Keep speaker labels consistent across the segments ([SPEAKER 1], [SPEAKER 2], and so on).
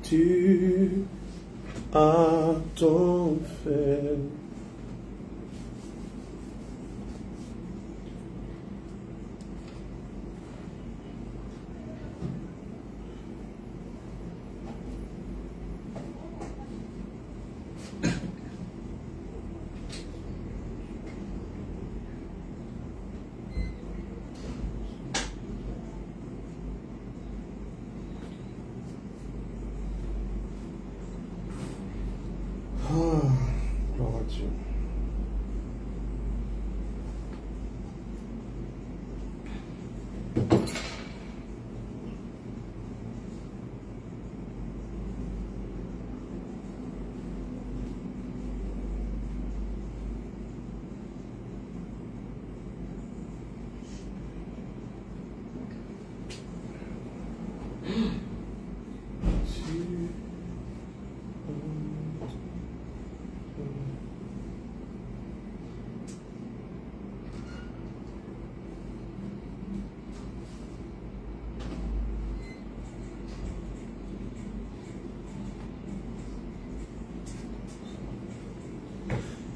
[SPEAKER 1] tu as tant fait. Gloire à Dieu.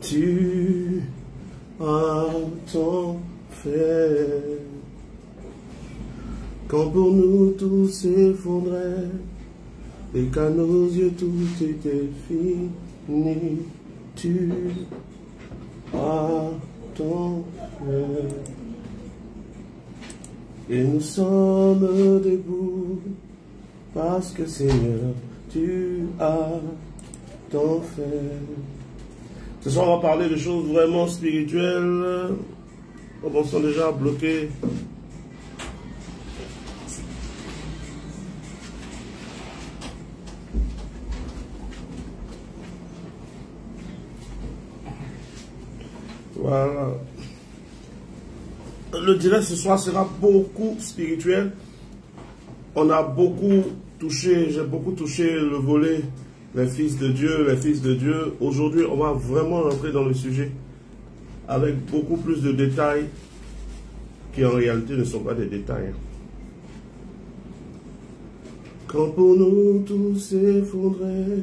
[SPEAKER 1] Tu as tant fait, quand pour nous tout s'effondrait, et qu'à nos yeux tout était fini, tu as tant fait. Et nous sommes debout, parce que Seigneur, tu as tant fait. Ce soir, on va parler de choses vraiment spirituelles. Commençons déjà à bloquer. Voilà. Le direct ce soir sera beaucoup spirituel. On a beaucoup touché, j'ai beaucoup touché le volet les fils de Dieu, les fils de Dieu. Aujourd'hui, on va vraiment rentrer dans le sujet avec beaucoup plus de détails qui en réalité ne sont pas des détails. Quand pour nous tout s'effondrait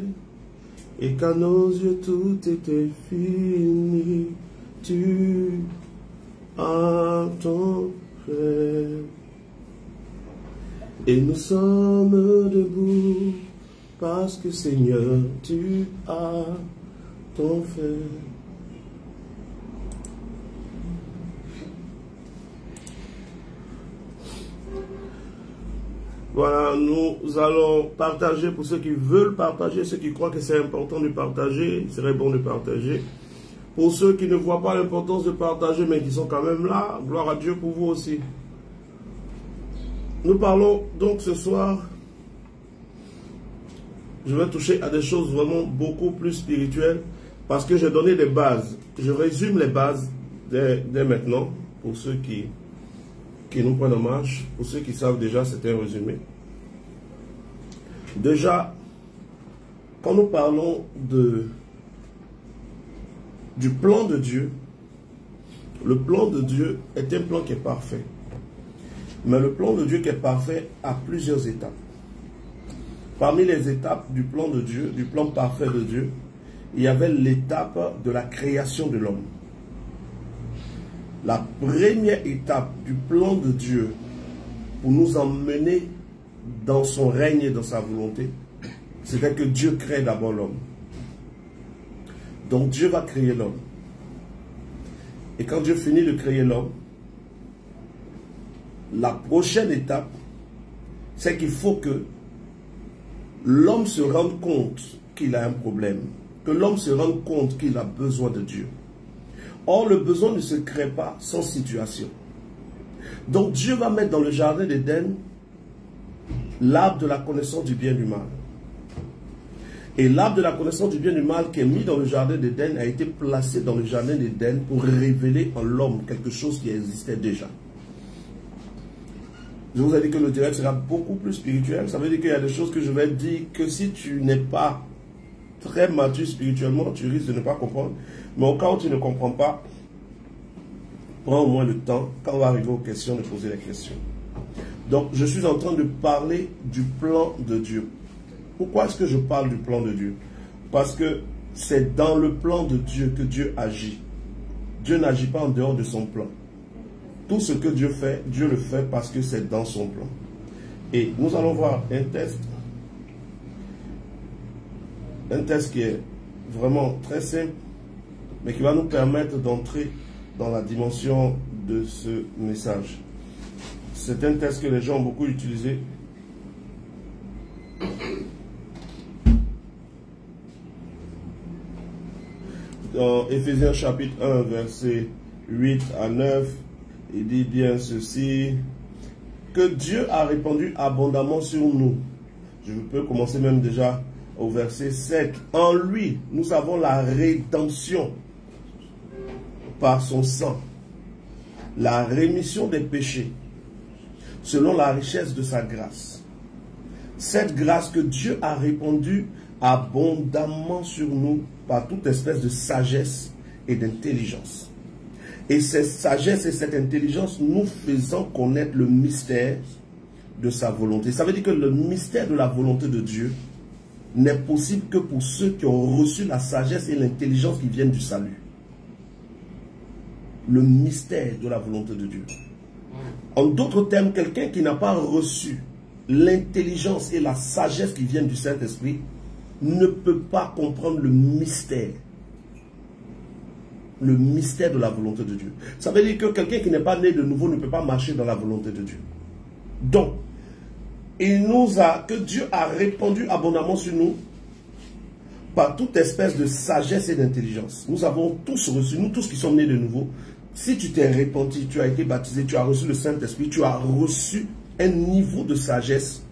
[SPEAKER 1] et qu'à nos yeux tout était fini, tu as tant fait. Et nous sommes debout, parce que Seigneur, tu as tant fait. Voilà, nous allons partager pour ceux qui veulent partager, ceux qui croient que c'est important de partager, il serait bon de partager. Pour ceux qui ne voient pas l'importance de partager, mais qui sont quand même là, gloire à Dieu pour vous aussi. Nous parlons donc ce soir. Je vais toucher à des choses vraiment beaucoup plus spirituelles parce que j'ai donné des bases. Je résume les bases dès maintenant pour ceux qui nous prennent en marche. Pour ceux qui savent déjà, c'est un résumé. Déjà, quand nous parlons du plan de Dieu, le plan de Dieu est un plan qui est parfait. Mais le plan de Dieu qui est parfait a plusieurs étapes. Parmi les étapes du plan de Dieu, du plan parfait de Dieu, il y avait l'étape de la création de l'homme. La première étape du plan de Dieu pour nous emmener dans son règne et dans sa volonté, c'était que Dieu crée d'abord l'homme. Donc Dieu va créer l'homme. Et quand Dieu finit de créer l'homme, la prochaine étape, c'est qu'il faut que l'homme se rende compte qu'il a un problème, que l'homme se rende compte qu'il a besoin de Dieu. Or, le besoin ne se crée pas sans situation. Donc, Dieu va mettre dans le jardin d'Éden l'arbre de la connaissance du bien et du mal. Et l'arbre de la connaissance du bien et du mal qui est mis dans le jardin d'Éden a été placé dans le jardin d'Éden pour révéler en l'homme quelque chose qui existait déjà. Je vous ai dit que le direct sera beaucoup plus spirituel. Ça veut dire qu'il y a des choses que je vais dire que si tu n'es pas très mature spirituellement, tu risques de ne pas comprendre. Mais au cas où tu ne comprends pas, prends au moins le temps, quand on va arriver aux questions, de poser les questions. Donc, je suis en train de parler du plan de Dieu. Pourquoi est-ce que je parle du plan de Dieu? Parce que c'est dans le plan de Dieu que Dieu agit. Dieu n'agit pas en dehors de son plan. Tout ce que Dieu fait, Dieu le fait parce que c'est dans son plan. Et nous allons voir un test. Un test qui est vraiment très simple, mais qui va nous permettre d'entrer dans la dimension de ce message. C'est un test que les gens ont beaucoup utilisé. Dans Éphésiens chapitre 1, versets 8 à 9, il dit bien ceci, que Dieu a répandu abondamment sur nous. Je peux commencer même déjà au verset 7. En lui, nous avons la rédemption par son sang, la rémission des péchés, selon la richesse de sa grâce. Cette grâce que Dieu a répandue abondamment sur nous par toute espèce de sagesse et d'intelligence. Et cette sagesse et cette intelligence nous faisant connaître le mystère de sa volonté. Ça veut dire que le mystère de la volonté de Dieu n'est possible que pour ceux qui ont reçu la sagesse et l'intelligence qui viennent du salut. Le mystère de la volonté de Dieu. En d'autres termes, quelqu'un qui n'a pas reçu l'intelligence et la sagesse qui viennent du Saint-Esprit ne peut pas comprendre le mystère. Le mystère de la volonté de Dieu. Ça veut dire que quelqu'un qui n'est pas né de nouveau ne peut pas marcher dans la volonté de Dieu. Donc, que Dieu a répandu abondamment sur nous par toute espèce de sagesse et d'intelligence. Nous avons tous reçu, nous tous qui sommes nés de nouveau, si tu t'es repenti, tu as été baptisé, tu as reçu le Saint-Esprit, tu as reçu un niveau de sagesse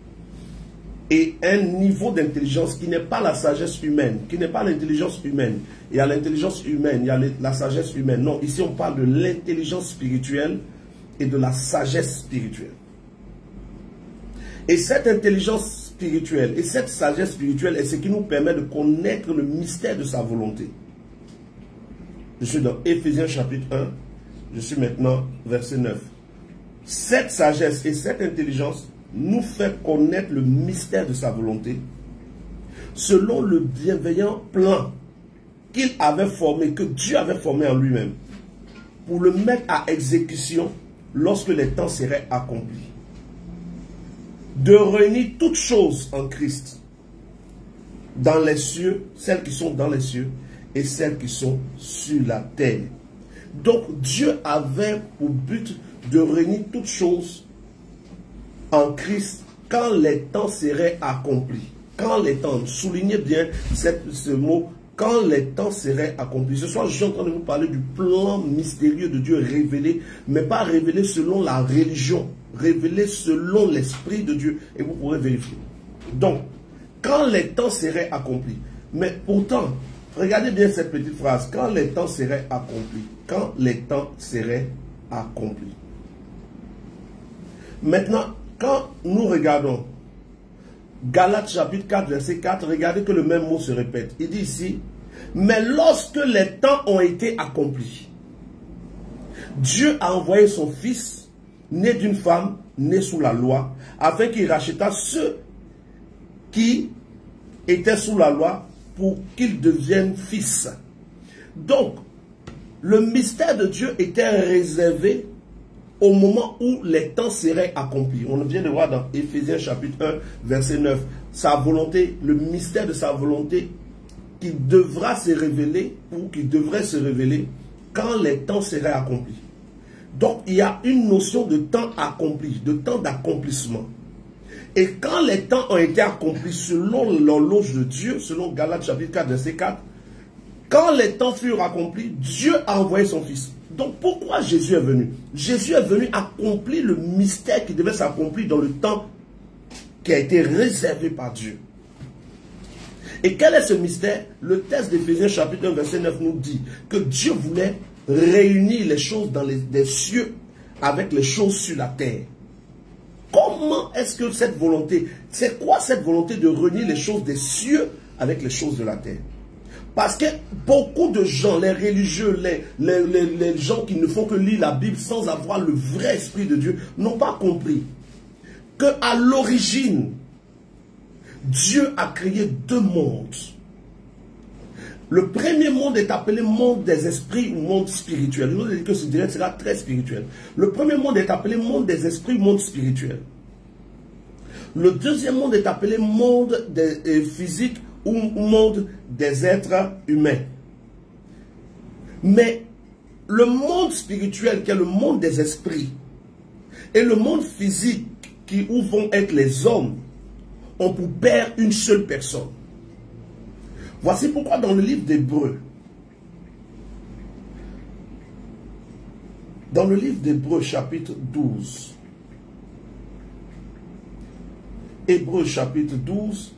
[SPEAKER 1] et un niveau d'intelligence qui n'est pas la sagesse humaine, qui n'est pas l'intelligence humaine. Il y a l'intelligence humaine, il y a la sagesse humaine. Non, ici on parle de l'intelligence spirituelle et de la sagesse spirituelle. Et cette intelligence spirituelle et cette sagesse spirituelle est ce qui nous permet de connaître le mystère de sa volonté. Je suis dans Éphésiens chapitre 1, je suis maintenant verset 9. Cette sagesse et cette intelligence nous fait connaître le mystère de sa volonté selon le bienveillant plan qu'il avait formé, que Dieu avait formé en lui-même, pour le mettre à exécution lorsque les temps seraient accomplis. De réunir toutes choses en Christ, dans les cieux, celles qui sont dans les cieux et celles qui sont sur la terre. Donc Dieu avait pour but de réunir toutes choses en Christ quand les temps seraient accomplis. Quand les temps, soulignez bien ce mot, quand les temps seraient accomplis. Ce soir, je suis en train de vous parler du plan mystérieux de Dieu révélé, mais pas révélé selon la religion, révélé selon l'Esprit de Dieu. Et vous pourrez vérifier. Donc, quand les temps seraient accomplis. Mais pourtant, regardez bien cette petite phrase. Quand les temps seraient accomplis. Quand les temps seraient accomplis. Maintenant, quand nous regardons Galates chapitre 4, verset 4, regardez que le même mot se répète. Il dit ici, mais lorsque les temps ont été accomplis, Dieu a envoyé son Fils, né d'une femme, né sous la loi, afin qu'il racheta ceux qui étaient sous la loi pour qu'ils deviennent fils. Donc, le mystère de Dieu était réservé au moment où les temps seraient accomplis. On vient de voir dans Éphésiens chapitre 1, verset 9, sa volonté, le mystère de sa volonté qui devra se révéler ou qui devrait se révéler quand les temps seraient accomplis. Donc, il y a une notion de temps accompli, de temps d'accomplissement. Et quand les temps ont été accomplis selon l'horloge de Dieu, selon Galates chapitre 4, verset 4, quand les temps furent accomplis, Dieu a envoyé son Fils. Donc pourquoi Jésus est venu? Jésus est venu accomplir le mystère qui devait s'accomplir dans le temps qui a été réservé par Dieu. Et quel est ce mystère? Le texte d'Éphésiens chapitre 1 verset 9 nous dit que Dieu voulait réunir les choses dans les cieux avec les choses sur la terre. Comment est-ce que cette volonté, c'est quoi cette volonté de réunir les choses des cieux avec les choses de la terre? Parce que beaucoup de gens, les religieux, les gens qui ne font que lire la Bible sans avoir le vrai esprit de Dieu, n'ont pas compris qu'à l'origine, Dieu a créé deux mondes. Le premier monde est appelé monde des esprits ou monde spirituel. Nous avons dit que ce direct sera très spirituel. Le premier monde est appelé monde des esprits ou monde spirituel. Le deuxième monde est appelé monde des physique ou monde des êtres humains. Mais le monde spirituel, qui est le monde des esprits, et le monde physique, où vont être les hommes, ont pour père une seule personne. Voici pourquoi dans le livre d'Hébreux, chapitre 12, Hébreux chapitre 12,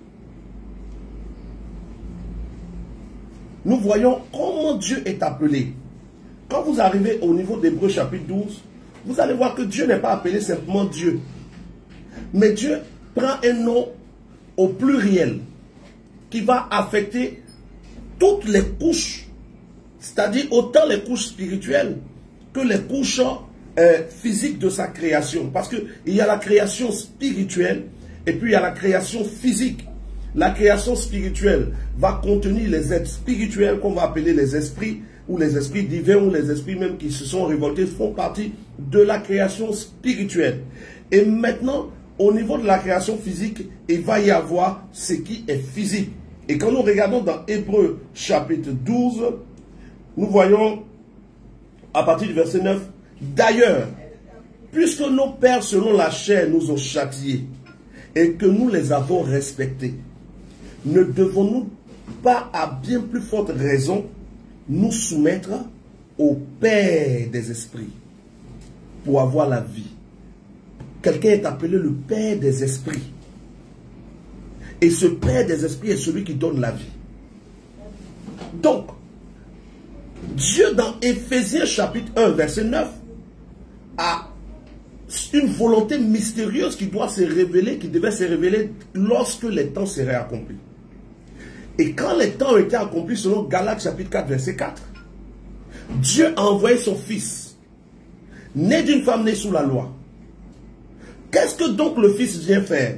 [SPEAKER 1] nous voyons comment Dieu est appelé. Quand vous arrivez au niveau d'Hébreux chapitre 12, vous allez voir que Dieu n'est pas appelé simplement Dieu. Mais Dieu prend un nom au pluriel qui va affecter toutes les couches, c'est-à-dire autant les couches spirituelles que les couches physiques de sa création. Parce qu'il y a la création spirituelle et puis il y a la création physique. La création spirituelle va contenir les êtres spirituels qu'on va appeler les esprits, ou les esprits divins, ou les esprits même qui se sont révoltés, font partie de la création spirituelle. Et maintenant, au niveau de la création physique, il va y avoir ce qui est physique. Et quand nous regardons dans Hébreux chapitre 12, nous voyons à partir du verset 9, d'ailleurs, puisque nos pères selon la chair nous ont châtiés et que nous les avons respectés, ne devons-nous pas à bien plus forte raison nous soumettre au Père des esprits pour avoir la vie? Quelqu'un est appelé le Père des esprits. Et ce Père des esprits est celui qui donne la vie. Donc, Dieu dans Éphésiens chapitre 1 verset 9 a une volonté mystérieuse qui doit se révéler, qui devait se révéler lorsque les temps seraient accomplis. Et quand les temps ont été accomplis selon Galates chapitre 4 verset 4, Dieu a envoyé son fils, né d'une femme née sous la loi. Qu'est-ce que donc le fils vient faire?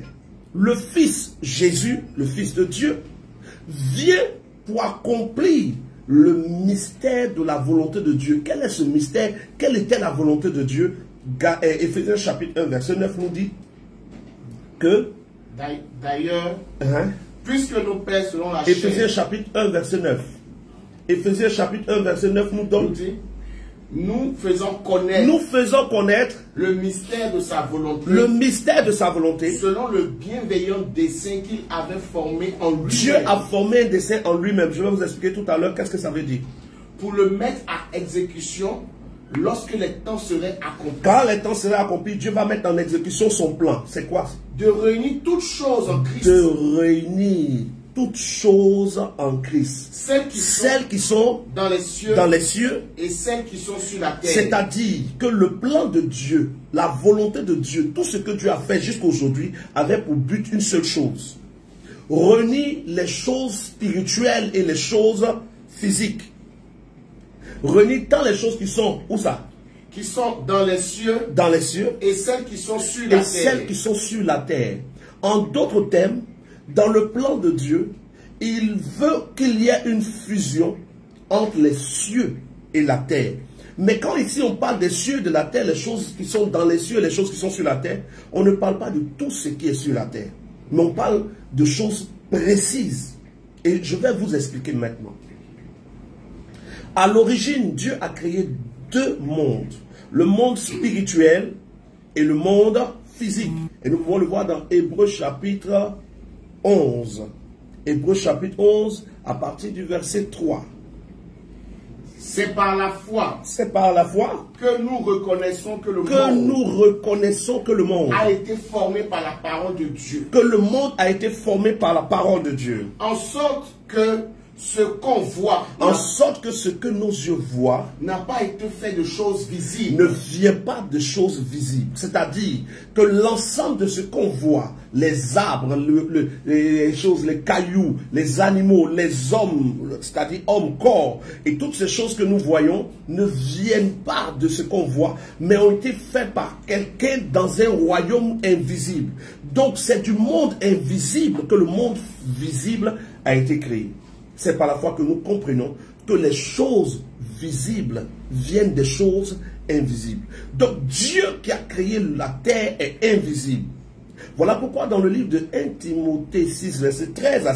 [SPEAKER 1] Le fils Jésus, le fils de Dieu, vient pour accomplir le mystère de la volonté de Dieu. Quel est ce mystère? Quelle était la volonté de Dieu? Éphésiens chapitre 1 verset 9 nous dit que
[SPEAKER 2] d'ailleurs, puisque nos pères selon la
[SPEAKER 1] Éphésiens
[SPEAKER 2] chair,
[SPEAKER 1] chapitre 1 verset 9, Éphésiens chapitre 1 verset 9 nous donne,
[SPEAKER 2] nous faisons connaître
[SPEAKER 1] le
[SPEAKER 2] mystère de sa volonté,
[SPEAKER 1] selon
[SPEAKER 2] le bienveillant dessein qu'il avait formé en lui-même.
[SPEAKER 1] Dieu a formé un dessein en lui-même. Je vais vous expliquer tout à l'heure qu'est-ce que ça veut dire.
[SPEAKER 2] Pour le mettre à exécution lorsque les temps seraient accomplis.
[SPEAKER 1] Quand les temps seraient accomplis, Dieu va mettre en exécution son plan. C'est quoi?
[SPEAKER 2] De réunir toutes choses en Christ.
[SPEAKER 1] De réunir toutes choses en Christ. Celles qui sont dans les cieux
[SPEAKER 2] et celles qui sont sur la terre.
[SPEAKER 1] C'est-à-dire que le plan de Dieu, la volonté de Dieu, tout ce que Dieu a fait jusqu'à aujourd'hui avait pour but une seule chose. Réunir les choses spirituelles et les choses physiques. Réunir tant les choses qui sont, où ça?
[SPEAKER 2] Qui sont dans les cieux. Et celles qui sont sur la terre. En d'autres termes, dans le plan de Dieu, il veut qu'il y ait une fusion entre les cieux et la terre. Mais quand ici on parle des cieux et de la terre, les choses qui sont dans les cieux et les choses qui sont sur la terre, on ne parle pas de tout ce qui est sur la terre. Mais on parle de choses précises. Et je vais vous expliquer maintenant. À l'origine, Dieu a créé deux mondes. Le monde spirituel et le monde physique. Et nous pouvons le voir dans Hébreux chapitre 11. Hébreux chapitre 11 à partir du verset 3. C'est par la foi.
[SPEAKER 1] Que nous reconnaissons que le monde
[SPEAKER 2] a été formé par la parole de Dieu.
[SPEAKER 1] Que le monde a été formé par la parole de Dieu.
[SPEAKER 2] En sorte que ce qu'on voit,
[SPEAKER 1] en sorte que ce que nos yeux voient
[SPEAKER 2] n'a pas été fait de choses visibles,
[SPEAKER 1] ne vient pas de choses visibles. C'est-à-dire que l'ensemble de ce qu'on voit, les arbres, les choses, les cailloux, les animaux, les hommes, c'est-à-dire hommes, corps, et toutes ces choses que nous voyons ne viennent pas de ce qu'on voit, mais ont été faits par quelqu'un dans un royaume invisible. Donc c'est du monde invisible que le monde visible a été créé. C'est par la foi que nous comprenons que les choses visibles viennent des choses invisibles. Donc Dieu qui a créé la terre est invisible. Voilà pourquoi dans le livre de 1 Timothée 6, verset 13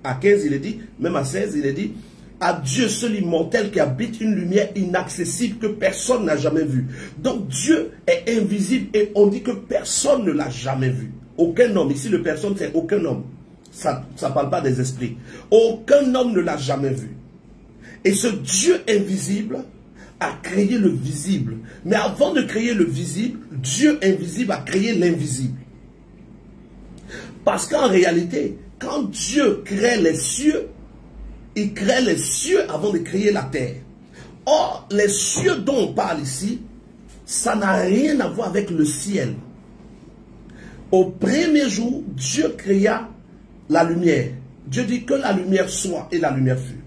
[SPEAKER 1] à 15, il est dit, même à 16, il est dit, à Dieu seul immortel qui habite une lumière inaccessible que personne n'a jamais vue. Donc Dieu est invisible et on dit que personne ne l'a jamais vu. Aucun homme, ici le personne c'est aucun homme. Ça ne parle pas des esprits. Aucun homme ne l'a jamais vu. Et ce Dieu invisible a créé le visible. Mais avant de créer le visible, Dieu invisible a créé l'invisible. Parce qu'en réalité, quand Dieu crée les cieux, il crée les cieux avant de créer la terre. Or, les cieux dont on parle ici, ça n'a rien à voir avec le ciel. Au premier jour, Dieu créa la lumière. Dieu dit que la lumière soit et la lumière fut.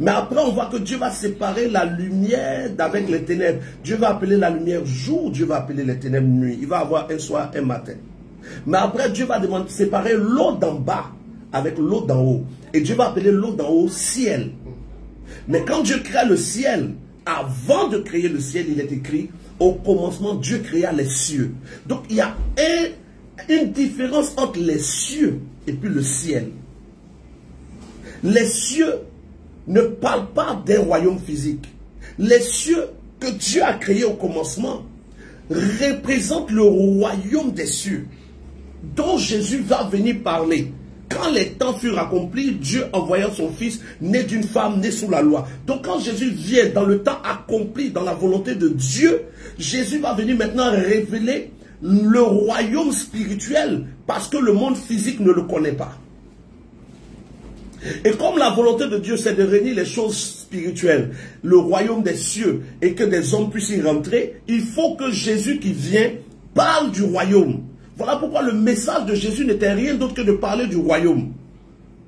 [SPEAKER 1] Mais après on voit que Dieu va séparer la lumière d'avec les ténèbres. Dieu va appeler la lumière jour, Dieu va appeler les ténèbres nuit. Il va avoir un soir, un matin. Mais après Dieu va séparer l'eau d'en bas avec l'eau d'en haut. Et Dieu va appeler l'eau d'en haut ciel. Mais quand Dieu crée le ciel, avant de créer le ciel, il est écrit, au commencement Dieu créa les cieux. Donc il y a une différence entre les cieux et puis le ciel. Les cieux ne parlent pas d'un royaume physique. Les cieux que Dieu a créés au commencement représentent le royaume des cieux dont Jésus va venir parler. Quand les temps furent accomplis, Dieu envoya son fils né d'une femme née sous la loi. Donc quand Jésus vient dans le temps accompli, dans la volonté de Dieu, Jésus va venir maintenant révéler le royaume spirituel parce que le monde physique ne le connaît pas. Et comme la volonté de Dieu c'est de réunir les choses spirituelles, le royaume des cieux et que des hommes puissent y rentrer, il faut que Jésus qui vient parle du royaume. Voilà pourquoi le message de Jésus n'était rien d'autre que de parler du royaume.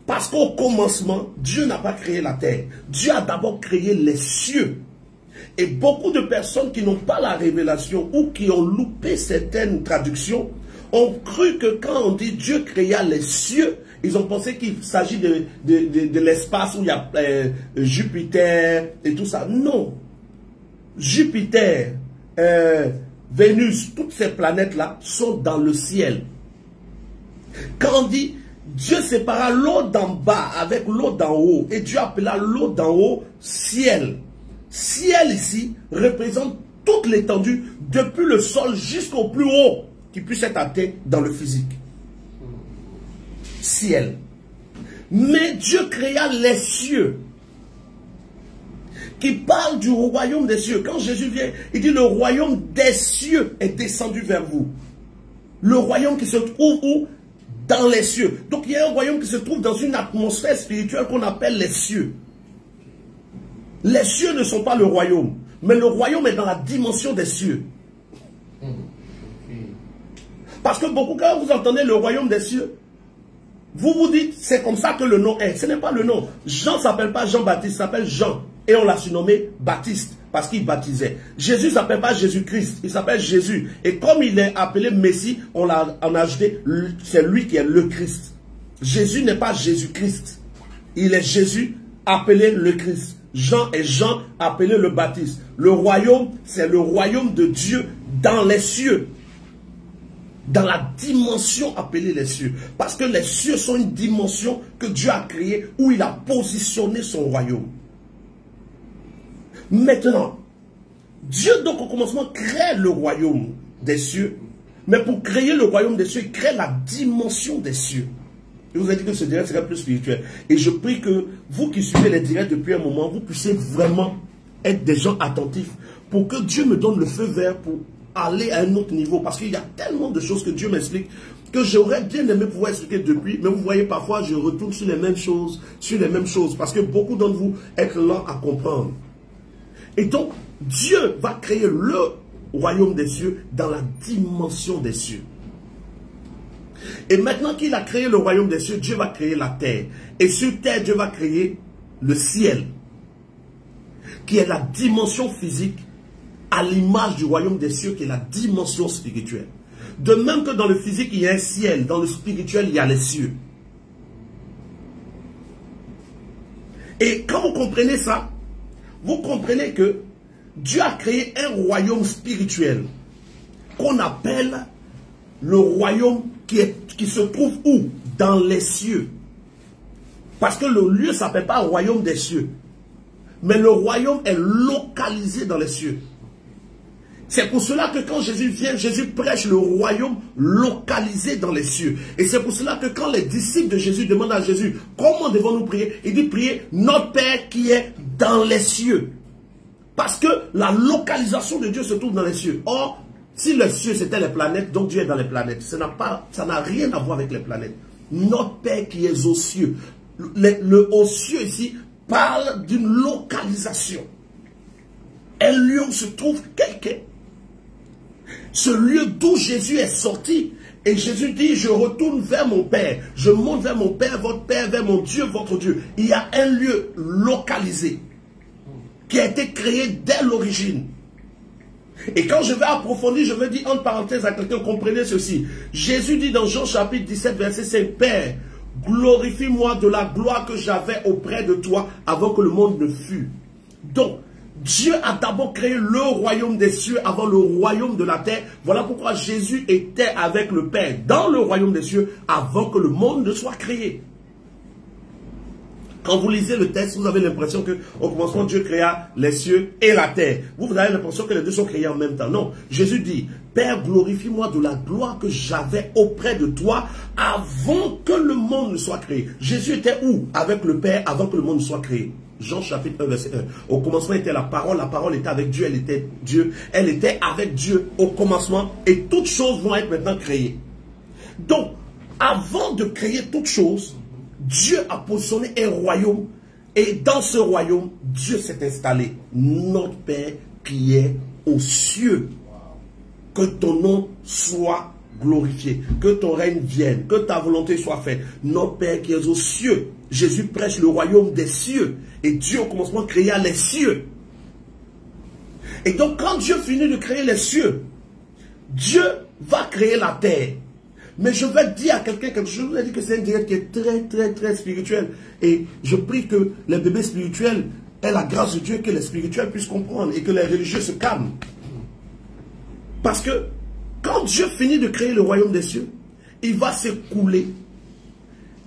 [SPEAKER 1] Parce qu'au commencement, Dieu n'a pas créé la terre. Dieu a d'abord créé les cieux. Et beaucoup de personnes qui n'ont pas la révélation ou qui ont loupé certaines traductions ont cru que quand on dit Dieu créa les cieux, ils ont pensé qu'il s'agit de l'espace où il y a Jupiter et tout ça. Non. Jupiter, Vénus, toutes ces planètes-là sont dans le ciel. Quand on dit Dieu sépara l'eau d'en bas avec l'eau d'en haut et Dieu appela l'eau d'en haut ciel. Ciel ici représente toute l'étendue depuis le sol jusqu'au plus haut qui puisse être atteint dans le physique. Ciel. Mais Dieu créa les cieux qui parle du royaume des cieux. Quand Jésus vient, il dit le royaume des cieux est descendu vers vous. Le royaume qui se trouve où? Dans les cieux. Donc il y a un royaume qui se trouve dans une atmosphère spirituelle qu'on appelle les cieux. Les cieux ne sont pas le royaume, mais le royaume est dans la dimension des cieux. Parce que beaucoup, quand vous entendez le royaume des cieux, vous vous dites, c'est comme ça que le nom est. Ce n'est pas le nom. Jean ne s'appelle pas Jean-Baptiste, il s'appelle Jean. Et on l'a surnommé Baptiste, parce qu'il baptisait. Jésus ne s'appelle pas Jésus-Christ, il s'appelle Jésus. Et comme il est appelé Messie, on a ajouté, c'est lui qui est le Christ. Jésus n'est pas Jésus-Christ. Il est Jésus appelé le Christ. Jean est Jean appelé le Baptiste. Le royaume, c'est le royaume de Dieu dans les cieux. Dans la dimension appelée les cieux. Parce que les cieux sont une dimension que Dieu a créée où il a positionné son royaume. Maintenant, Dieu donc au commencement crée le royaume des cieux. Mais pour créer le royaume des cieux, il crée la dimension des cieux. Je vous ai dit que ce direct serait plus spirituel. Et je prie que vous qui suivez les directs depuis un moment, vous puissiez vraiment être des gens attentifs pour que Dieu me donne le feu vert pour aller à un autre niveau parce qu'il y a tellement de choses que Dieu m'explique que j'aurais bien aimé pouvoir expliquer depuis, mais vous voyez, parfois je retourne sur les mêmes choses, parce que beaucoup d'entre vous êtes lents à comprendre. Et donc, Dieu va créer le royaume des cieux dans la dimension des cieux. Et maintenant qu'il a créé le royaume des cieux, Dieu va créer la terre. Et sur terre, Dieu va créer le ciel, qui est la dimension physique à l'image du royaume des cieux, qui est la dimension spirituelle. De même que dans le physique, il y a un ciel, dans le spirituel, il y a les cieux. Et quand vous comprenez ça, vous comprenez que Dieu a créé un royaume spirituel qu'on appelle le royaume qui se trouve où? Dans les cieux. Parce que le lieu ne s'appelle pas royaume des cieux. Mais le royaume est localisé dans les cieux. C'est pour cela que quand Jésus vient, Jésus prêche le royaume localisé dans les cieux. Et c'est pour cela que quand les disciples de Jésus demandent à Jésus, comment devons-nous prier? Il dit, priez notre Père qui est dans les cieux. Parce que la localisation de Dieu se trouve dans les cieux. Or, si les cieux c'était les planètes, donc Dieu est dans les planètes. Ça n'a rien à voir avec les planètes. Notre Père qui est aux cieux. Le aux cieux ici parle d'une localisation. Un lieu où se trouve quelqu'un. Ce lieu d'où Jésus est sorti. Et Jésus dit, je retourne vers mon Père. Je monte vers mon Père, votre Père, vers mon Dieu, votre Dieu. Il y a un lieu localisé qui a été créé dès l'origine. Et quand je vais approfondir, je vais dire entre parenthèses à quelqu'un, comprenez ceci. Jésus dit dans Jean chapitre 17, verset 5, Père, glorifie-moi de la gloire que j'avais auprès de toi avant que le monde ne fût. Donc, Dieu a d'abord créé le royaume des cieux avant le royaume de la terre. Voilà pourquoi Jésus était avec le Père dans le royaume des cieux avant que le monde ne soit créé. Quand vous lisez le texte, vous avez l'impression qu'au commencement, Dieu créa les cieux et la terre. Vous avez l'impression que les deux sont créés en même temps. Non. Jésus dit, Père, glorifie-moi de la gloire que j'avais auprès de toi avant que le monde ne soit créé. Jésus était où? Avec le Père avant que le monde ne soit créé. Jean chapitre 1, verset 1. Au commencement était la parole était avec Dieu, elle était Dieu. Elle était avec Dieu au commencement et toutes choses vont être maintenant créées. Donc, avant de créer toutes choses, Dieu a positionné un royaume et dans ce royaume, Dieu s'est installé. Notre Père qui est aux cieux. Que ton nom soit glorifié, que ton règne vienne, que ta volonté soit faite. Notre Père qui est aux cieux. Jésus prêche le royaume des cieux. Et Dieu au commencement créa les cieux. Et donc quand Dieu finit de créer les cieux, Dieu va créer la terre. Mais je vais dire à quelqu'un quelque chose, je vous ai dit que c'est un direct qui est très spirituel. Et je prie que les bébés spirituels aient la grâce de Dieu, que les spirituels puissent comprendre et que les religieux se calment. Parce que quand Dieu finit de créer le royaume des cieux, il va s'écouler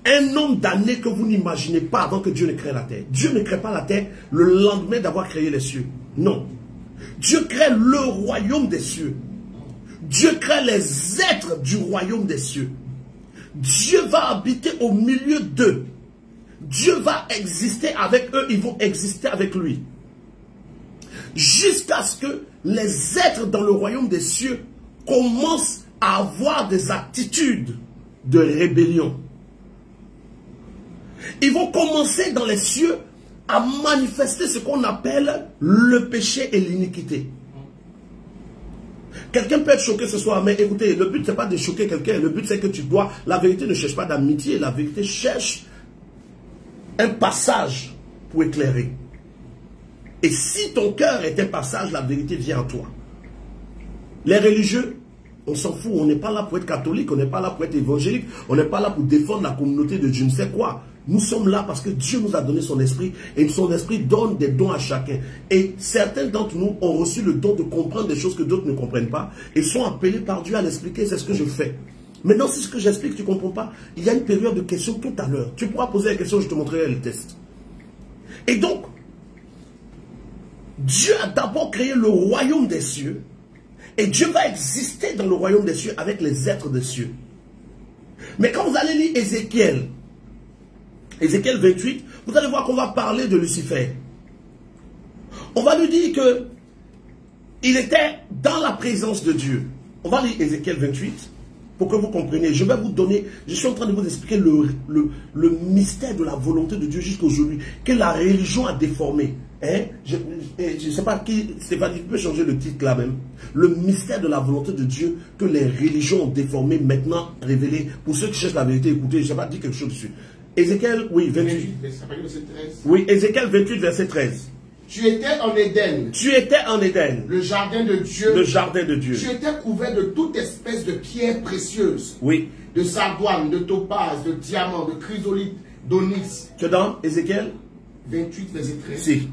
[SPEAKER 1] un nombre d'années que vous n'imaginez pas avant que Dieu ne crée la terre. Dieu ne crée pas la terre le lendemain d'avoir créé les cieux. Non. Dieu crée le royaume des cieux. Dieu crée les êtres du royaume des cieux. Dieu va habiter au milieu d'eux. Dieu va exister avec eux, ils vont exister avec lui. Jusqu'à ce que les êtres dans le royaume des cieux commencent à avoir des attitudes de rébellion. Ils vont commencer dans les cieux à manifester ce qu'on appelle le péché et l'iniquité. Quelqu'un peut être choqué ce soir, mais écoutez, le but c'est pas de choquer quelqu'un, le but c'est que tu dois, la vérité ne cherche pas d'amitié, la vérité cherche un passage pour éclairer. Et si ton cœur est un passage, la vérité vient à toi. Les religieux, on s'en fout, on n'est pas là pour être catholique, on n'est pas là pour être évangélique, on n'est pas là pour défendre la communauté de je ne sais quoi. Nous sommes là parce que Dieu nous a donné son esprit et son esprit donne des dons à chacun. Et certains d'entre nous ont reçu le don de comprendre des choses que d'autres ne comprennent pas et sont appelés par Dieu à l'expliquer, c'est ce que je fais. Maintenant, si ce que j'explique, tu ne comprends pas, il y a une période de questions tout à l'heure. Tu pourras poser la question, je te montrerai le test. Et donc, Dieu a d'abord créé le royaume des cieux et Dieu va exister dans le royaume des cieux avec les êtres des cieux. Mais quand vous allez lire Ézéchiel 28, vous allez voir qu'on va parler de Lucifer. On va lui dire que Il était dans la présence de Dieu. On va lire Ézéchiel 28 pour que vous compreniez. Je vais vous donner, je suis en train de vous expliquer le mystère de la volonté de Dieu jusqu'à aujourd'hui, que la religion a déformé. Hein? Je ne sais pas qui, Stéphanie, tu peux changer le titre là même. Le mystère de la volonté de Dieu que les religions ont déformé, maintenant révélé. Pour ceux qui cherchent la vérité, écoutez, je ne sais pas dire quelque chose dessus. Ézéchiel, oui, 28. Oui, Ézéchiel 28, verset 13.
[SPEAKER 2] Tu étais en Éden.
[SPEAKER 1] Tu étais en Éden.
[SPEAKER 2] Le jardin de Dieu.
[SPEAKER 1] Le jardin de Dieu.
[SPEAKER 2] Tu étais couvert de toute espèce de pierres précieuses.
[SPEAKER 1] Oui.
[SPEAKER 2] De sardoine, de topaz, de diamant, de chrysolite, d'onyx.
[SPEAKER 1] Tu es dans Ézéchiel
[SPEAKER 2] 28, verset 13.
[SPEAKER 1] Si.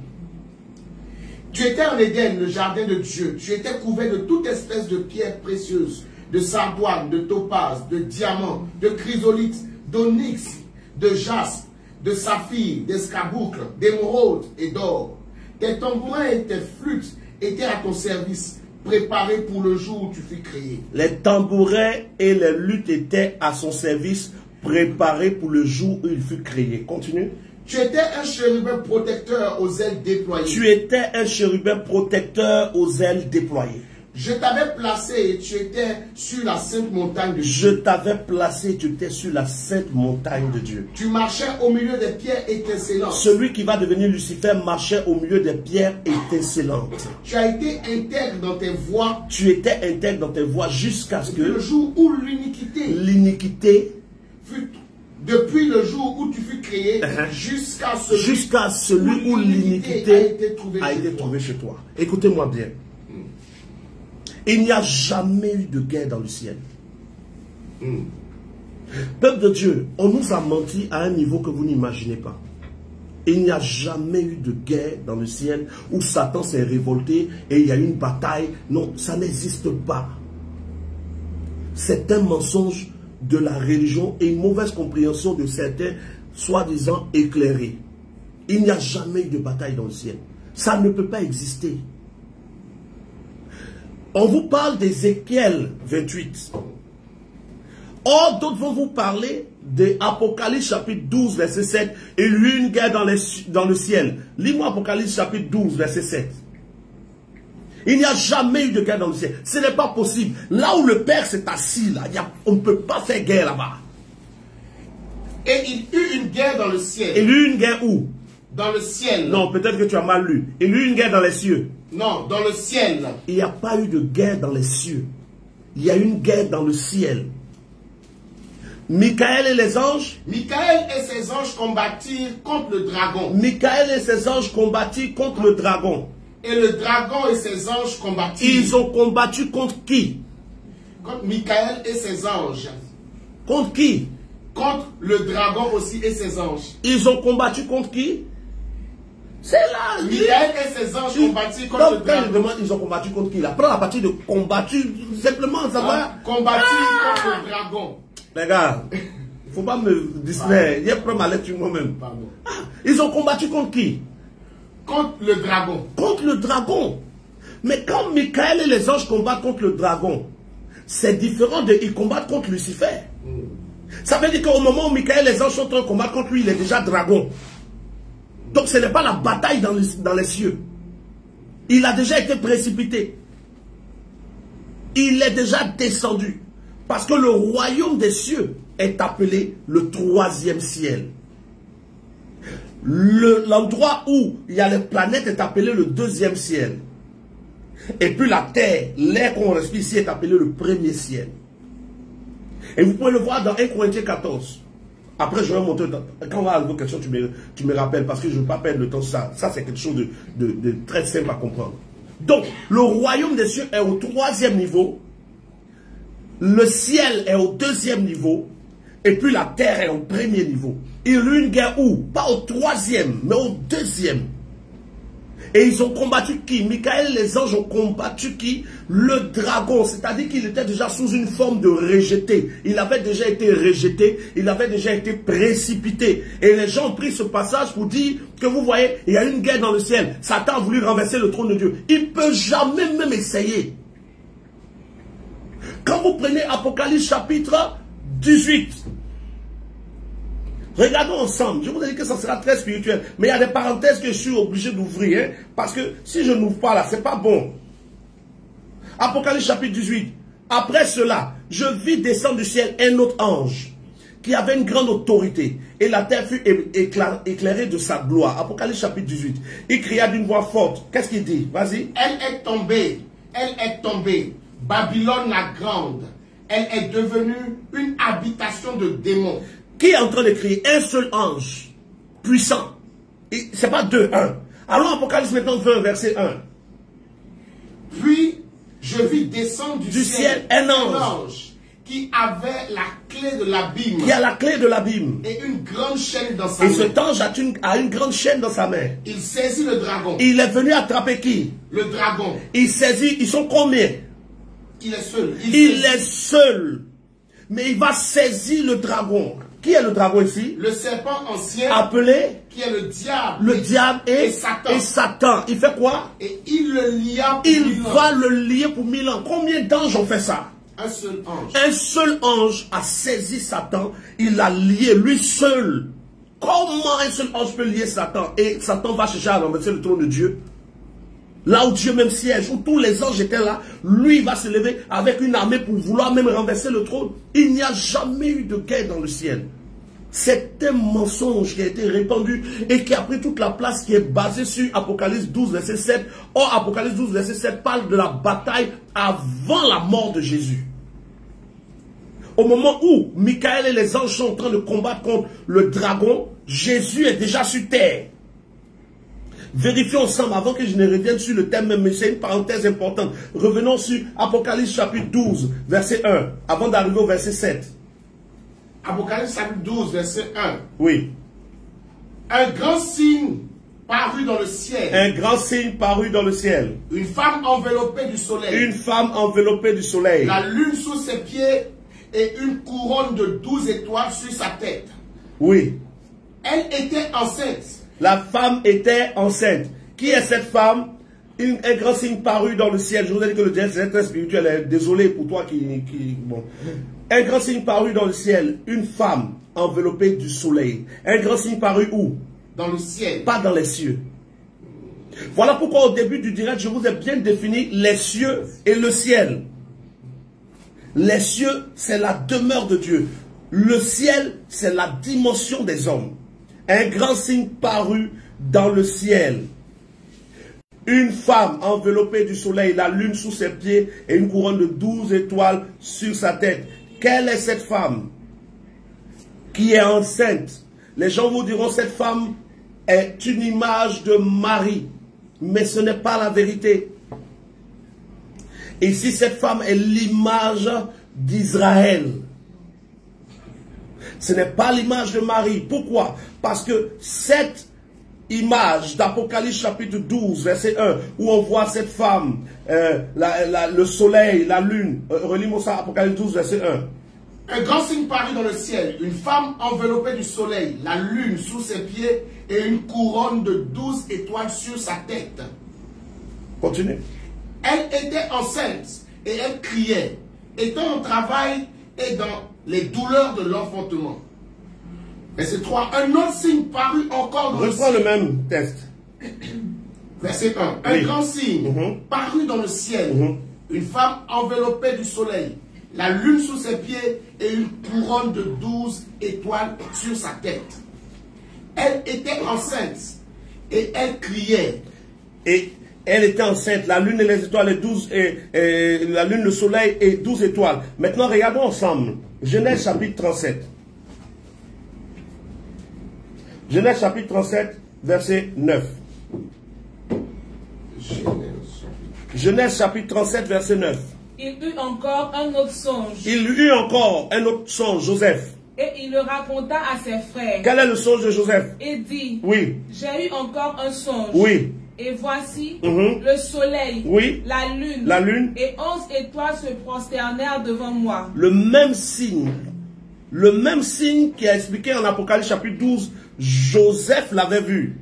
[SPEAKER 2] Tu étais en Éden, le jardin de Dieu. Tu étais couvert de toute espèce de pierres précieuses, de sardoine, de topaz, de diamant, de chrysolite, d'onyx, de jaspe, de saphir, d'escarboucle, d'émeraude et d'or. Tes tambourins et tes flûtes étaient à ton service, préparés pour le jour où tu fus créé.
[SPEAKER 1] Les tambourins et les luttes étaient à son service, préparés pour le jour où il fut créé. Continue.
[SPEAKER 2] Tu étais un chérubin protecteur aux ailes déployées.
[SPEAKER 1] Tu étais un chérubin protecteur aux ailes déployées.
[SPEAKER 2] Je t'avais placé et tu étais sur la sainte montagne de Dieu.
[SPEAKER 1] Je t'avais placé et tu étais sur la sainte montagne de Dieu.
[SPEAKER 2] Tu marchais au milieu des pierres étincelantes.
[SPEAKER 1] Celui qui va devenir Lucifer marchait au milieu des pierres étincelantes.
[SPEAKER 2] Tu as été intègre dans tes voies.
[SPEAKER 1] Tu étais intègre dans tes voies jusqu'à ce que
[SPEAKER 2] le jour où l'iniquité
[SPEAKER 1] fut
[SPEAKER 2] depuis le jour où tu fus créé jusqu'à
[SPEAKER 1] celui où l'iniquité a été trouvée chez toi. Écoutez-moi bien. Il n'y a jamais eu de guerre dans le ciel. Peuple de Dieu, on nous a menti à un niveau que vous n'imaginez pas. Il n'y a jamais eu de guerre dans le ciel où Satan s'est révolté et il y a eu une bataille. Non, ça n'existe pas. C'est un mensonge de la religion et une mauvaise compréhension de certains soi-disant éclairés. Il n'y a jamais eu de bataille dans le ciel. Ça ne peut pas exister. On vous parle d'Ézéchiel 28. Or, d'autres vont vous parler de Apocalypse chapitre 12, verset 7. Et lui, une guerre dans le ciel. Lis-moi Apocalypse chapitre 12, verset 7. Il n'y a jamais eu de guerre dans le ciel. Ce n'est pas possible. Là où le Père s'est assis, là, on ne peut pas faire guerre là-bas.
[SPEAKER 2] Et il eut une guerre dans le ciel.
[SPEAKER 1] Il eut une guerre où?
[SPEAKER 2] Dans le ciel.
[SPEAKER 1] Non, peut-être que tu as mal lu. Il eut une guerre dans les cieux.
[SPEAKER 2] Non, dans le ciel.
[SPEAKER 1] Il n'y a pas eu de guerre dans les cieux. Il y a eu une guerre dans le ciel. Michael et les anges.
[SPEAKER 2] Michael et ses anges combattirent contre le dragon.
[SPEAKER 1] Michael et ses anges combattirent contre le dragon.
[SPEAKER 2] Et le dragon et ses anges combattirent.
[SPEAKER 1] Ils ont combattu contre qui?
[SPEAKER 2] Contre Michael et ses anges.
[SPEAKER 1] Contre qui?
[SPEAKER 2] Contre le dragon aussi et ses anges.
[SPEAKER 1] Ils ont combattu contre qui? C'est là.
[SPEAKER 2] Michael et ses anges combattirent contre le dragon.
[SPEAKER 1] Quand je demande, ils ont combattu contre qui? Là, prends la partie de combattu, simplement, ça va.
[SPEAKER 2] Combattu contre le dragon.
[SPEAKER 1] Les gars, il ne faut pas me distraire. Je prends ma lecture moi-même. Ils ont combattu contre qui?
[SPEAKER 2] Contre le dragon.
[SPEAKER 1] Contre le dragon. Mais quand Michael et les anges combattent contre le dragon, c'est différent de ils combattent contre Lucifer. Ça veut dire qu'au moment où Michael et les anges sont en train de combattre contre lui, il est déjà dragon. Donc ce n'est pas la bataille dans les cieux. Il a déjà été précipité. Il est déjà descendu. Parce que le royaume des cieux est appelé le troisième ciel. L'endroit où il y a les planètes est appelé le deuxième ciel. Et puis la terre, l'air qu'on respire ici est appelé le premier ciel. Et vous pouvez le voir dans 1 Corinthiens 14. Après, je vais montrer. Quand on va arriver aux questions, tu me rappelles parce que je ne veux pas perdre le temps. Ça c'est quelque chose de très simple à comprendre. Donc, le royaume des cieux est au troisième niveau. Le ciel est au deuxième niveau. Et puis la terre est au premier niveau. Il y a eu une guerre où? Pas au troisième, mais au deuxième. Et ils ont combattu qui? Michael, les anges ont combattu qui? Le dragon. C'est-à-dire qu'il était déjà sous une forme de rejeté. Il avait déjà été rejeté. Il avait déjà été précipité. Et les gens ont pris ce passage pour dire que vous voyez, il y a une guerre dans le ciel. Satan a voulu renverser le trône de Dieu. Il ne peut jamais même essayer. Quand vous prenez Apocalypse chapitre 18, regardons ensemble. Je vous ai dit que ça sera très spirituel. Mais il y a des parenthèses que je suis obligé d'ouvrir. Parce que si je n'ouvre pas là, c'est pas bon. Apocalypse chapitre 18. Après cela, je vis descendre du ciel un autre ange qui avait une grande autorité. Et la terre fut éclairée de sa gloire. Apocalypse chapitre 18. Il cria d'une voix forte. Qu'est-ce qu'il dit? Vas-y.
[SPEAKER 2] Elle est tombée. Babylone la grande. Elle est devenue une habitation de démons.
[SPEAKER 1] Qui est en train de crier? Un seul ange puissant. C'est pas deux, un. Allons Apocalypse maintenant 20, verset 1.
[SPEAKER 2] Puis, je vis descendre du ciel
[SPEAKER 1] un ange
[SPEAKER 2] qui avait la clé de l'abîme.
[SPEAKER 1] Qui a la clé de l'abîme.
[SPEAKER 2] Et une grande chaîne dans sa main.
[SPEAKER 1] Et cet ange a une grande chaîne dans sa main.
[SPEAKER 2] Il saisit le dragon.
[SPEAKER 1] Il est venu attraper qui?
[SPEAKER 2] Le dragon.
[SPEAKER 1] Il saisit, ils sont combien?
[SPEAKER 2] Il est seul.
[SPEAKER 1] Il est seul. Mais il va saisir le dragon. Qui est le dragon ici?
[SPEAKER 2] Le serpent ancien.
[SPEAKER 1] Appelé?
[SPEAKER 2] Qui est le diable.
[SPEAKER 1] Le diable et Satan. Il fait quoi?
[SPEAKER 2] Et il le lia pour
[SPEAKER 1] 1000 ans. Il va le lier pour 1000 ans. Combien d'anges ont fait ça?
[SPEAKER 2] Un seul ange.
[SPEAKER 1] Un seul ange a saisi Satan. Il l'a lié, lui seul. Comment un seul ange peut lier Satan? Et Satan va chercher à renverser le trône de Dieu. Là où Dieu même siège, où tous les anges étaient là, lui va se lever avec une armée pour vouloir même renverser le trône. Il n'y a jamais eu de guerre dans le ciel. C'est un mensonge qui a été répandu et qui a pris toute la place, qui est basé sur Apocalypse 12, verset 7. Or, Apocalypse 12, verset 7 parle de la bataille avant la mort de Jésus. Au moment où Michael et les anges sont en train de combattre contre le dragon, Jésus est déjà sur terre. Vérifions ensemble, avant que je ne revienne sur le thème même, mais c'est une parenthèse importante. Revenons sur Apocalypse chapitre 12, verset 1, avant d'arriver au verset 7.
[SPEAKER 2] Apocalypse chapitre 12, verset 1.
[SPEAKER 1] Oui.
[SPEAKER 2] Un grand signe parut dans le ciel.
[SPEAKER 1] Un grand signe parut dans le ciel.
[SPEAKER 2] Une femme enveloppée du soleil.
[SPEAKER 1] Une femme enveloppée du soleil.
[SPEAKER 2] La lune sous ses pieds et une couronne de 12 étoiles sur sa tête.
[SPEAKER 1] Oui.
[SPEAKER 2] Elle était enceinte.
[SPEAKER 1] La femme était enceinte. Qui est cette femme? Un grand signe parut dans le ciel. Je vous ai dit que le diable c'est très spirituel. Hein. Désolé pour toi qui... Bon. Un grand signe parut dans le ciel. Une femme enveloppée du soleil. Un grand signe parut où?
[SPEAKER 2] Dans le ciel.
[SPEAKER 1] Pas dans les cieux. Voilà pourquoi au début du direct, je vous ai bien défini les cieux et le ciel. Les cieux, c'est la demeure de Dieu. Le ciel, c'est la dimension des hommes. Un grand signe parut dans le ciel. Une femme enveloppée du soleil, la lune sous ses pieds et une couronne de 12 étoiles sur sa tête. Quelle est cette femme qui est enceinte? Les gens vous diront cette femme est une image de Marie. Mais ce n'est pas la vérité. Ici, cette femme est l'image d'Israël. Ce n'est pas l'image de Marie. Pourquoi? Parce que cette image d'Apocalypse chapitre 12, verset 1, où on voit cette femme, le soleil, la lune, relis-moi ça, Apocalypse 12, verset 1.
[SPEAKER 2] Un grand signe parut dans le ciel, une femme enveloppée du soleil, la lune sous ses pieds et une couronne de 12 étoiles sur sa tête.
[SPEAKER 1] Continue.
[SPEAKER 2] Elle était enceinte et elle criait, étant au travail et dans les douleurs de l'enfantement. Verset 3. Un autre signe parut encore dans le ciel.
[SPEAKER 1] Reprends le même texte.
[SPEAKER 2] Verset 1. Un grand signe parut dans le ciel. Une femme enveloppée du soleil, la lune sous ses pieds et une couronne de 12 étoiles sur sa tête. Elle était enceinte et elle criait.
[SPEAKER 1] Et elle était enceinte, la lune et les étoiles, la lune, le soleil et 12 étoiles. Maintenant, regardons ensemble. Genèse chapitre 37. Genèse chapitre 37, verset 9. Genèse chapitre 37, verset 9.
[SPEAKER 3] Il eut encore un autre songe.
[SPEAKER 1] Il eut encore un autre songe, Joseph.
[SPEAKER 3] Et il le raconta à ses frères.
[SPEAKER 1] Quel est le songe de Joseph?
[SPEAKER 3] Et dit,
[SPEAKER 1] oui.
[SPEAKER 3] J'ai eu encore un songe.
[SPEAKER 1] Oui.
[SPEAKER 3] Et voici, le soleil, la lune et 11 étoiles se prosternèrent devant moi.
[SPEAKER 1] Le même signe qui a expliqué en Apocalypse chapitre 12, Joseph l'avait vu.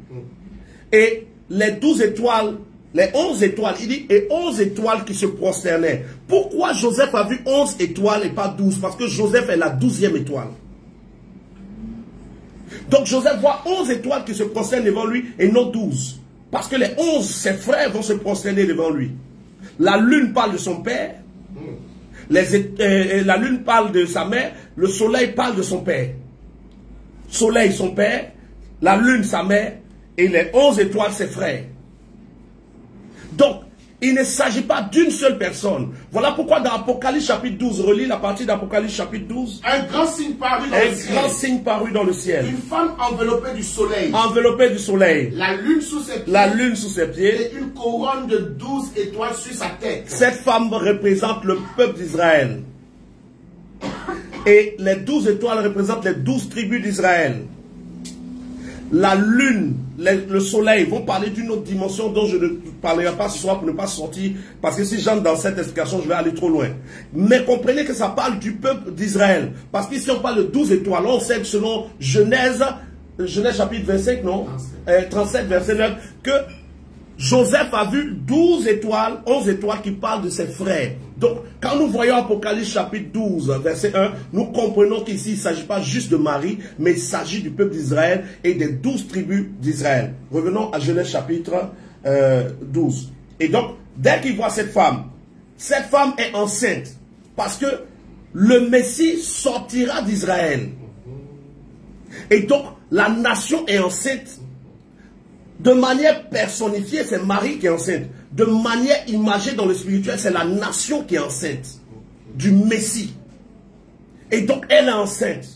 [SPEAKER 1] Et les 12 étoiles, les 11 étoiles, il dit, et 11 étoiles qui se prosternaient. Pourquoi Joseph a vu 11 étoiles et pas 12? Parce que Joseph est la 12e étoile. Donc Joseph voit 11 étoiles qui se prosternent devant lui et non 12. Parce que les 11, ses frères vont se prosterner devant lui. La lune parle de son père. La lune parle de sa mère. Le soleil parle de son père. Soleil, son père. La lune, sa mère. Et les 11 étoiles, ses frères. Donc, il ne s'agit pas d'une seule personne. Voilà pourquoi dans Apocalypse chapitre 12, relis la partie d'Apocalypse chapitre 12.
[SPEAKER 2] Un grand signe parut dans le ciel.
[SPEAKER 1] Un grand signe parut dans le ciel.
[SPEAKER 2] Une femme enveloppée du soleil.
[SPEAKER 1] Enveloppée du soleil.
[SPEAKER 2] La lune sous ses pieds.
[SPEAKER 1] La lune sous ses pieds.
[SPEAKER 2] Et une couronne de 12 étoiles sur sa tête.
[SPEAKER 1] Cette femme représente le peuple d'Israël. Et les 12 étoiles représentent les 12 tribus d'Israël. La lune, le soleil vont parler d'une autre dimension dont je ne parlerai pas ce soir pour ne pas sortir, parce que si j'entre dans cette explication, je vais aller trop loin. Mais comprenez que ça parle du peuple d'Israël. Parce qu'ici on parle de 12 étoiles. On sait que selon Genèse chapitre 25, non 37, verset 9, que Joseph a vu 12 étoiles, 11 étoiles qui parlent de ses frères. Donc, quand nous voyons Apocalypse chapitre 12, verset 1, nous comprenons qu'ici, il ne s'agit pas juste de Marie, mais il s'agit du peuple d'Israël et des 12 tribus d'Israël. Revenons à Genèse chapitre 12. Et donc, dès qu'il voit cette femme est enceinte, parce que le Messie sortira d'Israël. Et donc, la nation est enceinte. De manière personnifiée, c'est Marie qui est enceinte. De manière imagée dans le spirituel, c'est la nation qui est enceinte du Messie. Et donc, elle est enceinte.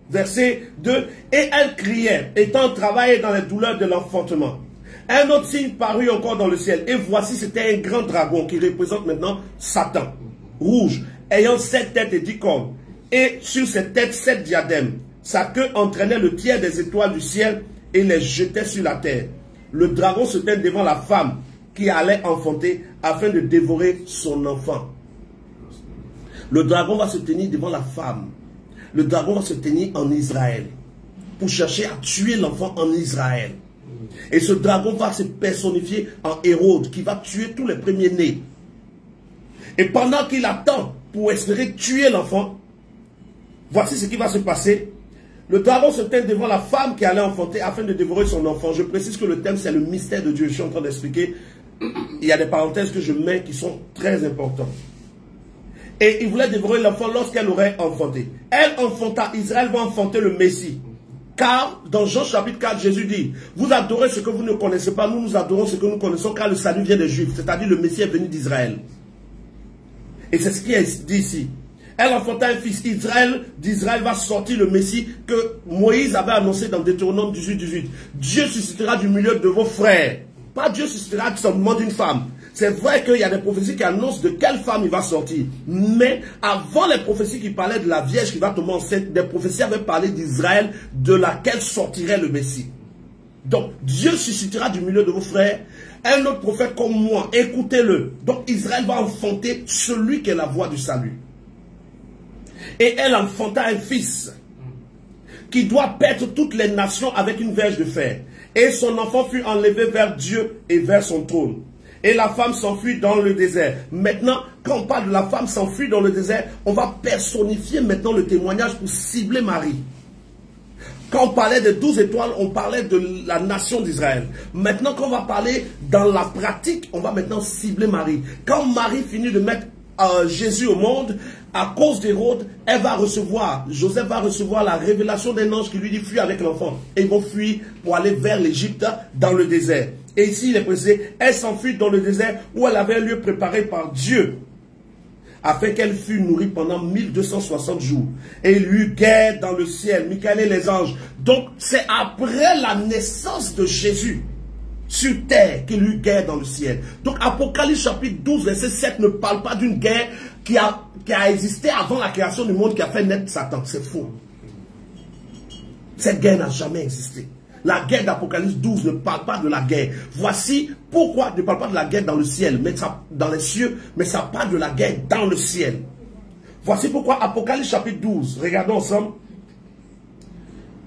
[SPEAKER 1] Verset 2. Et elle criait, étant travaillée dans les douleurs de l'enfantement. Un autre signe parut encore dans le ciel. Et voici, c'était un grand dragon qui représente maintenant Satan. Rouge, ayant 7 têtes et 10 cornes. Et sur ses têtes, 7 diadèmes. Sa queue entraînait le tiers des étoiles du ciel et les jetait sur la terre. Le dragon se tint devant la femme qui allait enfanter afin de dévorer son enfant. Le dragon va se tenir devant la femme. Le dragon va se tenir en Israël pour chercher à tuer l'enfant en Israël. Et ce dragon va se personnifier en Hérode qui va tuer tous les premiers-nés. Et pendant qu'il attend pour espérer tuer l'enfant, voici ce qui va se passer. Le dragon se tient devant la femme qui allait enfanter afin de dévorer son enfant. Je précise que le thème, c'est le mystère de Dieu. Je suis en train d'expliquer. Il y a des parenthèses que je mets qui sont très importantes. Et il voulait dévorer l'enfant lorsqu'elle aurait enfanté. Elle enfanta, Israël va enfanter le Messie. Car, dans Jean chapitre 4, Jésus dit, vous adorez ce que vous ne connaissez pas, nous adorons ce que nous connaissons, car le salut vient des Juifs. C'est-à-dire le Messie est venu d'Israël. Et c'est ce qui est dit ici. Elle enfanta un fils. D'Israël va sortir le Messie que Moïse avait annoncé dans Deutéronome 18. Dieu suscitera du milieu de vos frères. Pas Dieu suscitera seulement d'une femme. C'est vrai qu'il y a des prophéties qui annoncent de quelle femme il va sortir. Mais avant les prophéties qui parlaient de la Vierge qui va tomber enceinte, des prophéties avaient parlé d'Israël de laquelle sortirait le Messie. Donc Dieu suscitera du milieu de vos frères un autre prophète comme moi. Écoutez-le. Donc Israël va enfanter celui qui est la voix du salut. Et elle enfanta un fils qui doit paître toutes les nations avec une verge de fer. Et son enfant fut enlevé vers Dieu et vers son trône. Et la femme s'enfuit dans le désert. Maintenant, quand on parle de la femme s'enfuit dans le désert, on va personnifier maintenant le témoignage pour cibler Marie. Quand on parlait de 12 étoiles, on parlait de la nation d'Israël. Maintenant, quand on va parler dans la pratique, on va maintenant cibler Marie. Quand Marie finit de mettre Jésus au monde, à cause d'Hérode, Joseph va recevoir la révélation d'un ange qui lui dit fuis avec l'enfant. Et ils vont fuir pour aller vers l'Égypte dans le désert. Et ici il est précisé, elle s'enfuit dans le désert où elle avait un lieu préparé par Dieu, afin qu'elle fût nourrie pendant 1260 jours. Et il y eut guerre dans le ciel, Michael et les anges. Donc c'est après la naissance de Jésus sur terre qu'il y eut guerre dans le ciel. Donc Apocalypse chapitre 12 verset 7 ne parle pas d'une guerre qui a existé avant la création du monde qui a fait naître Satan. C'est faux. Cette guerre n'a jamais existé. La guerre d'Apocalypse 12 ne parle pas de la guerre. Voici pourquoi ne parle pas de la guerre dans le ciel, mais ça, dans les cieux, mais ça parle de la guerre dans le ciel. Voici pourquoi Apocalypse chapitre 12, regardons ensemble.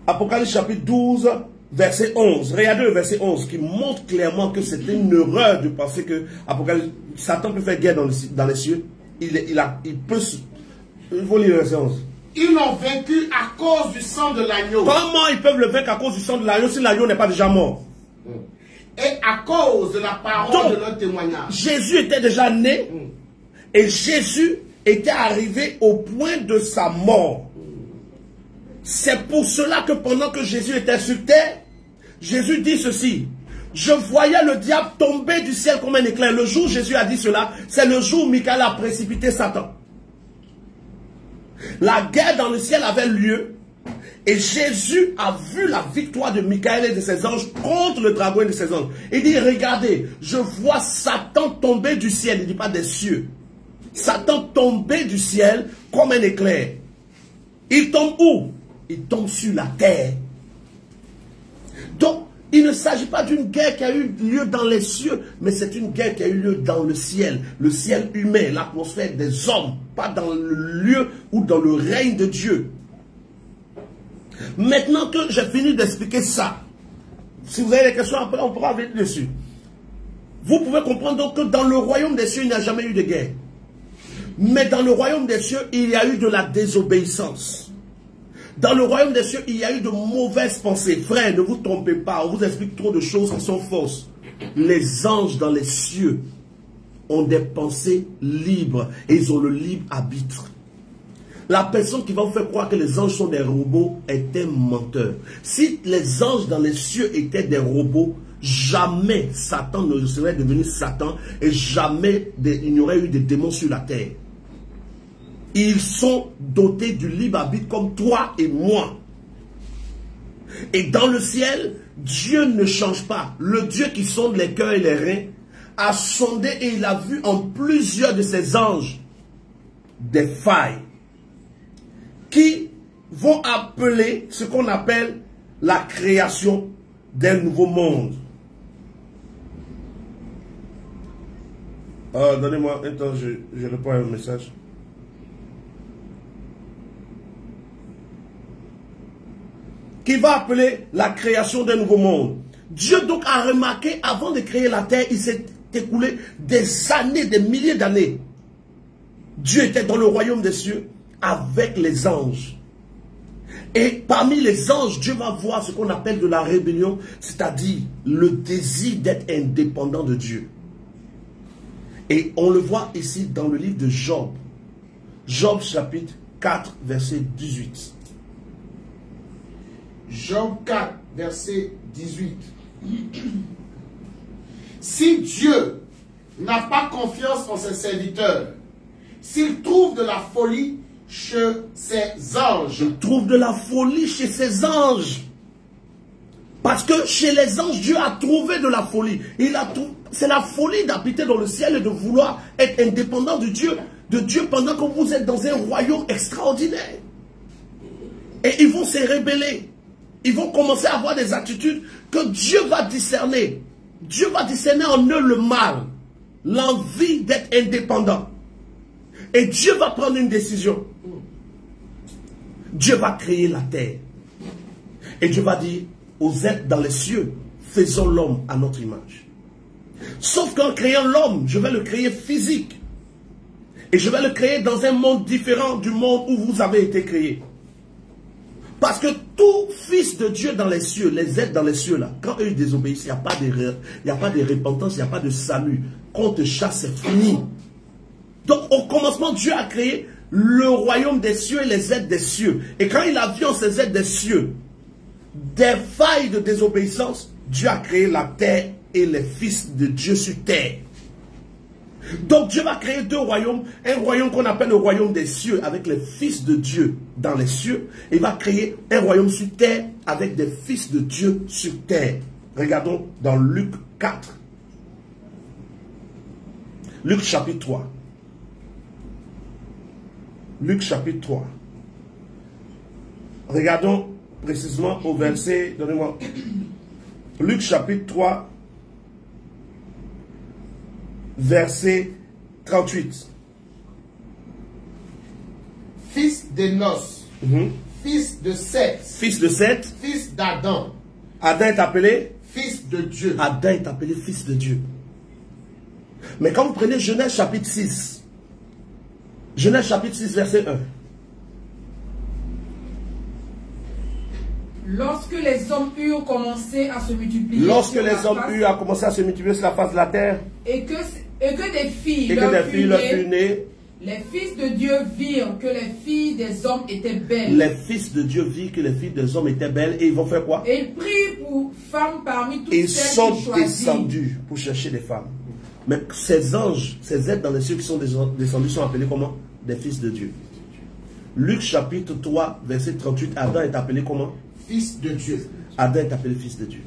[SPEAKER 1] Apocalypse chapitre 12, verset 11. Regardez le verset 11 qui montre clairement que c'était une erreur de penser que Satan peut faire guerre dans les cieux. Il peut... Il faut lire le verset 11.
[SPEAKER 2] Ils l'ont vaincu à cause du sang de l'agneau.
[SPEAKER 1] Comment ils peuvent le vaincre à cause du sang de l'agneau si l'agneau n'est pas déjà mort?
[SPEAKER 2] Et à cause de la parole de leur témoignage.
[SPEAKER 1] Jésus était déjà né. Et Jésus était arrivé au point de sa mort. C'est pour cela que pendant que Jésus était sur terre, Jésus dit ceci. Je voyais le diable tomber du ciel comme un éclair. Le jour où Jésus a dit cela, c'est le jour où Michael a précipité Satan. La guerre dans le ciel avait lieu. Et Jésus a vu la victoire de Michael et de ses anges contre le dragon et de ses anges. Il dit, regardez, je vois Satan tomber du ciel. Il ne dit pas des cieux. Satan tomber du ciel comme un éclair. Il tombe où? Il tombe sur la terre. Donc, il ne s'agit pas d'une guerre qui a eu lieu dans les cieux, mais c'est une guerre qui a eu lieu dans le ciel humain, l'atmosphère des hommes, pas dans le lieu ou dans le règne de Dieu. Maintenant que j'ai fini d'expliquer ça, si vous avez des questions après, on pourra venir dessus. Vous pouvez comprendre donc que dans le royaume des cieux, il n'y a jamais eu de guerre. Mais dans le royaume des cieux, il y a eu de la désobéissance. Dans le royaume des cieux, il y a eu de mauvaises pensées. Frère, ne vous trompez pas, on vous explique trop de choses qui sont fausses. Les anges dans les cieux ont des pensées libres et ils ont le libre arbitre. La personne qui va vous faire croire que les anges sont des robots est un menteur. Si les anges dans les cieux étaient des robots, jamais Satan ne serait devenu Satan et jamais il n'y aurait eu des démons sur la terre. Ils sont dotés du libre arbitre comme toi et moi. Et dans le ciel, Dieu ne change pas. Le Dieu qui sonde les cœurs et les reins a sondé et il a vu en plusieurs de ses anges des failles qui vont appeler ce qu'on appelle la création d'un nouveau monde. Donnez-moi un temps, je réponds à un message. Qui va appeler la création d'un nouveau monde. Dieu donc a remarqué, avant de créer la terre, il s'est écoulé des années, des milliers d'années. Dieu était dans le royaume des cieux avec les anges. Et parmi les anges, Dieu va voir ce qu'on appelle de la rébellion, c'est-à-dire le désir d'être indépendant de Dieu. Et on le voit ici dans le livre de Job. Job chapitre 4, verset 18.
[SPEAKER 2] Job 4, verset 18. Si Dieu n'a pas confiance en ses serviteurs, s'il trouve de la folie chez ses anges.
[SPEAKER 1] Il trouve de la folie chez ses anges. Parce que chez les anges, Dieu a trouvé de la folie. C'est la folie d'habiter dans le ciel et de vouloir être indépendant de Dieu pendant que vous êtes dans un royaume extraordinaire. Et ils vont se rébeller. Ils vont commencer à avoir des attitudes que Dieu va discerner. Dieu va discerner en eux le mal, l'envie d'être indépendant. Et Dieu va prendre une décision. Dieu va créer la terre. Et Dieu va dire aux êtres dans les cieux, faisons l'homme à notre image. Sauf qu'en créant l'homme, je vais le créer physique. Et je vais le créer dans un monde différent du monde où vous avez été créé. Parce que tout fils de Dieu dans les cieux, les êtres dans les cieux là, quand eux désobéissent, il n'y a pas de repentance, il n'y a pas de salut. Quand on te chasse, c'est fini. Donc au commencement, Dieu a créé le royaume des cieux et les êtres des cieux. Et quand il a vu en ces êtres des cieux des failles de désobéissance, Dieu a créé la terre et les fils de Dieu sur terre. Donc Dieu va créer deux royaumes, un royaume qu'on appelle le royaume des cieux avec les fils de Dieu dans les cieux, et il va créer un royaume sur terre avec des fils de Dieu sur terre. Regardons dans Luc 4. Luc chapitre 3. Luc chapitre 3. Regardons précisément au verset, donnez-moi. Luc chapitre 3. Verset 38.
[SPEAKER 2] Fils d'Énos, fils de Seth, fils d'Adam.
[SPEAKER 1] Adam est appelé
[SPEAKER 2] fils de Dieu.
[SPEAKER 1] Adam est appelé fils de Dieu. Mais quand vous prenez Genèse chapitre 6, Genèse chapitre 6 verset 1.
[SPEAKER 3] Lorsque les hommes eurent commencé à se multiplier.
[SPEAKER 2] Lorsque les hommes eurent commencé à se multiplier sur la face de la terre.
[SPEAKER 3] Et que des filles
[SPEAKER 2] leur furent nées.
[SPEAKER 3] Les fils de Dieu virent que les filles des hommes étaient belles.
[SPEAKER 2] Les fils de Dieu virent que les filles des hommes étaient belles et ils vont faire quoi?
[SPEAKER 3] Et ils prirent pour femmes parmi toutes
[SPEAKER 2] celles
[SPEAKER 3] qui
[SPEAKER 2] sont descendus pour chercher des femmes. Mais ces anges, ces êtres dans les cieux qui sont descendus sont appelés comment? Des fils de Dieu. Luc chapitre 3 verset 38, Adam est appelé comment?
[SPEAKER 1] Fils de Dieu.
[SPEAKER 2] Adam est appelé fils de Dieu.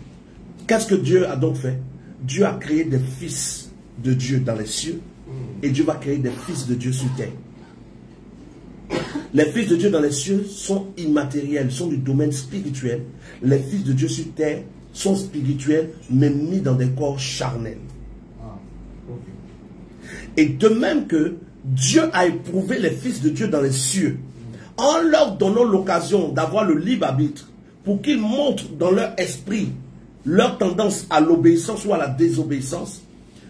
[SPEAKER 2] Qu'est-ce que Dieu a donc fait? Dieu a créé des fils de Dieu dans les cieux. Et Dieu va créer des fils de Dieu sur terre. Les fils de Dieu dans les cieux sont immatériels, sont du domaine spirituel. Les fils de Dieu sur terre sont spirituels, mais mis dans des corps charnels. Et de même que Dieu a éprouvé les fils de Dieu dans les cieux, en leur donnant l'occasion d'avoir le libre arbitre, pour qu'ils montrent dans leur esprit leur tendance à l'obéissance ou à la désobéissance,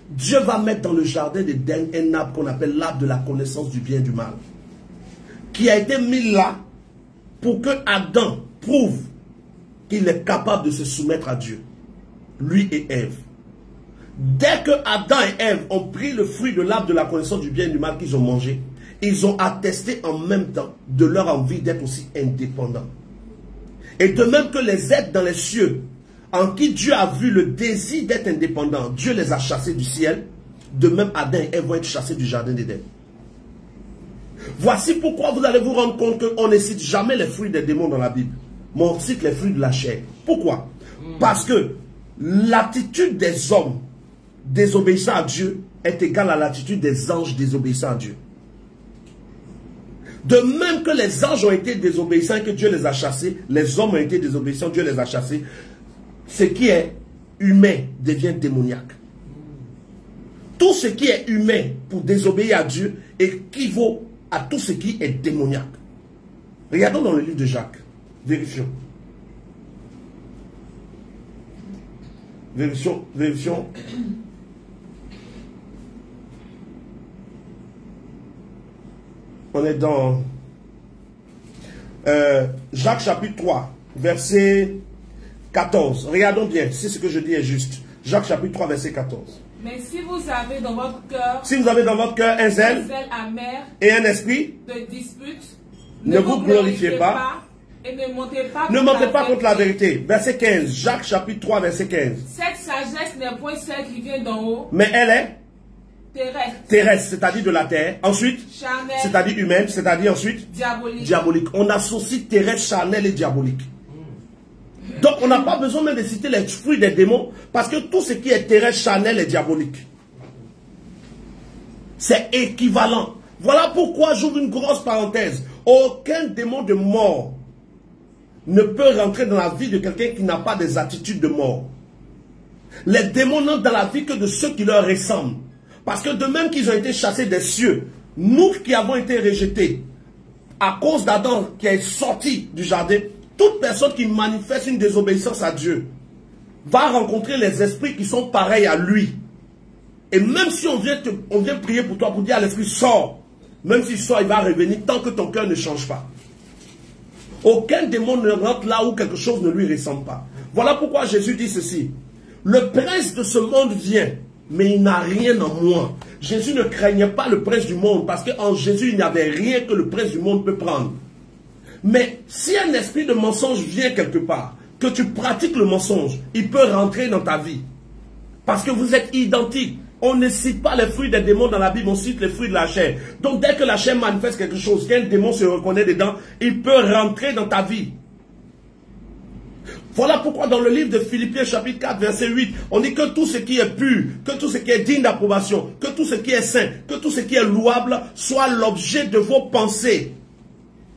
[SPEAKER 2] Dieu va mettre dans le jardin d'Éden un arbre qu'on appelle l'arbre de la connaissance du bien et du mal, qui a été mis là pour que Adam prouve qu'il est capable de se soumettre à Dieu, lui et Ève. Dès que Adam et Ève ont pris le fruit de l'arbre de la connaissance du bien et du mal qu'ils ont mangé, ils ont attesté en même temps de leur envie d'être aussi indépendants. Et de même que les êtres dans les cieux, en qui Dieu a vu le désir d'être indépendant, Dieu les a chassés du ciel. De même, Adam et Ève vont être chassés du jardin d'Éden. Voici pourquoi vous allez vous rendre compte qu'on ne cite jamais les fruits des démons dans la Bible, mais on cite les fruits de la chair. Pourquoi? Parce que l'attitude des hommes désobéissant à Dieu est égale à l'attitude des anges désobéissant à Dieu. De même que les anges ont été désobéissants et que Dieu les a chassés, les hommes ont été désobéissants, Dieu les a chassés. Ce qui est humain devient démoniaque. Tout ce qui est humain pour désobéir à Dieu équivaut à tout ce qui est démoniaque. Regardons dans le livre de Jacques. Vérifions. Vérifions. On est dans Jacques chapitre 3, verset 14. Regardons bien si ce que je dis est juste. Jacques chapitre 3, verset 14.
[SPEAKER 3] Mais si vous avez dans votre cœur,
[SPEAKER 2] un zèle
[SPEAKER 3] amer
[SPEAKER 2] et un esprit
[SPEAKER 3] de dispute,
[SPEAKER 2] ne vous glorifiez pas
[SPEAKER 3] et ne montez pas,
[SPEAKER 2] contre la vérité. Verset 15. Jacques chapitre 3, verset 15.
[SPEAKER 3] Cette sagesse n'est point celle qui vient d'en haut,
[SPEAKER 2] mais elle est
[SPEAKER 3] terrestre,
[SPEAKER 2] c'est-à-dire de la terre. Ensuite, c'est-à-dire humaine, c'est-à-dire ensuite diabolique. On associe terrestre, charnel et diabolique. Donc on n'a pas besoin même de citer les fruits des démons, parce que tout ce qui est terrestre, charnel est diabolique. C'est équivalent. Voilà pourquoi j'ouvre une grosse parenthèse. Aucun démon de mort ne peut rentrer dans la vie de quelqu'un qui n'a pas des attitudes de mort. Les démons n'entrent dans la vie que de ceux qui leur ressemblent. Parce que de même qu'ils ont été chassés des cieux, nous qui avons été rejetés à cause d'Adam qui est sorti du jardin, toute personne qui manifeste une désobéissance à Dieu va rencontrer les esprits qui sont pareils à lui. Et même si on vient prier pour toi, pour dire à l'esprit sors, même s'il sort, il va revenir tant que ton cœur ne change pas. Aucun démon ne rentre là où quelque chose ne lui ressemble pas. Voilà pourquoi Jésus dit ceci. Le prince de ce monde vient, mais il n'a rien en moi. Jésus ne craignait pas le prince du monde, parce qu'en Jésus, il n'y avait rien que le prince du monde peut prendre. Mais si un esprit de mensonge vient quelque part, que tu pratiques le mensonge, il peut rentrer dans ta vie. Parce que vous êtes identiques. On ne cite pas les fruits des démons dans la Bible, on cite les fruits de la chair. Donc dès que la chair manifeste quelque chose, qu'un démon se reconnaît dedans, il peut rentrer dans ta vie. Voilà pourquoi dans le livre de Philippiens chapitre 4 verset 8, on dit que tout ce qui est pur, que tout ce qui est digne d'approbation, que tout ce qui est saint, que tout ce qui est louable soit l'objet de vos pensées.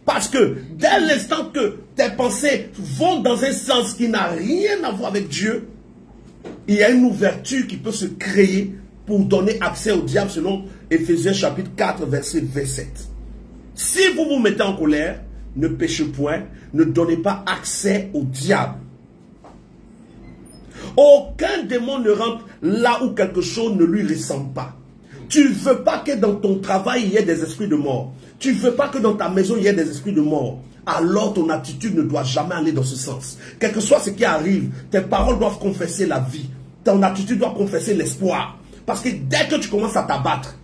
[SPEAKER 2] Parce que dès l'instant que tes pensées vont dans un sens qui n'a rien à voir avec Dieu, il y a une ouverture qui peut se créer pour donner accès au diable selon Éphésiens chapitre 4 verset 27. Si vous vous mettez en colère, ne péchez point, ne donnez pas accès au diable. Aucun démon ne rentre là où quelque chose ne lui ressemble pas. Tu ne veux pas que dans ton travail il y ait des esprits de mort. Tu ne veux pas que dans ta maison il y ait des esprits de mort.
[SPEAKER 1] alors ton attitude ne doit jamais aller dans ce sens. Quel que soit ce qui arrive, tes paroles doivent confesser la vie. Ton attitude doit confesser l'espoir. Parce que dès que tu commences à t'abattre,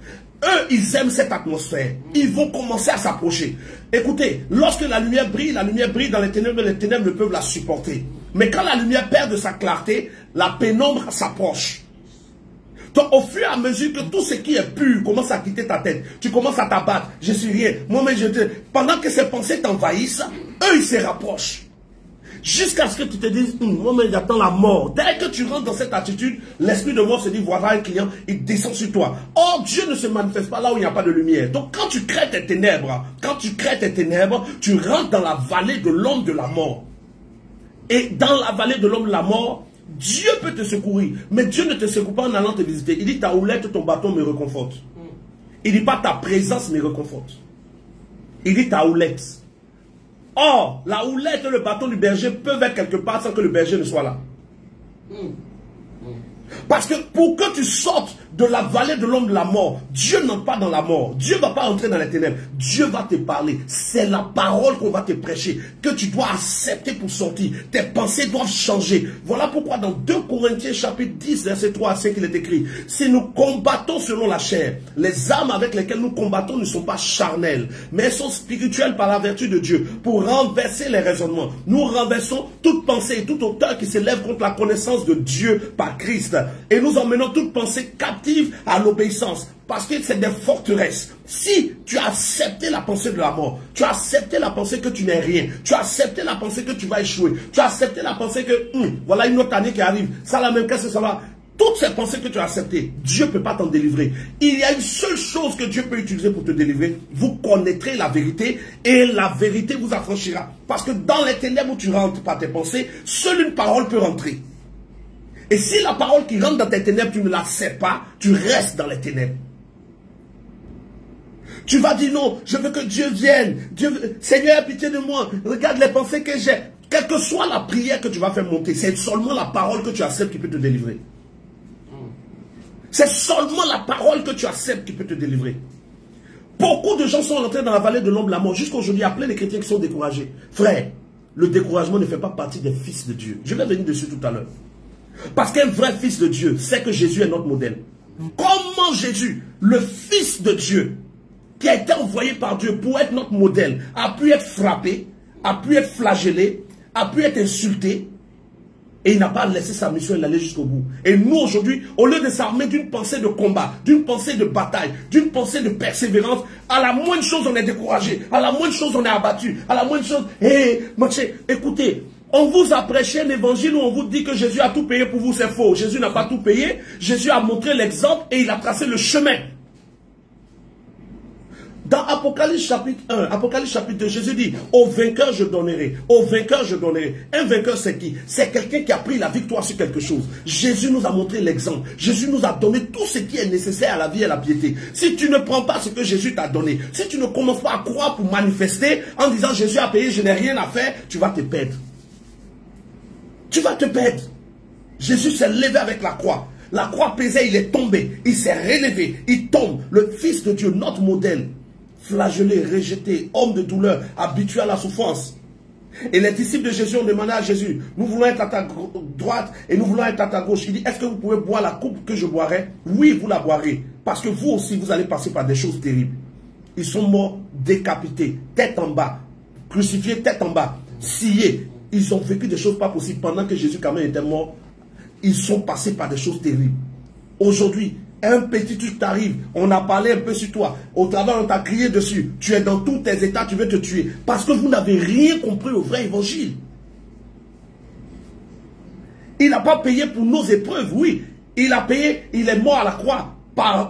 [SPEAKER 1] eux, ils aiment cette atmosphère. Ils vont commencer à s'approcher. Écoutez, lorsque la lumière brille dans les ténèbres ne peuvent la supporter. Mais quand la lumière perd de sa clarté, la pénombre s'approche. Donc au fur et à mesure que tout ce qui est pur commence à quitter ta tête, tu commences à t'abattre, je suis rien, moi-même je te... Pendant que ces pensées t'envahissent, eux ils se rapprochent. Jusqu'à ce que tu te dises, moi-même j'attends la mort. Dès que tu rentres dans cette attitude, l'esprit de mort se dit, voilà un client, il descend sur toi. Or Dieu ne se manifeste pas là où il n'y a pas de lumière. Donc quand tu crées tes ténèbres, tu rentres dans la vallée de l'homme de la mort. Et dans la vallée de l'homme de la mort, Dieu peut te secourir, mais Dieu ne te secoue pas en allant te visiter. Il dit ta houlette, ton bâton me réconforte. Il dit pas ta présence me réconforte. Il dit ta houlette. Or, la houlette et le bâton du berger peuvent être quelque part sans que le berger ne soit là. Parce que pour que tu sortes de la vallée de l'homme de la mort, Dieu n'entre pas dans la mort. Dieu ne va pas entrer dans les ténèbres. Dieu va te parler. C'est la parole qu'on va te prêcher, que tu dois accepter pour sortir. Tes pensées doivent changer. Voilà pourquoi dans 2 Corinthiens chapitre 10, verset 3 à 5, il est écrit, si nous combattons selon la chair, les armes avec lesquelles nous combattons ne sont pas charnelles, mais elles sont spirituelles par la vertu de Dieu, pour renverser les raisonnements. Nous renversons toute pensée et toute hauteur qui s'élève contre la connaissance de Dieu par Christ. Et nous emmenons toute pensée captive à l'obéissance. Parce que c'est des forteresses. Si tu as accepté la pensée de la mort, tu as accepté la pensée que tu n'es rien, tu as accepté la pensée que tu vas échouer, tu as accepté la pensée que voilà une autre année qui arrive, ça la même, qu'est-ce que ça va? Toutes ces pensées que tu as acceptées, Dieu ne peut pas t'en délivrer. Il y a une seule chose que Dieu peut utiliser pour te délivrer. Vous connaîtrez la vérité et la vérité vous affranchira. Parce que dans les ténèbres où tu rentres par tes pensées, seule une parole peut rentrer. Et si la parole qui rentre dans tes ténèbres, tu ne l'acceptes pas, tu restes dans les ténèbres. Tu vas dire non, je veux que Dieu vienne. Seigneur, pitié de moi. Regarde les pensées que j'ai. Quelle que soit la prière que tu vas faire monter, c'est seulement la parole que tu acceptes qui peut te délivrer. C'est seulement la parole que tu acceptes qui peut te délivrer. Beaucoup de gens sont entrés dans la vallée de l'ombre de la mort. Jusqu'aujourd'hui, il y a plein de chrétiens qui sont découragés. Frère, le découragement ne fait pas partie des fils de Dieu. Je vais venir dessus tout à l'heure. Parce qu'un vrai fils de Dieu sait que Jésus est notre modèle. Comment Jésus, le fils de Dieu, qui a été envoyé par Dieu pour être notre modèle, a pu être frappé, a pu être flagellé, a pu être insulté, et il n'a pas laissé sa mission, il allait jusqu'au bout. Et nous aujourd'hui, au lieu de s'armer d'une pensée de combat, d'une pensée de bataille, d'une pensée de persévérance, à la moindre chose on est découragé, à la moindre chose on est abattu, à la moindre chose, écoutez, on vous a prêché un évangile où on vous dit que Jésus a tout payé pour vous, c'est faux. Jésus n'a pas tout payé. Jésus a montré l'exemple et il a tracé le chemin. Dans Apocalypse chapitre 1, Apocalypse chapitre 2, Jésus dit, au vainqueur je donnerai, au vainqueur je donnerai. Un vainqueur c'est qui? C'est quelqu'un qui a pris la victoire sur quelque chose. Jésus nous a montré l'exemple. Jésus nous a donné tout ce qui est nécessaire à la vie et à la piété. Si tu ne prends pas ce que Jésus t'a donné, si tu ne commences pas à croire pour manifester, en disant Jésus a payé, je n'ai rien à faire, tu vas te perdre. Tu vas te perdre. Jésus s'est levé avec la croix. La croix pesait, il est tombé. Il s'est relevé. Il tombe. Le Fils de Dieu, notre modèle. Flagellé, rejeté, homme de douleur, habitué à la souffrance. Et les disciples de Jésus ont demandé à Jésus, nous voulons être à ta droite et nous voulons être à ta gauche. Il dit, est-ce que vous pouvez boire la coupe que je boirai? Oui, vous la boirez. Parce que vous aussi, vous allez passer par des choses terribles. Ils sont morts, décapités, tête en bas, crucifiés, tête en bas, sciés. Ils ont vécu des choses pas possibles. Pendant que Jésus quand même était mort, ils sont passés par des choses terribles. Aujourd'hui, un petit truc t'arrive, on a parlé un peu sur toi, au travail on t'a crié dessus, tu es dans tous tes états, tu veux te tuer, parce que vous n'avez rien compris au vrai évangile. Il n'a pas payé pour nos épreuves, oui, il a payé, il est mort à la croix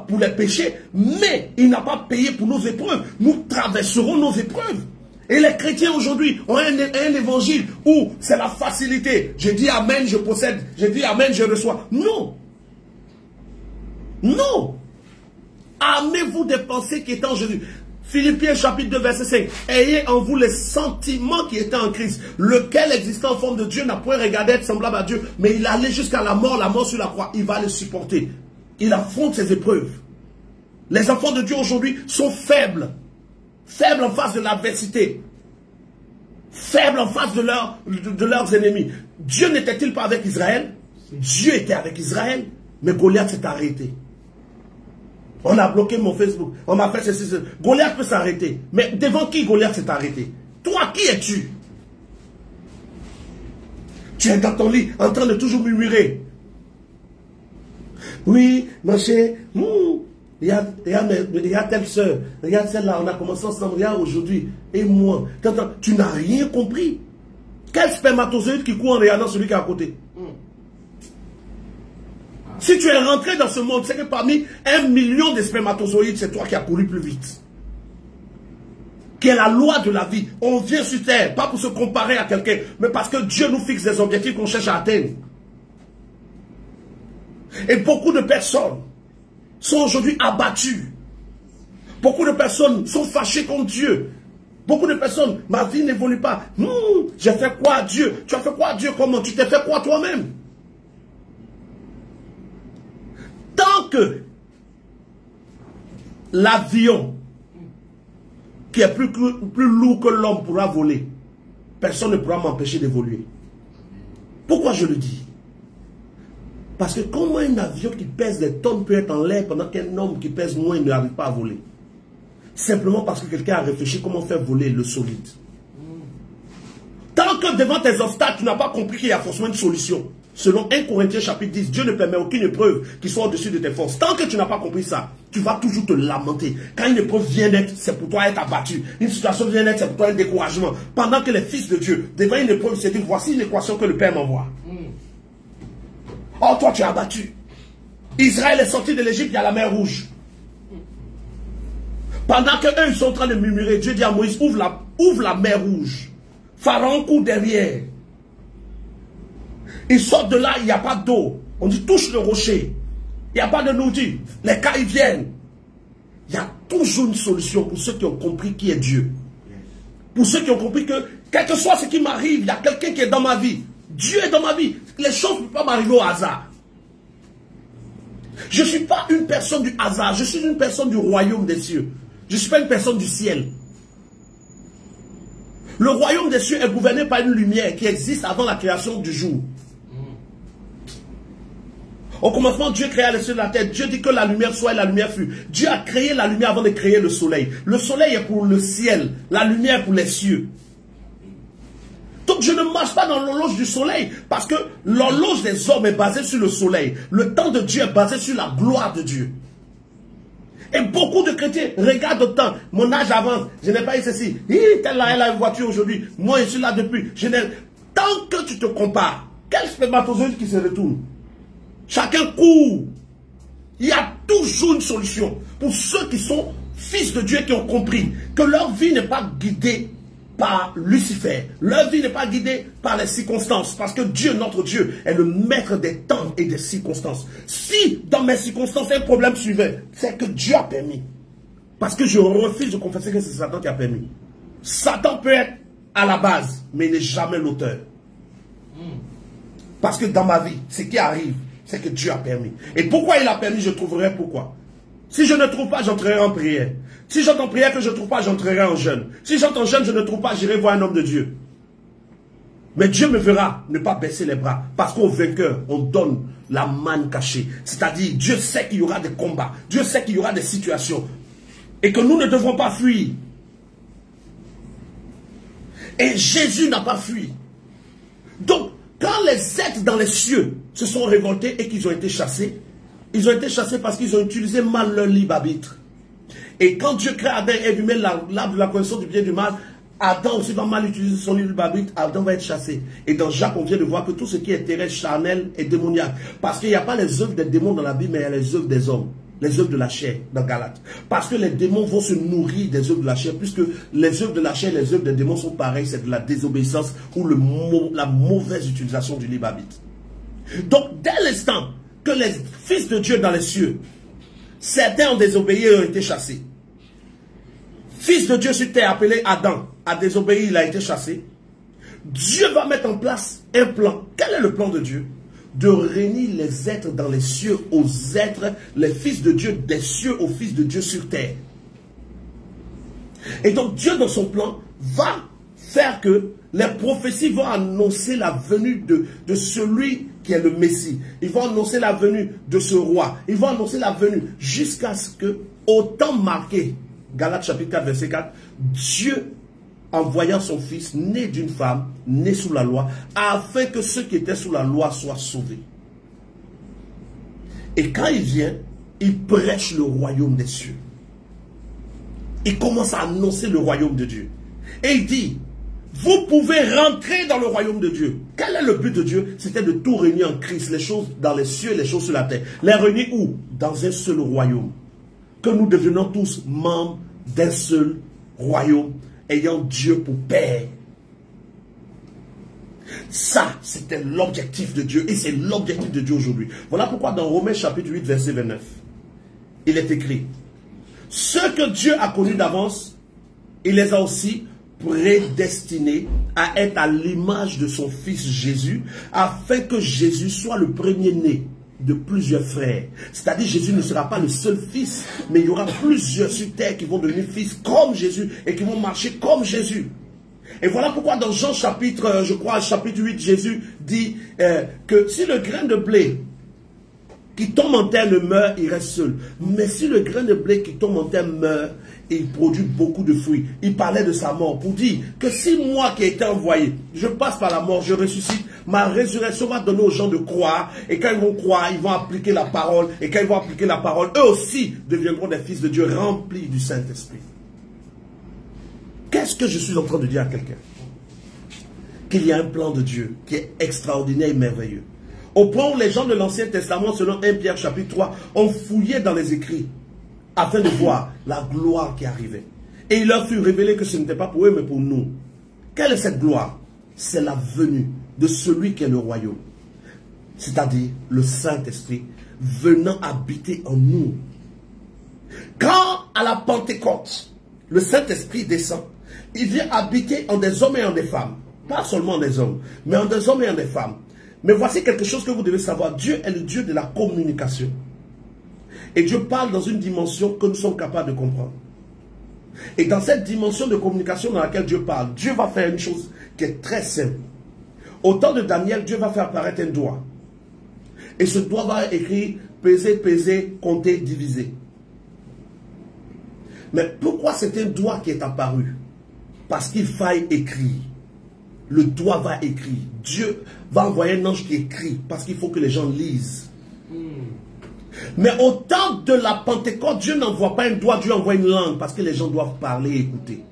[SPEAKER 1] pour les péchés, mais il n'a pas payé pour nos épreuves. Nous traverserons nos épreuves. Et les chrétiens aujourd'hui ont un évangile où c'est la facilité. Je dis amen, je possède. Je dis amen, je reçois. Non. Non. Armez-vous des pensées qui étaient en Jésus. Philippiens chapitre 2 verset 5. Ayez en vous les sentiments qui étaient en Christ, lequel existant en forme de Dieu n'a point regardé être semblable à Dieu, mais il allait jusqu'à la mort sur la croix. Il va le supporter. Il affronte ses épreuves. Les enfants de Dieu aujourd'hui sont faibles. Faibles en face de l'adversité. faibles en face de leurs ennemis. Dieu n'était-il pas avec Israël? Dieu était avec Israël, mais Goliath s'est arrêté. On a bloqué mon Facebook, on m'a fait ceci. Goliath peut s'arrêter. Mais devant qui Goliath s'est arrêté? Toi, qui es-tu? Tu es dans ton lit, en train de toujours murmurer. Oui, ma chérie, il y a telle soeur, regarde celle-là, on a commencé ensemble, regarde aujourd'hui, et moi. Tu n'as rien compris. Quel spermatozoïde qui court en regardant celui qui est à côté? Si tu es rentré dans ce monde, c'est que parmi 1 million de spermatozoïdes, c'est toi qui as couru plus vite. Qui est la loi de la vie. On vient sur terre, pas pour se comparer à quelqu'un, mais parce que Dieu nous fixe des objectifs qu'on cherche à atteindre. Et beaucoup de personnes sont aujourd'hui abattues. Beaucoup de personnes sont fâchées contre Dieu. Beaucoup de personnes, ma vie n'évolue pas. J'ai fait quoi à Dieu? Tu as fait quoi à Dieu? Comment? Tu t'es fait quoi toi-même? Tant que l'avion qui est plus lourd que l'homme pourra voler, personne ne pourra m'empêcher d'évoluer. Pourquoi je le dis? Parce que comment un avion qui pèse des tonnes peut être en l'air pendant qu'un homme qui pèse moins ne n'arrive pas à voler? Simplement parce que quelqu'un a réfléchi comment faire voler le solide. Tant que devant tes obstacles, tu n'as pas compris qu'il y a forcément une solution. Selon 1 Corinthiens chapitre 10, Dieu ne permet aucune épreuve qui soit au-dessus de tes forces. Tant que tu n'as pas compris ça, tu vas toujours te lamenter. Quand une épreuve vient d'être, c'est pour toi être abattu. Une situation vient d'être, c'est pour toi un découragement. Pendant que les fils de Dieu, devant une épreuve, se disent, voici l'équation que le Père m'envoie. Oh, toi, tu es abattu. Israël est sorti de l'Égypte, il y a la mer Rouge. Pendant qu'eux, ils sont en train de murmurer, Dieu dit à Moïse, ouvre la mer Rouge. Pharaon court derrière. Ils sortent de là, il n'y a pas d'eau. On dit, touche le rocher. Il n'y a pas de nourriture. Les cas, ils viennent. Il y a toujours une solution pour ceux qui ont compris qui est Dieu. Pour ceux qui ont compris que, quel que soit ce qui m'arrive, il y a quelqu'un qui est dans ma vie. Dieu est dans ma vie. Les choses ne peuvent pas m'arriver au hasard. Je ne suis pas une personne du hasard. Je suis une personne du royaume des cieux. Je ne suis pas une personne du ciel. Le royaume des cieux est gouverné par une lumière qui existe avant la création du jour. Au commencement, Dieu créa les cieux et la terre. Dieu dit que la lumière soit et la lumière fut. Dieu a créé la lumière avant de créer le soleil. Le soleil est pour le ciel, la lumière pour les cieux. Donc je ne marche pas dans l'horloge du soleil parce que l'horloge des hommes est basée sur le soleil. Le temps de Dieu est basé sur la gloire de Dieu. Et beaucoup de chrétiens regardent le temps. Mon âge avance, je n'ai pas eu ceci. Telle là, elle a une voiture aujourd'hui. Moi, je suis là depuis. Tant que tu te compares, quel spermatozoïde qui se retourne? Chacun court. Il y a toujours une solution. Pour ceux qui sont fils de Dieu qui ont compris que leur vie n'est pas guidée par Lucifer. Leur vie n'est pas guidée par les circonstances. Parce que Dieu, notre Dieu, est le maître des temps et des circonstances. Si dans mes circonstances un problème suivait, c'est que Dieu a permis. Parce que je refuse de confesser que c'est Satan qui a permis. Satan peut être à la base, mais il n'est jamais l'auteur. Parce que dans ma vie, ce qui arrive, c'est que Dieu a permis. Et pourquoi il a permis, je trouverai pourquoi. Si je ne trouve pas, j'entrerai en prière. Si j'entends en prière que je ne trouve pas, j'entrerai en jeûne. Si j'entends en jeûne, je ne trouve pas, j'irai voir un homme de Dieu. Mais Dieu me verra ne pas baisser les bras. Parce qu'au vainqueur, on donne la manne cachée. C'est-à-dire, Dieu sait qu'il y aura des combats. Dieu sait qu'il y aura des situations. Et que nous ne devons pas fuir. Et Jésus n'a pas fui. Donc, quand les êtres dans les cieux se sont révoltés et qu'ils ont été chassés, ils ont été chassés parce qu'ils ont utilisé mal leur libre arbitre. Et quand Dieu crée Adam et lui met l'arbre de la connaissance du bien et du mal, Adam aussi va mal utiliser son libre arbitre, Adam va être chassé. Et dans Jacques, on vient de voir que tout ce qui est terrestre, charnel et démoniaque. Parce qu'il n'y a pas les œuvres des démons dans la Bible, mais il y a les œuvres des hommes. Les œuvres de la chair, dans Galates. Parce que les démons vont se nourrir des œuvres de la chair, puisque les œuvres de la chair et les œuvres des démons sont pareilles, c'est de la désobéissance ou la mauvaise utilisation du libre arbitre. Donc, dès l'instant que les fils de Dieu dans les cieux, certains ont désobéi et ont été chassés. Fils de Dieu sur terre appelé Adam a désobéi, il a été chassé. Dieu va mettre en place un plan. Quel est le plan de Dieu? De réunir les êtres dans les cieux aux êtres, les fils de Dieu des cieux aux fils de Dieu sur terre. Et donc Dieu dans son plan va faire que les prophéties vont annoncer la venue de celui qui est le Messie. Ils vont annoncer la venue de ce roi. Ils vont annoncer la venue jusqu'à ce que, au temps marqué, Galates chapitre 4, verset 4, Dieu, envoyant son fils, né d'une femme, né sous la loi, afin que ceux qui étaient sous la loi soient sauvés. Et quand il vient, il prêche le royaume des cieux. Il commence à annoncer le royaume de Dieu. Et il dit, vous pouvez rentrer dans le royaume de Dieu. Quel est le but de Dieu? C'était de tout réunir en Christ, les choses dans les cieux et les choses sur la terre. Les réunir où? Dans un seul royaume. Que nous devenons tous membres d'un seul royaume, ayant Dieu pour Père. Ça, c'était l'objectif de Dieu et c'est l'objectif de Dieu aujourd'hui. Voilà pourquoi dans Romains chapitre 8, verset 29, il est écrit, ceux que Dieu a connus d'avance, il les a aussi prédestinés à être à l'image de son fils Jésus, afin que Jésus soit le premier-né de plusieurs frères. C'est-à-dire Jésus ne sera pas le seul fils, mais il y aura plusieurs sur terre qui vont devenir fils comme Jésus et qui vont marcher comme Jésus. Et voilà pourquoi dans Jean chapitre, je crois, chapitre 8, Jésus dit que si le grain de blé qui tombe en terre ne meurt, il reste seul. Mais si le grain de blé qui tombe en terre meurt, il produit beaucoup de fruits. Il parlait de sa mort pour dire que si moi qui ai été envoyé, je passe par la mort, je ressuscite, ma résurrection va donner aux gens de croire. Et quand ils vont croire, ils vont appliquer la parole. Et quand ils vont appliquer la parole, eux aussi deviendront des fils de Dieu remplis du Saint-Esprit. Qu'est-ce que je suis en train de dire à quelqu'un? Qu'il y a un plan de Dieu qui est extraordinaire et merveilleux. Au point où les gens de l'Ancien Testament, selon 1 Pierre chapitre 3, ont fouillé dans les écrits afin de voir la gloire qui arrivait. Et il leur fut révélé que ce n'était pas pour eux, mais pour nous. Quelle est cette gloire? C'est la venue de celui qui est le royaume. C'est-à-dire le Saint-Esprit venant habiter en nous. Quand à la Pentecôte, le Saint-Esprit descend, il vient habiter en des hommes et en des femmes. Pas seulement en des hommes, mais en des hommes et en des femmes. Mais voici quelque chose que vous devez savoir. Dieu est le Dieu de la communication. Et Dieu parle dans une dimension que nous sommes capables de comprendre. Et dans cette dimension de communication dans laquelle Dieu parle, Dieu va faire une chose qui est très simple. Au temps de Daniel, Dieu va faire apparaître un doigt. Et ce doigt va écrire peser, peser, compter, diviser. Mais pourquoi c'est un doigt qui est apparu? Parce qu'il faille écrire. Le doigt va écrire. Dieu va envoyer un ange qui écrit parce qu'il faut que les gens lisent. Mais au temps de la Pentecôte, Dieu n'envoie pas un doigt, Dieu envoie une langue parce que les gens doivent parler et écouter.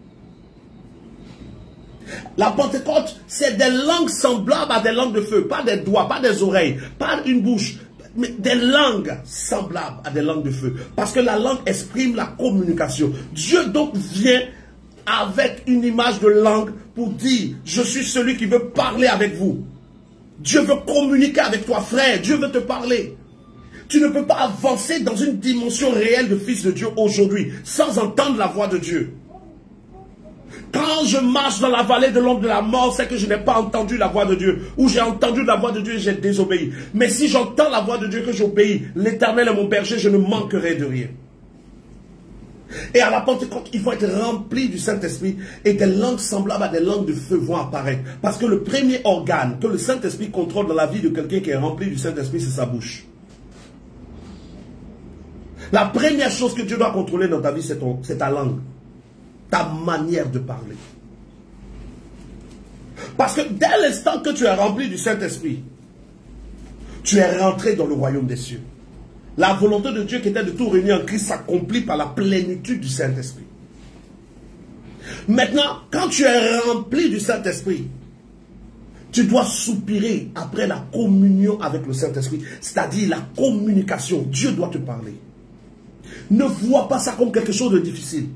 [SPEAKER 1] La Pentecôte, c'est des langues semblables à des langues de feu, pas des doigts, pas des oreilles, pas une bouche, mais des langues semblables à des langues de feu. Parce que la langue exprime la communication. Dieu donc vient avec une image de langue pour dire, je suis celui qui veut parler avec vous. Dieu veut communiquer avec toi, frère. Dieu veut te parler. Tu ne peux pas avancer dans une dimension réelle de fils de Dieu aujourd'hui sans entendre la voix de Dieu. Quand je marche dans la vallée de l'ombre de la mort, c'est que je n'ai pas entendu la voix de Dieu. Ou j'ai entendu la voix de Dieu et j'ai désobéi. Mais si j'entends la voix de Dieu et que j'obéis, l'Éternel est mon berger, je ne manquerai de rien. Et à la Pentecôte, il faut être rempli du Saint-Esprit et des langues semblables à des langues de feu vont apparaître. Parce que le premier organe que le Saint-Esprit contrôle dans la vie de quelqu'un qui est rempli du Saint-Esprit, c'est sa bouche. La première chose que Dieu doit contrôler dans ta vie, c'est ta langue. Ta manière de parler. Parce que dès l'instant que tu es rempli du Saint-Esprit, tu es rentré dans le royaume des cieux. La volonté de Dieu qui était de tout réunir en Christ s'accomplit par la plénitude du Saint-Esprit. Maintenant, quand tu es rempli du Saint-Esprit, tu dois soupirer après la communion avec le Saint-Esprit, c'est-à-dire la communication. Dieu doit te parler. Ne vois pas ça comme quelque chose de difficile.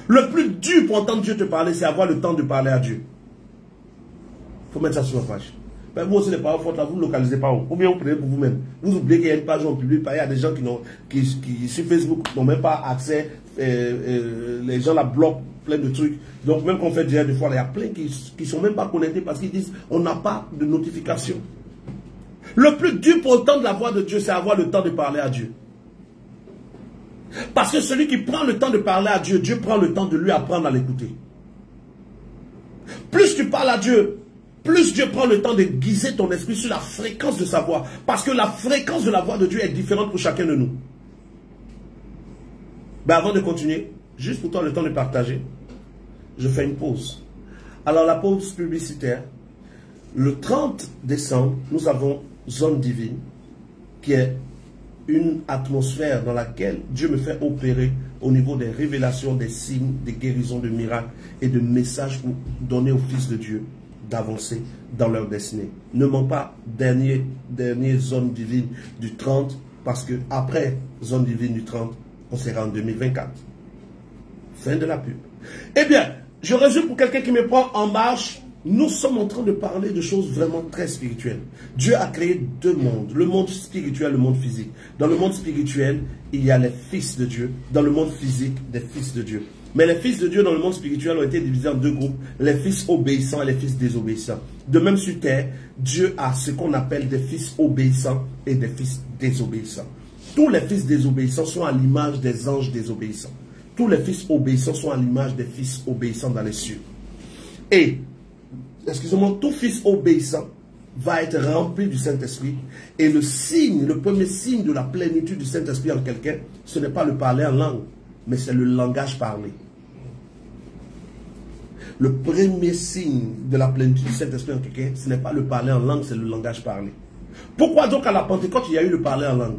[SPEAKER 1] Le plus dur pour entendre Dieu te parler, c'est avoir le temps de parler à Dieu. Il faut mettre ça sur la page. Ben vous aussi, les paroles fortes, là, vous ne localisez pas. Ou bien vous prenez pour vous-même. Vous oubliez qu'il y a une page en public. Il y a des gens qui sur Facebook n'ont même pas accès. Les gens la bloquent plein de trucs. Donc même quand on fait déjà des fois, il y a plein qui ne sont même pas connectés parce qu'ils disent on n'a pas de notification. Le plus dur pour entendre la voix de Dieu, c'est avoir le temps de parler à Dieu. Parce que celui qui prend le temps de parler à Dieu, Dieu prend le temps de lui apprendre à l'écouter. tu parles à Dieu, plus Dieu prend le temps de guiser ton esprit sur la fréquence de sa voix. Parce que la fréquence de la voix de Dieu est différente pour chacun de nous. Ben avant de continuer, juste pour toi le temps de partager, je fais une pause. Alors la pause publicitaire, le 30 décembre, nous avons Zone Divine, qui est une atmosphère dans laquelle Dieu me fait opérer au niveau des révélations, des signes, des guérisons, de miracles et de messages pour donner aux fils de Dieu d'avancer dans leur destinée. Ne manque pas dernier Zone Divine du 30, parce que après Zone Divine du 30, on sera en 2024. Fin de la pub. Eh bien, je résume pour quelqu'un qui me prend en marche. Nous sommes en train de parler de choses vraiment très spirituelles. Dieu a créé deux mondes, le monde spirituel, le monde physique. Dans le monde spirituel, il y a les fils de Dieu. Dans le monde physique, des fils de Dieu. Mais les fils de Dieu dans le monde spirituel ont été divisés en deux groupes, les fils obéissants et les fils désobéissants. De même sur terre, Dieu a ce qu'on appelle des fils obéissants et des fils désobéissants. Tous les fils désobéissants sont à l'image des anges désobéissants. Tous les fils obéissants sont à l'image des fils obéissants dans les cieux. Et excusez-moi, tout fils obéissant va être rempli du Saint-Esprit. Et le signe, le premier signe de la plénitude du Saint-Esprit en quelqu'un, ce n'est pas le parler en langue, mais c'est le langage parlé. Le premier signe de la plénitude du Saint-Esprit en quelqu'un, ce n'est pas le parler en langue, c'est le langage parlé. Pourquoi donc à la Pentecôte, il y a eu le parler en langue?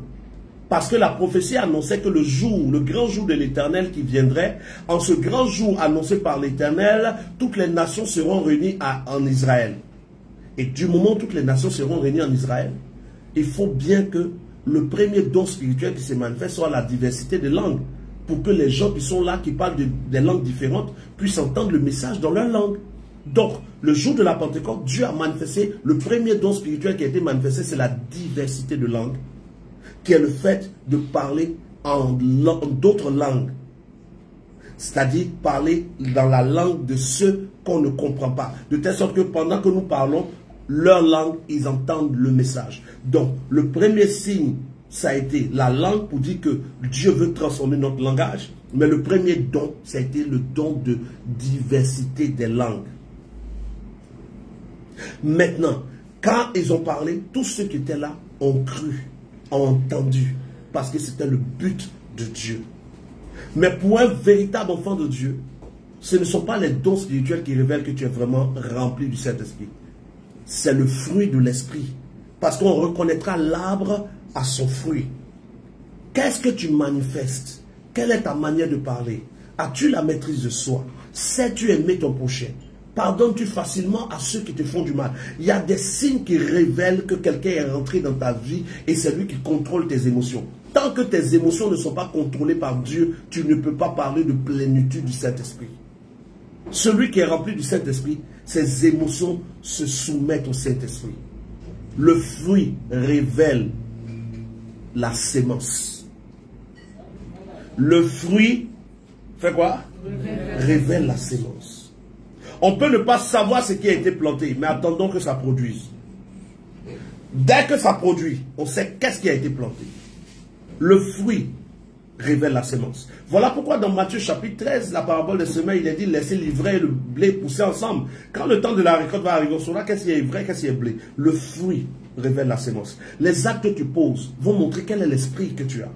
[SPEAKER 1] Parce que la prophétie annonçait que le jour, le grand jour de l'Éternel qui viendrait, en ce grand jour annoncé par l'Éternel, toutes les nations seront réunies en Israël. Et du moment où toutes les nations seront réunies en Israël, il faut bien que le premier don spirituel qui se manifeste soit la diversité des langues, pour que les gens qui sont là, qui parlent des langues différentes, puissent entendre le message dans leur langue. Donc, le jour de la Pentecôte, Dieu a manifesté, le premier don spirituel qui a été manifesté, c'est la diversité de langues, qui est le fait de parler en d'autres langues. C'est-à-dire parler dans la langue de ceux qu'on ne comprend pas. De telle sorte que pendant que nous parlons, leur langue, ils entendent le message. Donc, le premier signe, ça a été la langue pour dire que Dieu veut transformer notre langage. Mais le premier don, ça a été le don de diversité des langues. Maintenant, quand ils ont parlé, tous ceux qui étaient là ont cru, ont entendu, parce que c'était le but de Dieu. Mais pour un véritable enfant de Dieu, ce ne sont pas les dons spirituels qui révèlent que tu es vraiment rempli du Saint-Esprit. C'est le fruit de l'Esprit. Parce qu'on reconnaîtra l'arbre à son fruit. Qu'est-ce que tu manifestes? Quelle est ta manière de parler? As-tu la maîtrise de soi? Sais-tu aimer ton prochain? Pardonnes-tu facilement à ceux qui te font du mal? Il y a des signes qui révèlent que quelqu'un est rentré dans ta vie et c'est lui qui contrôle tes émotions. Tant que tes émotions ne sont pas contrôlées par Dieu, tu ne peux pas parler de plénitude du Saint-Esprit. Celui qui est rempli du Saint-Esprit, ses émotions se soumettent au Saint-Esprit. Le fruit révèle la sémence. Le fruit fait quoi? Révèle la sémence. On peut ne pas savoir ce qui a été planté, mais attendons que ça produise. Dès que ça produit, on sait qu'est-ce qui a été planté. Le fruit révèle la sémence. Voilà pourquoi dans Matthieu chapitre 13, la parabole des semelles, il est dit laissez l'ivraie et le blé pousser ensemble. Quand le temps de la récolte va arriver, on saura qu'est-ce qui est ivraie, qu'est-ce qui est blé. Le fruit révèle la sémence. Les actes que tu poses vont montrer quel est l'esprit que tu as.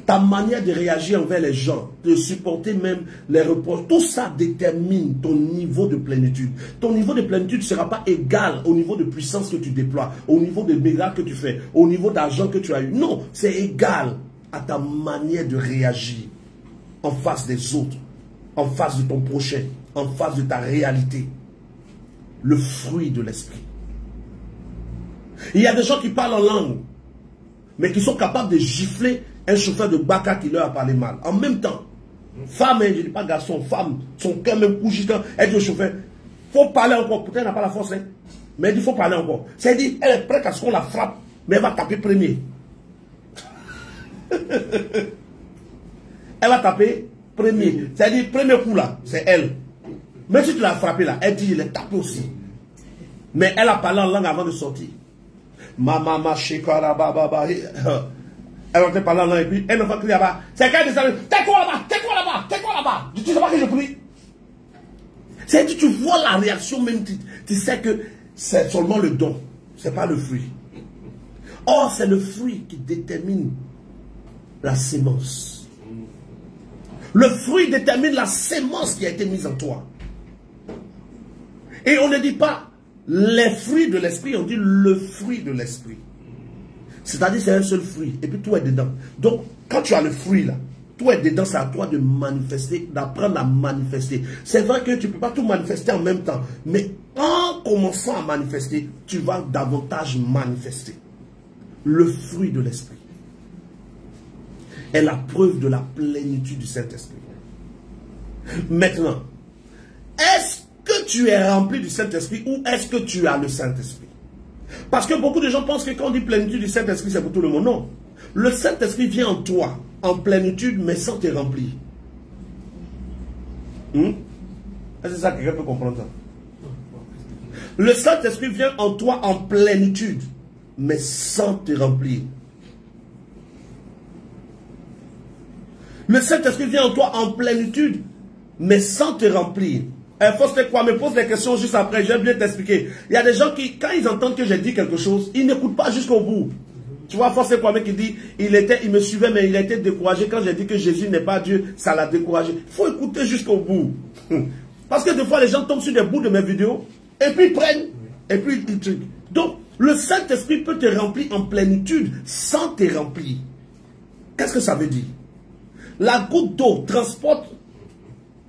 [SPEAKER 1] Ta manière de réagir envers les gens, de supporter même les reproches, tout ça détermine ton niveau de plénitude. Ton niveau de plénitude ne sera pas égal au niveau de puissance que tu déploies, au niveau de miracles que tu fais, au niveau d'argent que tu as eu. Non, c'est égal à ta manière de réagir en face des autres, en face de ton prochain, en face de ta réalité. Le fruit de l'esprit. Il y a des gens qui parlent en langue, mais qui sont capables de gifler un chauffeur de Baka qui leur a parlé mal. En même temps, femme, je ne dis pas garçon, femme, son cœur même couche, elle dit au chauffeur, il faut parler encore. Pourtant, elle n'a pas la force, hein. Mais elle dit, il faut parler encore. C'est-à-dire, elle est prête à ce qu'on la frappe, mais elle va taper premier. Elle va taper premier. C'est-à-dire, premier coup là, c'est elle. Même si tu l'as frappé là, elle dit, il est tapé aussi. Mais elle a parlé en langue avant de sortir. Mama, shekara, baba, elle va te parler en langue et puis elle ne va crier là-bas. C'est quand elle descend, tais-toi là-bas, tais-toi là-bas, tais-toi là-bas. Tu ne sais pas que je prie. C'est-à-dire, tu vois la réaction même, tu sais que c'est seulement le don, c'est pas le fruit. Or, c'est le fruit qui détermine la sémence. Le fruit détermine la sémence qui a été mise en toi. Et on ne dit pas les fruits de l'esprit, on dit le fruit de l'esprit. C'est-à-dire c'est un seul fruit, et puis tout est dedans. Donc, quand tu as le fruit là, tout est dedans, c'est à toi de manifester, d'apprendre à manifester. C'est vrai que tu ne peux pas tout manifester en même temps, mais en commençant à manifester, tu vas davantage manifester. Le fruit de l'esprit est la preuve de la plénitude du Saint-Esprit. Maintenant, est-ce que tu es rempli du Saint-Esprit ou est-ce que tu as le Saint-Esprit? Parce que beaucoup de gens pensent que quand on dit plénitude du Saint-Esprit, c'est pour tout le monde. Non. Le Saint-Esprit vient en toi, en plénitude, mais sans te remplir. Est-ce que ça, quelqu'un peut comprendre ça? Le Saint-Esprit vient en toi en plénitude, mais sans te remplir. Le Saint-Esprit vient en toi en plénitude, mais sans te remplir. Faustin Kwame me pose des questions juste après, je vais bien t'expliquer. Il y a des gens qui, quand ils entendent que j'ai dit quelque chose, ils n'écoutent pas jusqu'au bout. Tu vois, Faustin Kwame qui dit, il me suivait, mais il était découragé. Quand j'ai dit que Jésus n'est pas Dieu, ça l'a découragé. Il faut écouter jusqu'au bout. Parce que des fois, les gens tombent sur des bouts de mes vidéos, et puis ils prennent, et puis ils truquent. Donc, le Saint-Esprit peut te remplir en plénitude sans te remplir. Qu'est-ce que ça veut dire? La goutte d'eau transporte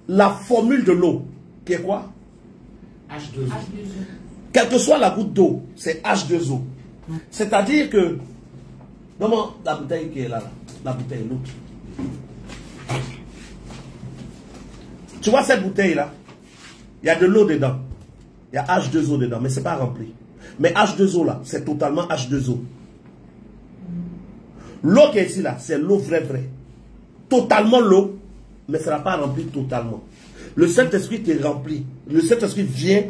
[SPEAKER 1] la formule de l'eau. Qui est quoi?
[SPEAKER 2] H2O.
[SPEAKER 1] Quelle que soit la goutte d'eau, c'est H2O. C'est-à-dire que, comment la bouteille qui est là, la bouteille, l'autre. Tu vois cette bouteille-là? Il y a de l'eau dedans. Il y a H2O dedans, mais ce n'est pas rempli. Mais H2O là, c'est totalement H2O. L'eau qui est ici là, c'est l'eau vraie. Totalement l'eau, mais ça ne sera pas rempli totalement. Le Saint-Esprit te remplit. Le Saint-Esprit vient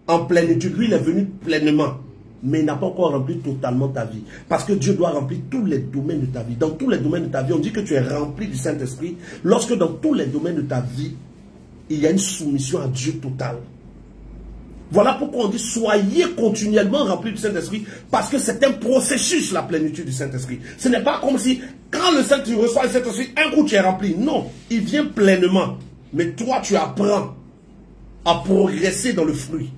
[SPEAKER 1] en plénitude. Lui, il est venu pleinement. Mais il n'a pas encore rempli totalement ta vie. Parce que Dieu doit remplir tous les domaines de ta vie. Dans tous les domaines de ta vie, on dit que tu es rempli du Saint-Esprit. Lorsque dans tous les domaines de ta vie, il y a une soumission à Dieu totale. Voilà pourquoi on dit soyez continuellement remplis du Saint-Esprit. Parce que c'est un processus, la plénitude du Saint-Esprit. Ce n'est pas comme si, quand le Saint-Esprit reçoit le Saint-Esprit, un coup tu es rempli. Non, il vient pleinement. Mais toi, tu apprends à progresser dans le fruit.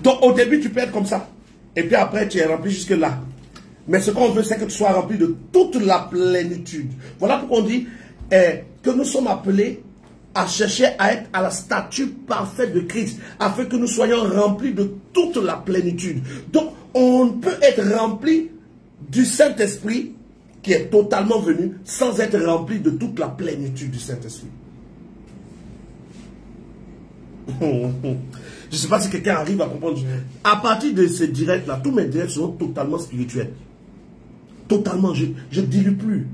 [SPEAKER 1] Donc, au début, tu peux être comme ça. Et puis après, tu es rempli jusque là. Mais ce qu'on veut, c'est que tu sois rempli de toute la plénitude. Voilà pourquoi on dit que nous sommes appelés à chercher à être à la stature parfaite de Christ, afin que nous soyons remplis de toute la plénitude. Donc, on peut être rempli du Saint-Esprit, qui est totalement venu, sans être rempli de toute la plénitude du Saint-Esprit. Je ne sais pas si quelqu'un arrive à comprendre. À partir de ces directs-là, tous mes directs sont totalement spirituels. Totalement, je ne dilue plus.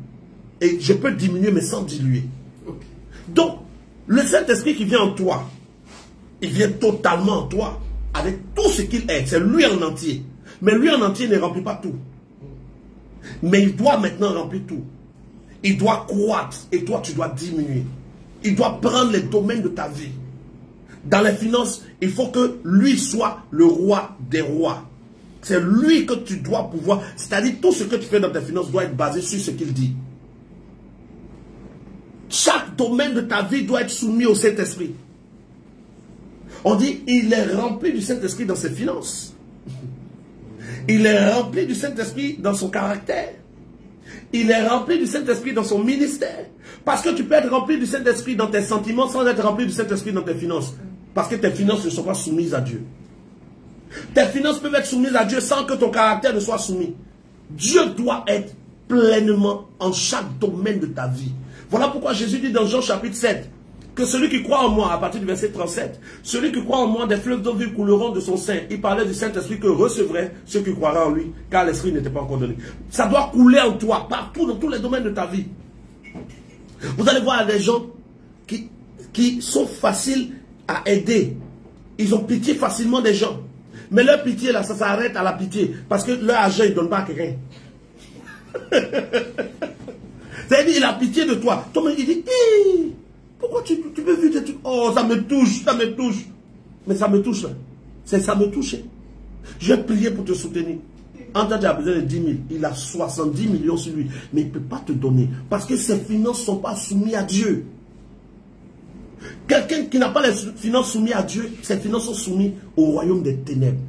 [SPEAKER 1] Et je peux diminuer, mais sans diluer. Okay. Donc, le Saint-Esprit qui vient en toi, il vient totalement en toi, avec tout ce qu'il est. C'est lui en entier. Mais lui en entier ne remplit pas tout. Mais il doit maintenant remplir tout. Il doit croître, et toi, tu dois diminuer. Il doit prendre les domaines de ta vie. Dans les finances, il faut que lui soit le roi des rois. C'est lui que tu dois pouvoir... C'est-à-dire, tout ce que tu fais dans tes finances doit être basé sur ce qu'il dit. Chaque domaine de ta vie doit être soumis au Saint-Esprit. On dit, il est rempli du Saint-Esprit dans ses finances. Il est rempli du Saint-Esprit dans son caractère. Il est rempli du Saint-Esprit dans son ministère. Parce que tu peux être rempli du Saint-Esprit dans tes sentiments sans être rempli du Saint-Esprit dans tes finances. Parce que tes finances ne sont pas soumises à Dieu. Tes finances peuvent être soumises à Dieu sans que ton caractère ne soit soumis. Dieu doit être pleinement en chaque domaine de ta vie. Voilà pourquoi Jésus dit dans Jean chapitre 7 que celui qui croit en moi, à partir du verset 37, celui qui croit en moi, des fleuves d'eau vive couleront de son sein. Il parlait du Saint-Esprit que recevraient ceux qui croiraient en lui, car l'Esprit n'était pas encore donné. Ça doit couler en toi, partout, dans tous les domaines de ta vie. Vous allez voir des gens qui sont faciles à aider. Ils ont pitié facilement des gens. Mais leur pitié, là, ça s'arrête à la pitié. Parce que leur argent, ils ne donnent pas à quelqu'un. C'est-à-dire, il a pitié de toi. Toi-même, il dit, pourquoi tu peux vivre des trucs? Oh, Oh, ça me touche, ça me touche. Mais ça me touche. Ça me touche. Je vais prier pour te soutenir. Anta a besoin de 10 000. Il a 70 millions sur lui. Mais il ne peut pas te donner. Parce que ses finances ne sont pas soumises à Dieu. Quelqu'un qui n'a pas les finances soumises à Dieu, ses finances sont soumises au royaume des ténèbres.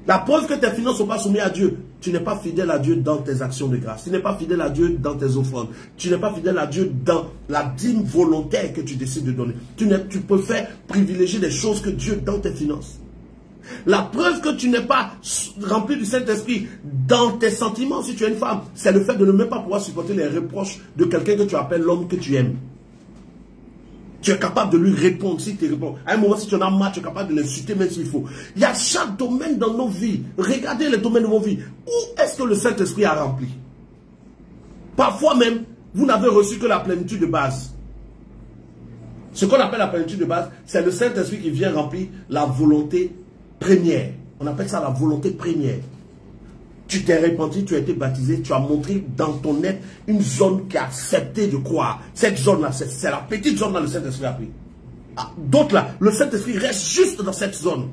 [SPEAKER 1] La preuve que tes finances ne sont pas soumises à Dieu, tu n'es pas fidèle à Dieu dans tes actions de grâce. Tu n'es pas fidèle à Dieu dans tes offrandes. Tu n'es pas fidèle à Dieu dans la dîme volontaire que tu décides de donner. Tu préfères privilégier des choses que Dieu dans tes finances. La preuve que tu n'es pas rempli du Saint-Esprit dans tes sentiments, si tu es une femme, c'est le fait de ne même pas pouvoir supporter les reproches de quelqu'un que tu appelles l'homme que tu aimes. Tu es capable de lui répondre si tu réponds. À un moment, si tu en as marre, tu es capable de l'insulter même s'il faut. Il y a chaque domaine dans nos vies. Regardez les domaines de vos vies. Où est-ce que le Saint-Esprit a rempli? Parfois même, vous n'avez reçu que la plénitude de base. Ce qu'on appelle la plénitude de base, c'est le Saint-Esprit qui vient remplir la volonté première. On appelle ça la volonté première. Tu t'es repenti, tu as été baptisé, tu as montré dans ton être une zone qui a accepté de croire. Cette zone-là, c'est la petite zone dans le Saint-Esprit a pris. D'autres là, le Saint-Esprit reste juste dans cette zone.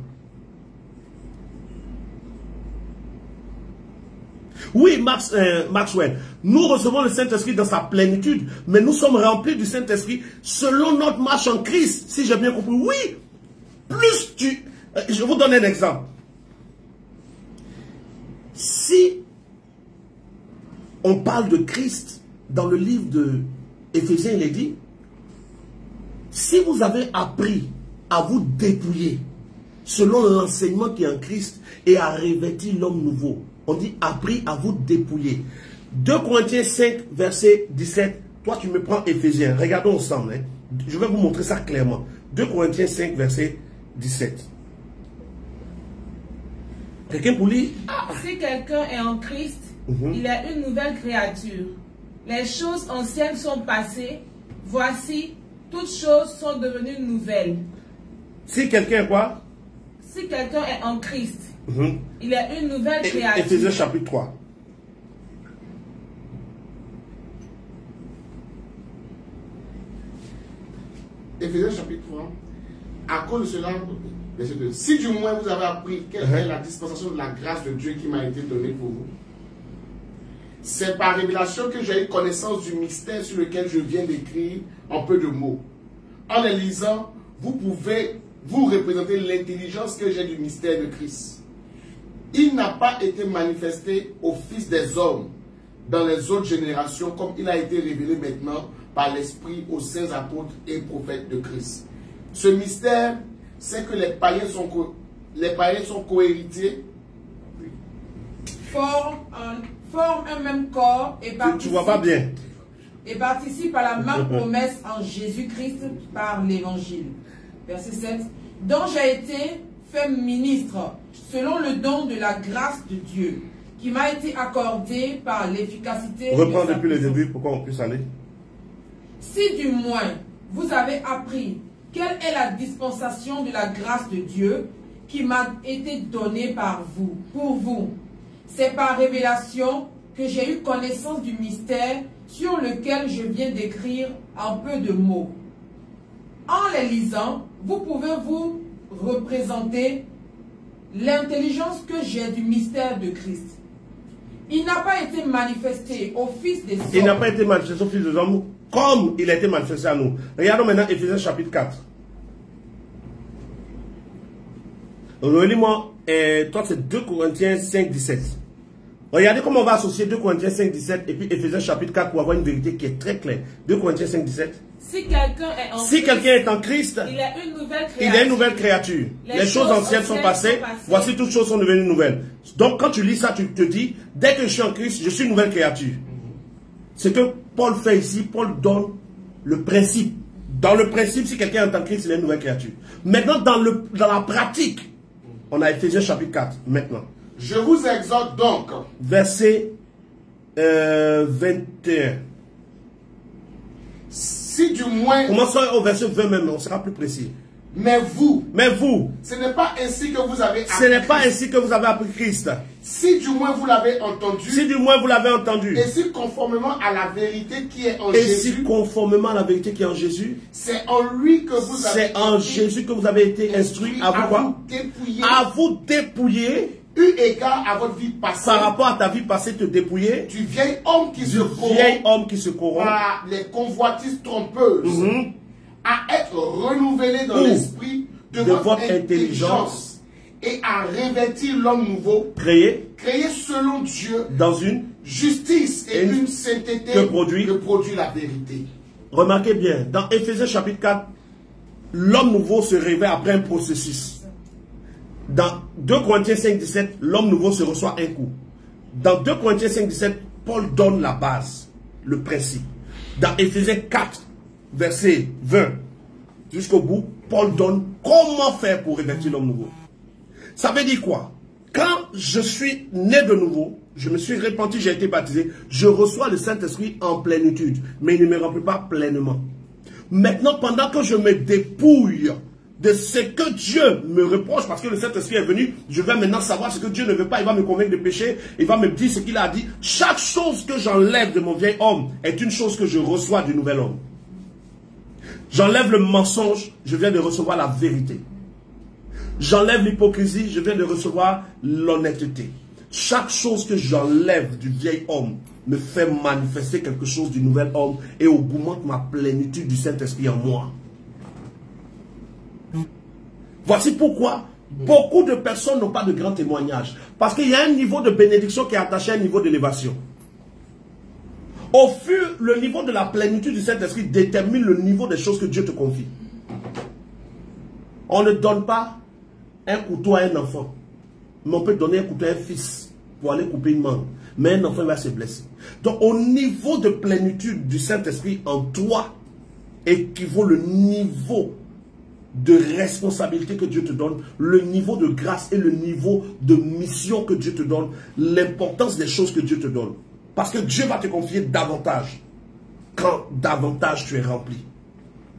[SPEAKER 1] Oui, Maxwell, nous recevons le Saint-Esprit dans sa plénitude, mais nous sommes remplis du Saint-Esprit selon notre marche en Christ, si j'ai bien compris. Oui, plus tu... Je vous donne un exemple. Si on parle de Christ dans le livre de Éphésiens, il est dit, si vous avez appris à vous dépouiller selon l'enseignement qui est en Christ et à revêtir l'homme nouveau, on dit appris à vous dépouiller. 2 Corinthiens 5, verset 17, toi tu me prends Éphésiens, regardons ensemble, hein. Je vais vous montrer ça clairement. 2 Corinthiens 5, verset 17. Quelqu'un pour lire?
[SPEAKER 3] Si quelqu'un est en Christ, il est une nouvelle créature. Les choses anciennes sont passées. Voici, toutes choses sont devenues nouvelles.
[SPEAKER 1] Si quelqu'un est quoi?
[SPEAKER 3] Si quelqu'un est en Christ, il est une nouvelle créature.
[SPEAKER 1] Éphésiens chapitre 3.
[SPEAKER 2] Éphésiens chapitre 3. À cause de cela, si du moins vous avez appris quelle est la dispensation de la grâce de Dieu qui m'a été donnée pour vous, c'est par révélation que j'ai eu connaissance du mystère sur lequel je viens d'écrire en peu de mots. En les lisant, vous pouvez vous représenter l'intelligence que j'ai du mystère de Christ. Il n'a pas été manifesté aux fils des hommes dans les autres générations comme il a été révélé maintenant par l'Esprit aux saints apôtres et prophètes de Christ. Ce mystère, c'est que les païens sont cohéritiers.
[SPEAKER 3] Forment un même corps et participent,
[SPEAKER 1] tu vois pas bien.
[SPEAKER 3] Et participent à la même promesse en Jésus-Christ par l'évangile. Verset 7. Dont j'ai été fait ministre selon le don de la grâce de Dieu qui m'a été accordé par l'efficacité.
[SPEAKER 1] Reprends depuis le début pour qu'on puisse aller.
[SPEAKER 3] Si du moins vous avez appris quelle est la dispensation de la grâce de Dieu qui m'a été donnée par vous, pour vous. C'est par révélation que j'ai eu connaissance du mystère sur lequel je viens d'écrire en peu de mots. En les lisant, vous pouvez vous représenter l'intelligence que j'ai du mystère de Christ. Il n'a pas été manifesté au Fils des hommes.
[SPEAKER 1] Il n'a pas été manifesté au Fils des hommes comme il a été manifesté à nous. Regardons maintenant Éphésiens chapitre 4. Relis-moi, toi c'est 2 Corinthiens 5, 17. Regardez comment on va associer 2 Corinthiens 5, 17 et puis Éphésiens chapitre 4 pour avoir une vérité qui est très claire. 2 Corinthiens 5, 17.
[SPEAKER 3] Si quelqu'un est en Christ,
[SPEAKER 1] il est une nouvelle créature. Les choses anciennes sont passées. Voici toutes choses sont devenues nouvelles. Donc quand tu lis ça, tu te dis, dès que je suis en Christ, je suis une nouvelle créature. Ce que Paul fait ici, Paul donne le principe. Dans le principe, si quelqu'un est en Christ, il est une nouvelle créature. Maintenant, dans la pratique, on a Éphésiens chapitre 4, maintenant.
[SPEAKER 2] Je vous exhorte donc.
[SPEAKER 1] Verset 21.
[SPEAKER 2] Si du moins...
[SPEAKER 1] Commençons au verset 20 même, on sera plus précis.
[SPEAKER 2] Mais vous,
[SPEAKER 1] ce n'est pas ainsi que vous avez appris Christ.
[SPEAKER 2] Si du moins vous l'avez entendu.
[SPEAKER 1] Et
[SPEAKER 2] si conformément à la vérité qui est en
[SPEAKER 1] Jésus.
[SPEAKER 2] C'est en lui que vous avez.
[SPEAKER 1] C'est en Jésus que vous avez été instruit à vous dépouiller.
[SPEAKER 2] Eu égard à votre vie passée.
[SPEAKER 1] Par rapport à ta vie passée, te dépouiller.
[SPEAKER 2] Du vieil homme qui se corrompt. Par les convoitises trompeuses. À être renouvelé dans l'esprit de votre intelligence et à revêtir l'homme nouveau, créé selon Dieu,
[SPEAKER 1] dans une
[SPEAKER 2] justice et une sainteté
[SPEAKER 1] que produit
[SPEAKER 2] la vérité.
[SPEAKER 1] Remarquez bien, dans Éphésiens chapitre 4, l'homme nouveau se révèle après un processus. Dans 2 Corinthiens 5, 17, l'homme nouveau se reçoit un coup. Dans 2 Corinthiens 5, 17, Paul donne la base, le principe. Dans Éphésiens 4, verset 20 jusqu'au bout, Paul donne comment faire pour revêtir l'homme nouveau. Ça veut dire quoi? Quand je suis né de nouveau, je me suis repenti, j'ai été baptisé, je reçois le Saint-Esprit en plénitude, mais il ne me remplit pas pleinement. Maintenant, pendant que je me dépouille de ce que Dieu me reproche, parce que le Saint-Esprit est venu, je vais maintenant savoir ce que Dieu ne veut pas, il va me convaincre de péché, il va me dire ce qu'il a dit. Chaque chose que j'enlève de mon vieil homme est une chose que je reçois du nouvel homme. J'enlève le mensonge, je viens de recevoir la vérité. J'enlève l'hypocrisie, je viens de recevoir l'honnêteté. Chaque chose que j'enlève du vieil homme me fait manifester quelque chose du nouvel homme et augmente ma plénitude du Saint-Esprit en moi. Voici pourquoi beaucoup de personnes n'ont pas de grands témoignages. Parce qu'il y a un niveau de bénédiction qui est attaché à un niveau d'élévation. Au fur, le niveau de la plénitude du Saint-Esprit détermine le niveau des choses que Dieu te confie. On ne donne pas un couteau à un enfant. Mais on peut donner un couteau à un fils pour aller couper une mangue. Mais un enfant va se blesser. Donc au niveau de plénitude du Saint-Esprit en toi, équivaut le niveau de responsabilité que Dieu te donne, le niveau de grâce et le niveau de mission que Dieu te donne, l'importance des choses que Dieu te donne. Parce que Dieu va te confier davantage quand davantage tu es rempli.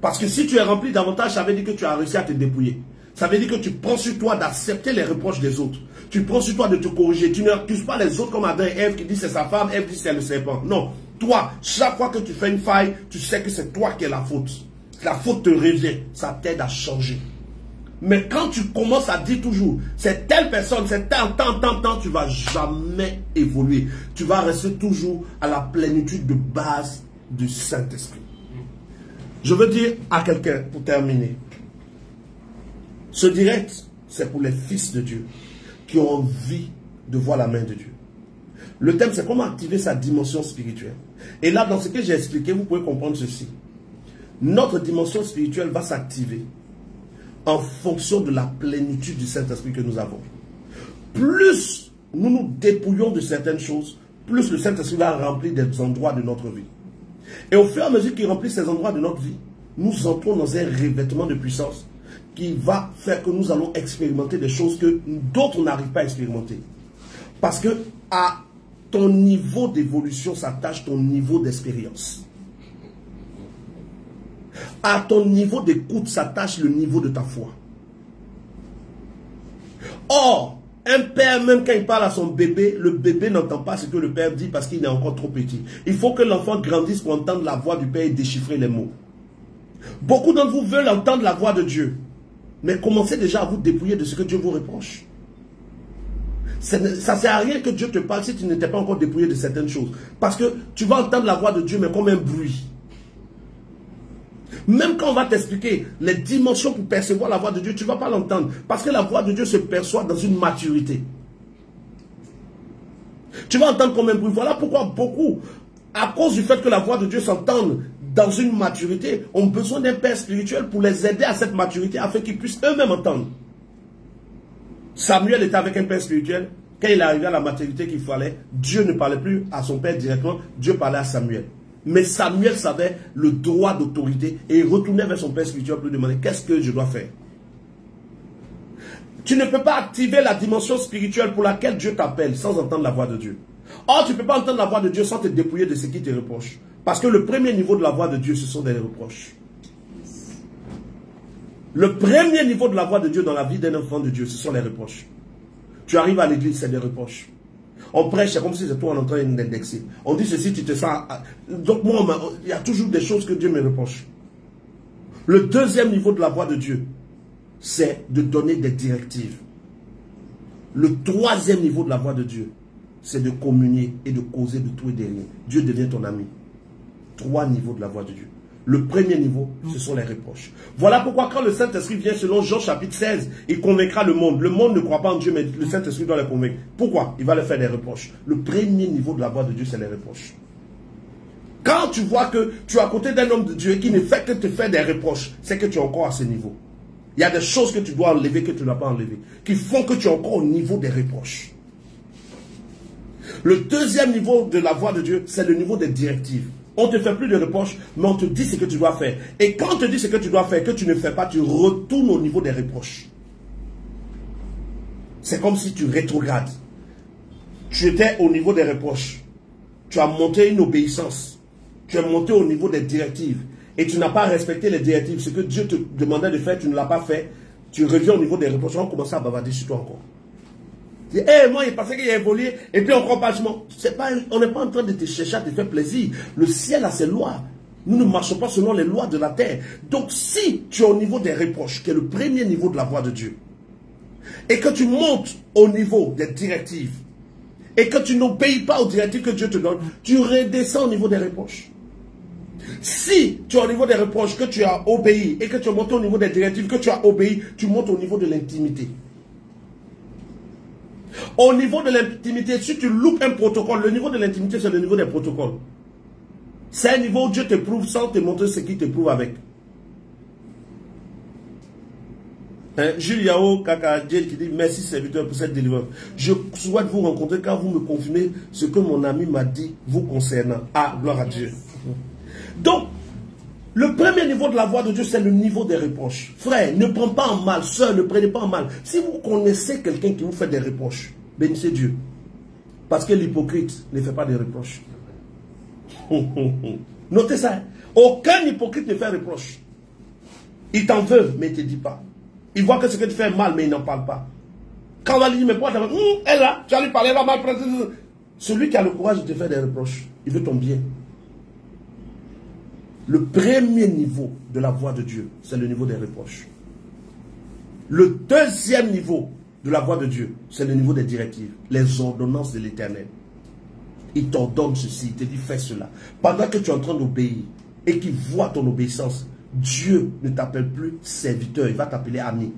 [SPEAKER 1] Parce que si tu es rempli davantage, ça veut dire que tu as réussi à te dépouiller. Ça veut dire que tu prends sur toi d'accepter les reproches des autres. Tu prends sur toi de te corriger. Tu n'accuses pas les autres comme Adam et Ève qui disent c'est sa femme, Ève dit c'est le serpent. Non. Toi, chaque fois que tu fais une faille, tu sais que c'est toi qui es la faute. La faute te revient. Ça t'aide à changer. Mais quand tu commences à dire toujours, c'est telle personne, c'est tant, tu ne vas jamais évoluer. Tu vas rester toujours à la plénitude de base du Saint-Esprit. Je veux dire à quelqu'un, pour terminer, ce direct, c'est pour les fils de Dieu qui ont envie de voir la main de Dieu. Le thème, c'est comment activer sa dimension spirituelle. Et là, dans ce que j'ai expliqué, vous pouvez comprendre ceci. Notre dimension spirituelle va s'activer en fonction de la plénitude du Saint-Esprit que nous avons. Plus nous nous dépouillons de certaines choses, plus le Saint-Esprit va remplir des endroits de notre vie. Et au fur et à mesure qu'il remplit ces endroits de notre vie, nous entrons dans un revêtement de puissance qui va faire que nous allons expérimenter des choses que d'autres n'arrivent pas à expérimenter. Parce que à ton niveau d'évolution s'attache ton niveau d'expérience. À ton niveau d'écoute s'attache le niveau de ta foi. Or, un père, même quand il parle à son bébé, le bébé n'entend pas ce que le père dit parce qu'il est encore trop petit. Il faut que l'enfant grandisse pour entendre la voix du père et déchiffrer les mots. Beaucoup d'entre vous veulent entendre la voix de Dieu. Mais commencez déjà à vous dépouiller de ce que Dieu vous reproche. Ça ne sert à rien que Dieu te parle si tu n'étais pas encore dépouillé de certaines choses. Parce que tu vas entendre la voix de Dieu, mais comme un bruit. Même quand on va t'expliquer les dimensions pour percevoir la voix de Dieu, tu ne vas pas l'entendre. Parce que la voix de Dieu se perçoit dans une maturité. Tu vas entendre comme un bruit. Voilà pourquoi beaucoup, à cause du fait que la voix de Dieu s'entende dans une maturité, ont besoin d'un père spirituel pour les aider à cette maturité afin qu'ils puissent eux-mêmes entendre. Samuel était avec un père spirituel. Quand il est arrivé à la maturité qu'il fallait, Dieu ne parlait plus à son père directement, Dieu parlait à Samuel. Mais Samuel savait le droit d'autorité et il retournait vers son père spirituel pour lui demander qu'est-ce que je dois faire. Tu ne peux pas activer la dimension spirituelle pour laquelle Dieu t'appelle sans entendre la voix de Dieu. Or, tu ne peux pas entendre la voix de Dieu sans te dépouiller de ce qui te reproche. Parce que le premier niveau de la voix de Dieu, ce sont des reproches. Le premier niveau de la voix de Dieu dans la vie d'un enfant de Dieu, ce sont les reproches. Tu arrives à l'église, c'est des reproches. On prêche, c'est comme si c'est toi en train d'indexer. On dit ceci, tu te sens... Donc moi, il y a toujours des choses que Dieu me reproche. Le deuxième niveau de la voix de Dieu, c'est de donner des directives. Le troisième niveau de la voix de Dieu, c'est de communier et de causer de tout et de rien. Dieu devient ton ami. 3 niveaux de la voix de Dieu. Le premier niveau, ce sont les reproches. Voilà pourquoi quand le Saint-Esprit vient, selon Jean chapitre 16, il convaincra le monde. Le monde ne croit pas en Dieu, mais le Saint-Esprit doit le convaincre. Pourquoi? Il va leur faire des reproches. Le premier niveau de la voix de Dieu, c'est les reproches. Quand tu vois que tu es à côté d'un homme de Dieu qui ne fait que te faire des reproches, c'est que tu es encore à ce niveau. Il y a des choses que tu dois enlever, que tu n'as pas enlevé, qui font que tu es encore au niveau des reproches. Le deuxième niveau de la voix de Dieu, c'est le niveau des directives. On ne te fait plus de reproches, mais on te dit ce que tu dois faire. Et quand on te dit ce que tu dois faire, que tu ne fais pas, tu retournes au niveau des reproches. C'est comme si tu rétrogrades. Tu étais au niveau des reproches. Tu as monté une obéissance. Tu es monté au niveau des directives. Et tu n'as pas respecté les directives. Ce que Dieu te demandait de faire, tu ne l'as pas fait. Tu reviens au niveau des reproches. On commence à bavarder sur toi encore. Moi, il pensait qu'il a évolué, et puis on comprend pas. On n'est pas en train de te chercher à te faire plaisir. Le ciel a ses lois. Nous ne marchons pas selon les lois de la terre. Donc, si tu es au niveau des reproches, qui est le premier niveau de la voix de Dieu, et que tu montes au niveau des directives, et que tu n'obéis pas aux directives que Dieu te donne, tu redescends au niveau des reproches. Si tu es au niveau des reproches, que tu as obéi, et que tu es monté au niveau des directives, que tu as obéi, tu montes au niveau de l'intimité. Au niveau de l'intimité, si tu loupes un protocole, le niveau de l'intimité, c'est le niveau des protocoles. C'est un niveau où Dieu te prouve sans te montrer ce qu'il te prouve avec. Jules Yao Kakadjel qui dit merci serviteur pour cette délivrance. Je souhaite vous rencontrer quand vous me confirmez ce que mon ami m'a dit vous concernant. Ah, gloire à Dieu. Donc, le premier niveau de la voix de Dieu, c'est le niveau des reproches. Frère, ne prends pas en mal, sœur, ne prenez pas en mal. Si vous connaissez quelqu'un qui vous fait des reproches, bénissez Dieu. Parce que l'hypocrite ne fait pas de reproches. Notez ça. Aucun hypocrite ne fait reproche. Il t'en veut, mais il ne te dit pas. Il voit que ce que tu fais est mal, mais il n'en parle pas. Quand on va lui dire, mais pourquoi tu elle là, tu vas lui parler, elle va mal prendre. Celui qui a le courage de te faire des reproches, il veut ton bien. Le premier niveau de la voix de Dieu, c'est le niveau des reproches. Le deuxième niveau de la voix de Dieu, c'est le niveau des directives, les ordonnances de l'Éternel. Il t'ordonne ceci, il te dit fais cela. Pendant que tu es en train d'obéir et qu'il voit ton obéissance, Dieu ne t'appelle plus serviteur, il va t'appeler ami.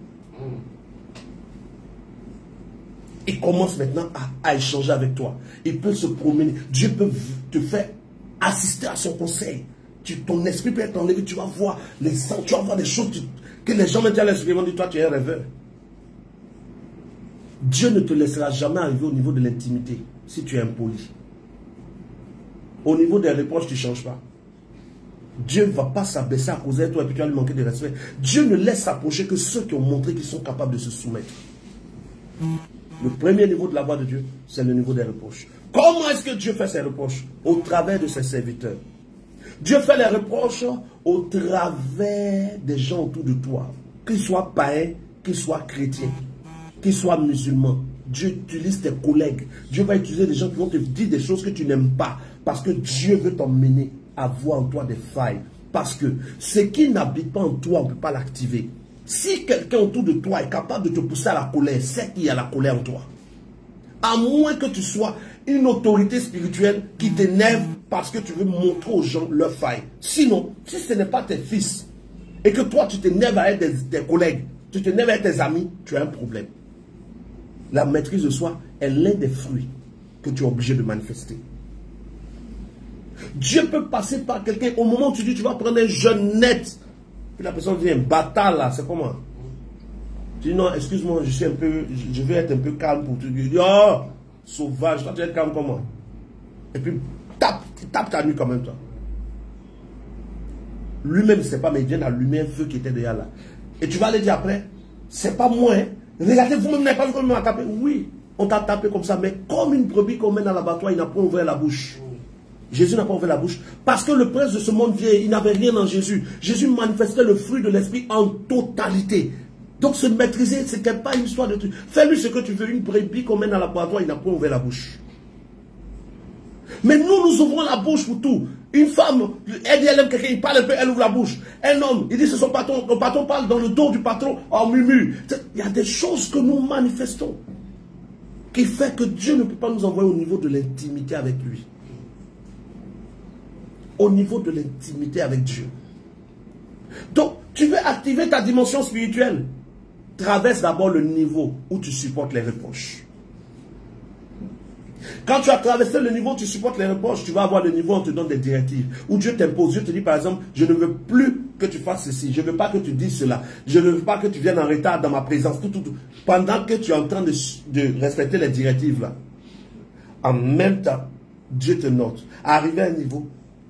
[SPEAKER 1] Il commence maintenant à échanger avec toi. Il peut se promener. Dieu peut te faire assister à son conseil. Ton esprit peut être enlevé, tu vas voir les sens, tu vas voir des choses que les gens maintenant l'esprit vont dire, toi tu es un rêveur. Dieu ne te laissera jamais arriver au niveau de l'intimité si tu es impoli. Au niveau des reproches, tu ne changes pas. Dieu ne va pas s'abaisser à cause de toi et puis tu vas lui manquer de respect. Dieu ne laisse s'approcher que ceux qui ont montré qu'ils sont capables de se soumettre. Le premier niveau de la voix de Dieu, c'est le niveau des reproches. Comment est-ce que Dieu fait ses reproches? Au travers de ses serviteurs. Dieu fait les reproches au travers des gens autour de toi. Qu'ils soient païens, qu'ils soient chrétiens, qu'ils soient musulmans. Dieu utilise tes collègues. Dieu va utiliser des gens qui vont te dire des choses que tu n'aimes pas. Parce que Dieu veut t'emmener à voir en toi des failles. Parce que ce qui n'habite pas en toi, on ne peut pas l'activer. Si quelqu'un autour de toi est capable de te pousser à la colère, c'est qu'il y a la colère en toi. À moins que tu sois une autorité spirituelle qui t'énerve parce que tu veux montrer aux gens leurs failles. Sinon, si ce n'est pas tes fils et que toi tu t'énerves avec tes collègues, tu t'énerves avec tes amis, tu as un problème. La maîtrise de soi est l'un des fruits que tu es obligé de manifester. Dieu peut passer par quelqu'un au moment où tu dis tu vas prendre un jeune net. Puis la personne dit un bâtard là, c'est comment? Tu dis non, excuse-moi, je vais être un peu calme pour te dire. Oh, sauvage, toi tu es calme comment? Et puis tape ta nuit quand même toi. Lui-même ne sait pas, mais il vient d'allumer un feu qui était déjà là. Et tu vas aller dire après, c'est pas moi, hein. Regardez, vous-même n'avez pas vu comment on m'a tapé. Oui, on t'a tapé comme ça, mais comme une brebis qu'on mène à l'abattoir, il n'a pas ouvert la bouche. Jésus n'a pas ouvert la bouche. Parce que le prince de ce monde vient, il n'avait rien en Jésus. Jésus manifestait le fruit de l'esprit en totalité. Donc se maîtriser, ce n'est pas une histoire de truc. Fais-lui ce que tu veux, une brebis qu'on mène à l'abattoir, il n'a pas ouvert la bouche. Mais nous ouvrons la bouche pour tout. Une femme, elle aime quelqu'un, il parle un peu, elle ouvre la bouche. Un homme, il dit c'est son patron, le patron parle dans le dos du patron en murmure. Il y a des choses que nous manifestons qui fait que Dieu ne peut pas nous envoyer au niveau de l'intimité avec lui. Au niveau de l'intimité avec Dieu. Donc, tu veux activer ta dimension spirituelle. Traverse d'abord le niveau où tu supportes les reproches. Quand tu as traversé le niveau où tu supportes les reproches, tu vas avoir le niveau où on te donne des directives. Où Dieu t'impose. Dieu te dit par exemple, je ne veux plus que tu fasses ceci. Je ne veux pas que tu dises cela. Je ne veux pas que tu viennes en retard dans ma présence. Tout. Pendant que tu es en train de respecter les directives là. En même temps, Dieu te note. À arriver à un niveau,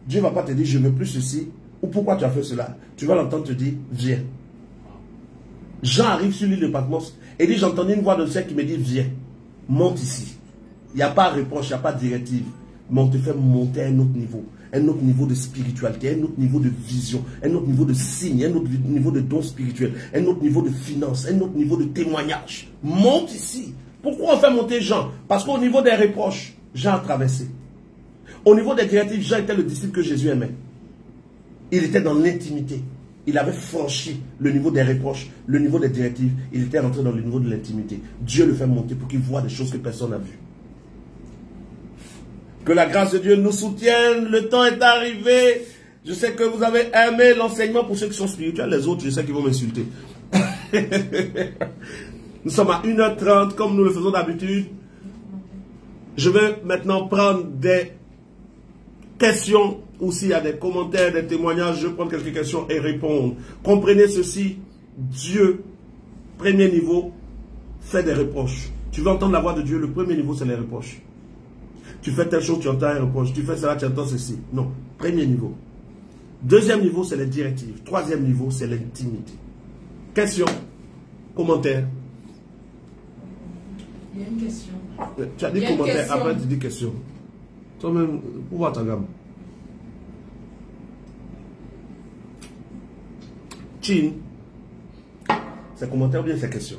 [SPEAKER 1] Dieu ne va pas te dire, je ne veux plus ceci. Ou pourquoi tu as fait cela. Tu vas l'entendre te dire, viens. Jean arrive sur l'île de Patmos et dit, j'entendais une voix de ciel qui me dit, viens, monte ici. Il n'y a pas de reproche, il n'y a pas de directive. Mais on te fait monter à un autre niveau de spiritualité, un autre niveau de vision, un autre niveau de signe, un autre niveau de don spirituel, un autre niveau de finance, un autre niveau de témoignage. Monte ici. Pourquoi on fait monter Jean? Parce qu'au niveau des reproches, Jean a traversé. Au niveau des directives, Jean était le disciple que Jésus aimait. Il était dans l'intimité. Il avait franchi le niveau des reproches, le niveau des directives. Il était rentré dans le niveau de l'intimité. Dieu le fait monter pour qu'il voit des choses que personne n'a vues. Que la grâce de Dieu nous soutienne. Le temps est arrivé. Je sais que vous avez aimé l'enseignement pour ceux qui sont spirituels. Les autres, je sais qu'ils vont m'insulter. Nous sommes à 1h30 comme nous le faisons d'habitude. Je vais maintenant prendre des questions. Ou s'il y a des commentaires, des témoignages, je vais prendre quelques questions et répondre. Comprenez ceci. Dieu, premier niveau, fait des reproches. Tu veux entendre la voix de Dieu, le premier niveau, c'est les reproches. Tu fais telle chose, tu entends un reproche. Tu fais cela, tu entends ceci. Non. Premier niveau. Deuxième niveau, c'est les directives. Troisième niveau, c'est l'intimité. Question. Commentaire.
[SPEAKER 3] Il y a une question.
[SPEAKER 1] Tu as dit commentaire, après tu dis question. Toi-même, où va ta gamme? Chin. C'est commentaire ou bien c'est question?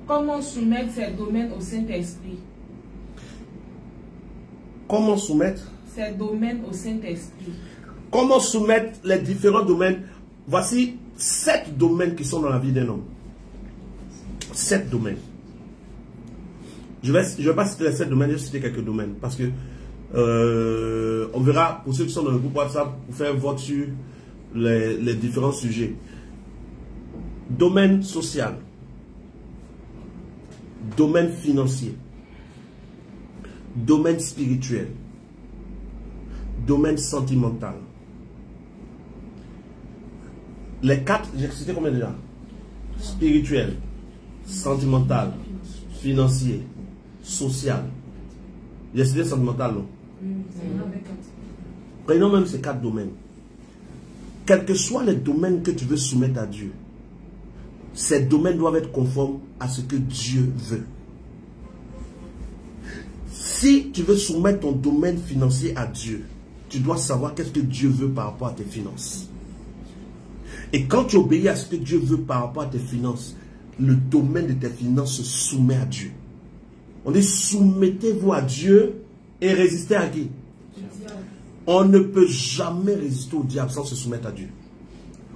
[SPEAKER 3] Comment soumettre ces domaines au Saint-Esprit?
[SPEAKER 1] Comment soumettre
[SPEAKER 3] ces domaines au Saint-Esprit?
[SPEAKER 1] Comment soumettre les différents domaines? Voici 7 domaines qui sont dans la vie d'un homme. 7 domaines. Je vais pas citer les 7 domaines, je vais citer quelques domaines. Parce que on verra, pour ceux qui sont dans le groupe WhatsApp, pour faire vote sur les différents sujets. Domaine social. Domaine financier, domaine spirituel, domaine sentimental. Les 4, j'ai cité combien déjà? Spirituel, sentimental, financier, social. J'ai cité sentimental, non? Prenons même ces 4 domaines. Quels que soient les domaines que tu veux soumettre à Dieu, ces domaines doivent être conformes à ce que Dieu veut. Si tu veux soumettre ton domaine financier à Dieu, tu dois savoir qu'est-ce que Dieu veut par rapport à tes finances. Et quand tu obéis à ce que Dieu veut par rapport à tes finances, le domaine de tes finances se soumet à Dieu. On dit soumettez-vous à Dieu et résistez à qui? On ne peut jamais résister au diable sans se soumettre à Dieu.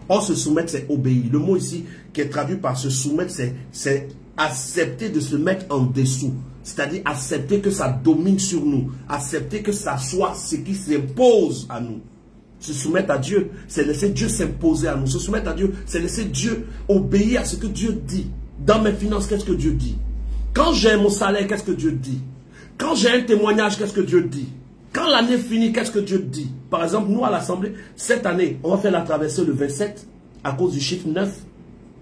[SPEAKER 1] Or, se soumettre, c'est obéir. Le mot ici qui est traduit par se soumettre, c'est accepter de se mettre en dessous. C'est-à-dire accepter que ça domine sur nous. Accepter que ça soit ce qui s'impose à nous. Se soumettre à Dieu, c'est laisser Dieu s'imposer à nous. Se soumettre à Dieu, c'est laisser Dieu obéir à ce que Dieu dit. Dans mes finances, qu'est-ce que Dieu dit? Quand j'ai mon salaire, qu'est-ce que Dieu dit? Quand j'ai un témoignage, qu'est-ce que Dieu dit? Quand l'année finit, qu'est-ce que Dieu dit? Par exemple, nous à l'Assemblée, cette année, on va faire la traversée le 27 à cause du chiffre 9.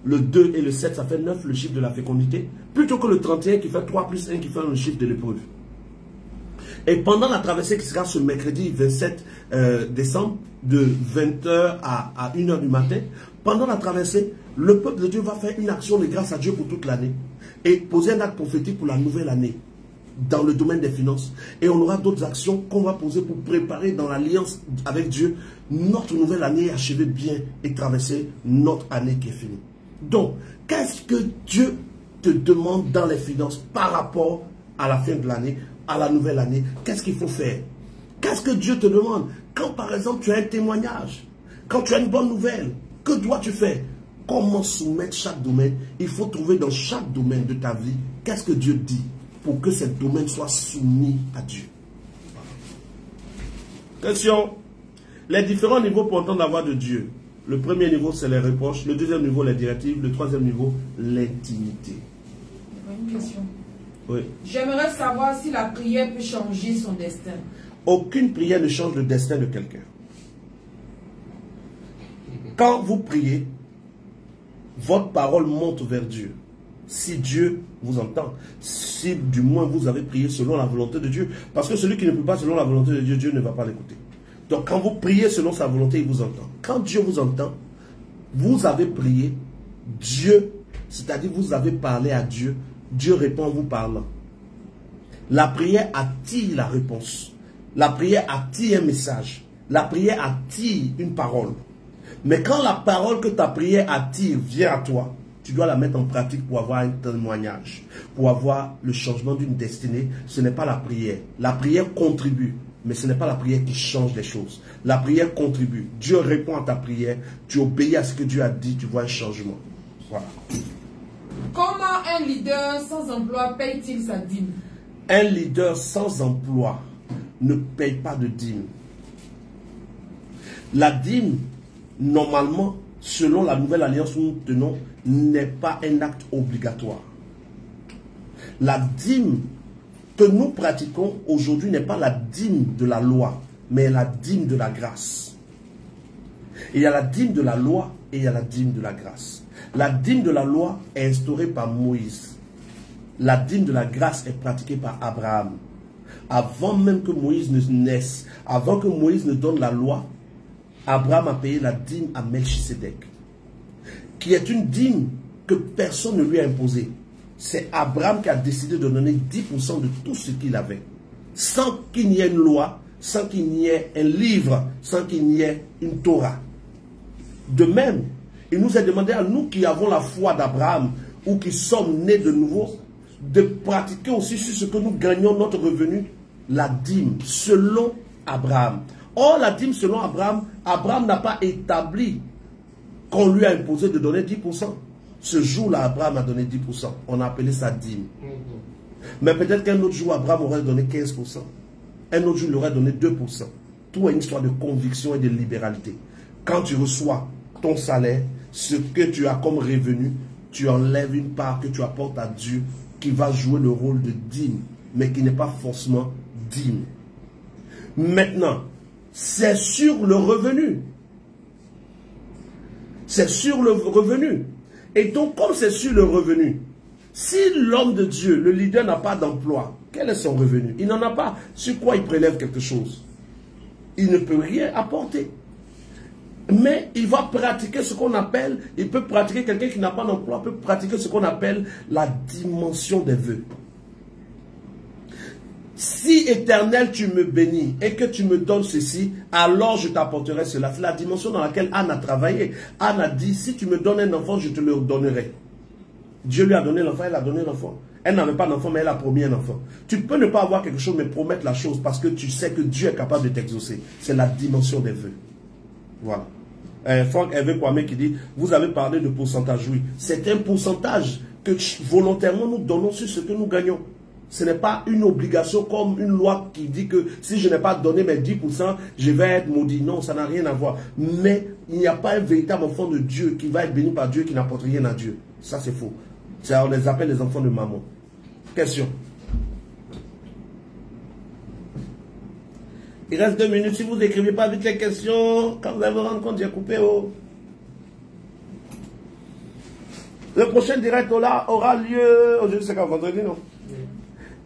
[SPEAKER 1] Le 2 et le 7, ça fait 9, le chiffre de la fécondité. Plutôt que le 31 qui fait 3 plus 1 qui fait le chiffre de l'épreuve. Et pendant la traversée qui sera ce mercredi 27 décembre, de 20h à 1h du matin, pendant la traversée, le peuple de Dieu va faire une action de grâce à Dieu pour toute l'année. Et poser un acte prophétique pour la nouvelle année. dans le domaine des finances. Et on aura d'autres actions qu'on va poser pour préparer dans l'alliance avec Dieu notre nouvelle année, achever bien et traverser notre année qui est finie. Donc, qu'est-ce que Dieu te demande dans les finances par rapport à la fin de l'année, à la nouvelle année? Qu'est-ce qu'il faut faire? Qu'est-ce que Dieu te demande? Quand par exemple tu as un témoignage, quand tu as une bonne nouvelle, que dois-tu faire? Comment soumettre chaque domaine? Il faut trouver dans chaque domaine de ta vie, qu'est-ce que Dieu dit pour que ce domaine soit soumis à Dieu. Question. Les différents niveaux pour entendre la voix de Dieu. Le premier niveau, c'est les reproches. Le deuxième niveau, les directives. Le troisième niveau, l'intimité.
[SPEAKER 3] Une question.
[SPEAKER 1] Oui.
[SPEAKER 3] J'aimerais savoir si la prière peut changer son destin.
[SPEAKER 1] Aucune prière ne change le destin de quelqu'un. Quand vous priez, votre parole monte vers Dieu. Si Dieu vous entend, si du moins vous avez prié selon la volonté de Dieu. Parce que celui qui ne prie pas selon la volonté de Dieu, Dieu ne va pas l'écouter. Donc quand vous priez selon sa volonté, il vous entend. Quand Dieu vous entend, vous avez prié, Dieu, c'est-à-dire vous avez parlé à Dieu, Dieu répond en vous parlant. La prière attire la réponse. La prière attire un message. La prière attire une parole. Mais quand la parole que ta prière attire vient à toi, tu dois la mettre en pratique pour avoir un témoignage, pour avoir le changement d'une destinée. Ce n'est pas la prière. La prière contribue, mais ce n'est pas la prière qui change les choses. La prière contribue. Dieu répond à ta prière, tu obéis à ce que Dieu a dit, tu vois un changement. Voilà.
[SPEAKER 3] Comment un leader sans emploi paye-t-il sa dîme?
[SPEAKER 1] Un leader sans emploi ne paye pas de dîme. La dîme, normalement, selon la nouvelle alliance où nous tenons, n'est pas un acte obligatoire. La dîme que nous pratiquons aujourd'hui n'est pas la dîme de la loi, mais la dîme de la grâce. Il y a la dîme de la loi et il y a la dîme de la grâce. La dîme de la loi est instaurée par Moïse. La dîme de la grâce est pratiquée par Abraham. Avant même que Moïse ne naisse, avant que Moïse ne donne la loi, Abraham a payé la dîme à Melchisédek, qui est une dîme que personne ne lui a imposée. C'est Abraham qui a décidé de donner 10% de tout ce qu'il avait, sans qu'il n'y ait une loi, sans qu'il n'y ait un livre, sans qu'il n'y ait une Torah. De même, il nous est demandé à nous qui avons la foi d'Abraham ou qui sommes nés de nouveau, de pratiquer aussi sur ce que nous gagnons notre revenu, la dîme, selon Abraham. Or, la dîme selon Abraham, Abraham n'a pas établi qu'on lui a imposé de donner 10%. Ce jour-là, Abraham a donné 10%. On a appelé ça dîme. Mais peut-être qu'un autre jour, Abraham aurait donné 15%. Un autre jour, il aurait donné 2%. Tout est une histoire de conviction et de libéralité. Quand tu reçois ton salaire, ce que tu as comme revenu, tu enlèves une part que tu apportes à Dieu qui va jouer le rôle de dîme, mais qui n'est pas forcément dîme. Maintenant, c'est sur le revenu. C'est sur le revenu. Et donc, comme c'est sur le revenu, si l'homme de Dieu, le leader, n'a pas d'emploi, quel est son revenu? Il n'en a pas. Sur quoi il prélève quelque chose? Il ne peut rien apporter. Mais il va pratiquer ce qu'on appelle, il peut pratiquer, quelqu'un qui n'a pas d'emploi peut pratiquer ce qu'on appelle la dimension des vœux. Si Éternel tu me bénis et que tu me donnes ceci, alors je t'apporterai cela. C'est la dimension dans laquelle Anne a travaillé. Anne a dit, si tu me donnes un enfant, je te le donnerai. Dieu lui a donné l'enfant, elle a donné l'enfant. Elle n'avait pas d'enfant, mais elle a promis un enfant. Tu peux ne pas avoir quelque chose, mais promettre la chose parce que tu sais que Dieu est capable de t'exaucer. C'est la dimension des vœux. Voilà. Franck Hervé Kwame qui dit, vous avez parlé de pourcentage, oui. C'est un pourcentage que volontairement nous donnons sur ce que nous gagnons. Ce n'est pas une obligation comme une loi qui dit que si je n'ai pas donné mes 10%, je vais être maudit. Non, ça n'a rien à voir. Mais il n'y a pas un véritable enfant de Dieu qui va être béni par Dieu qui n'apporte rien à Dieu. Ça, c'est faux. Ça, on les appelle les enfants de maman. Question. Il reste 2 minutes. Si vous n'écrivez pas vite les questions, quand vous allez vous rendre compte, j'ai coupé. Oh. Le prochain direct aura lieu. Aujourd'hui, c'est quand vendredi, non?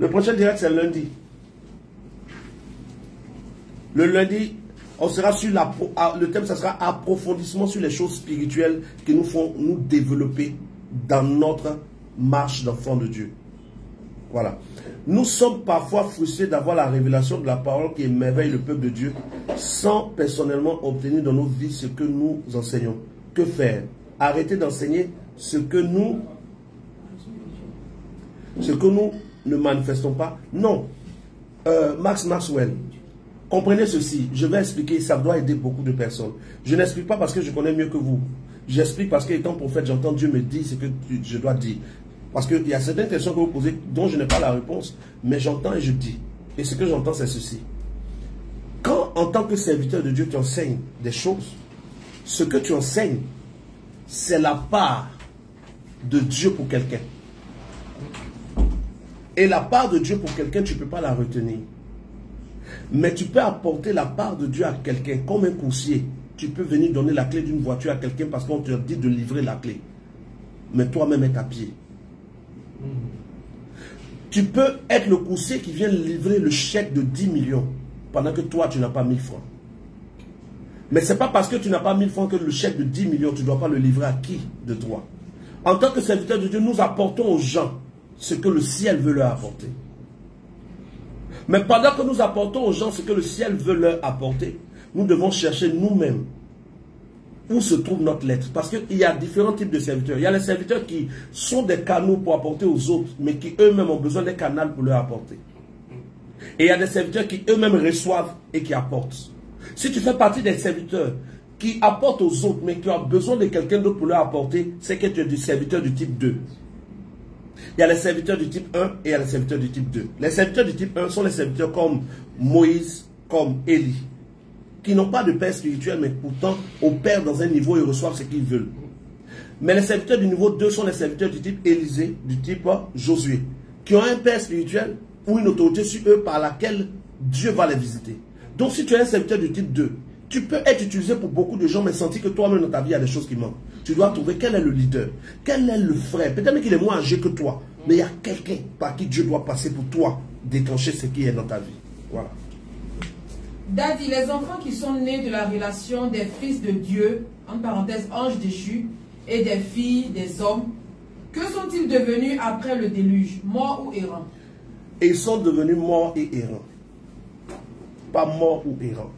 [SPEAKER 1] Le prochain direct, c'est lundi. Le lundi, on sera sur le thème, ça sera approfondissement sur les choses spirituelles qui nous font nous développer dans notre marche d'enfant de Dieu. Voilà. Nous sommes parfois frustrés d'avoir la révélation de la parole qui émerveille le peuple de Dieu sans personnellement obtenir dans nos vies ce que nous enseignons. Que faire? Arrêter d'enseigner ce que nous ne manifestons pas? Non. Max Maxwell, comprenez ceci. Je vais expliquer, ça doit aider beaucoup de personnes. Je n'explique pas parce que je connais mieux que vous. J'explique parce qu'étant prophète, j'entends Dieu me dire ce que je dois dire. Parce qu'il y a certaines questions que vous posez dont je n'ai pas la réponse, mais j'entends et je dis. Et ce que j'entends, c'est ceci. Quand, en tant que serviteur de Dieu, tu enseignes des choses, ce que tu enseignes, c'est la part de Dieu pour quelqu'un. Et la part de Dieu pour quelqu'un, tu ne peux pas la retenir. Mais tu peux apporter la part de Dieu à quelqu'un comme un coursier. Tu peux venir donner la clé d'une voiture à quelqu'un parce qu'on te dit de livrer la clé. Mais toi-même est à pied. Tu peux être le coursier qui vient livrer le chèque de 10 millions pendant que toi, tu n'as pas 1000 francs. Mais ce n'est pas parce que tu n'as pas 1000 francs que le chèque de 10 millions, tu ne dois pas le livrer à qui de toi. En tant que serviteur de Dieu, nous apportons aux gens ce que le ciel veut leur apporter. Mais pendant que nous apportons aux gens ce que le ciel veut leur apporter, nous devons chercher nous-mêmes où se trouve notre lettre. Parce qu'il y a différents types de serviteurs. Il y a les serviteurs qui sont des canaux pour apporter aux autres, mais qui eux-mêmes ont besoin des canaux pour leur apporter. Et il y a des serviteurs qui eux-mêmes reçoivent et qui apportent. Si tu fais partie des serviteurs qui apportent aux autres, mais qui ont besoin de quelqu'un d'autre pour leur apporter, c'est que tu es du serviteur du type 2. Il y a les serviteurs du type 1 et il y a les serviteurs du type 2. Les serviteurs du type 1 sont les serviteurs comme Moïse, comme Élie, qui n'ont pas de père spirituel, mais pourtant opèrent dans un niveau et reçoivent ce qu'ils veulent. Mais les serviteurs du niveau 2 sont les serviteurs du type Élisée, du type Josué, qui ont un père spirituel ou une autorité sur eux par laquelle Dieu va les visiter. Donc si tu es un serviteur du type 2, tu peux être utilisé pour beaucoup de gens, mais sentir que toi-même dans ta vie, il y a des choses qui manquent. Tu dois trouver quel est le leader, quel est le frère. Peut-être qu'il est moins âgé que toi, mais il y a quelqu'un par qui Dieu doit passer pour toi, déclencher ce qui est dans ta vie. Voilà.
[SPEAKER 3] Daddy, les enfants qui sont nés de la relation des fils de Dieu, en parenthèse anges déchus, et des filles, des hommes, que sont-ils devenus après le déluge, morts ou errants?
[SPEAKER 1] Ils sont devenus morts et errants. Pas morts ou errants.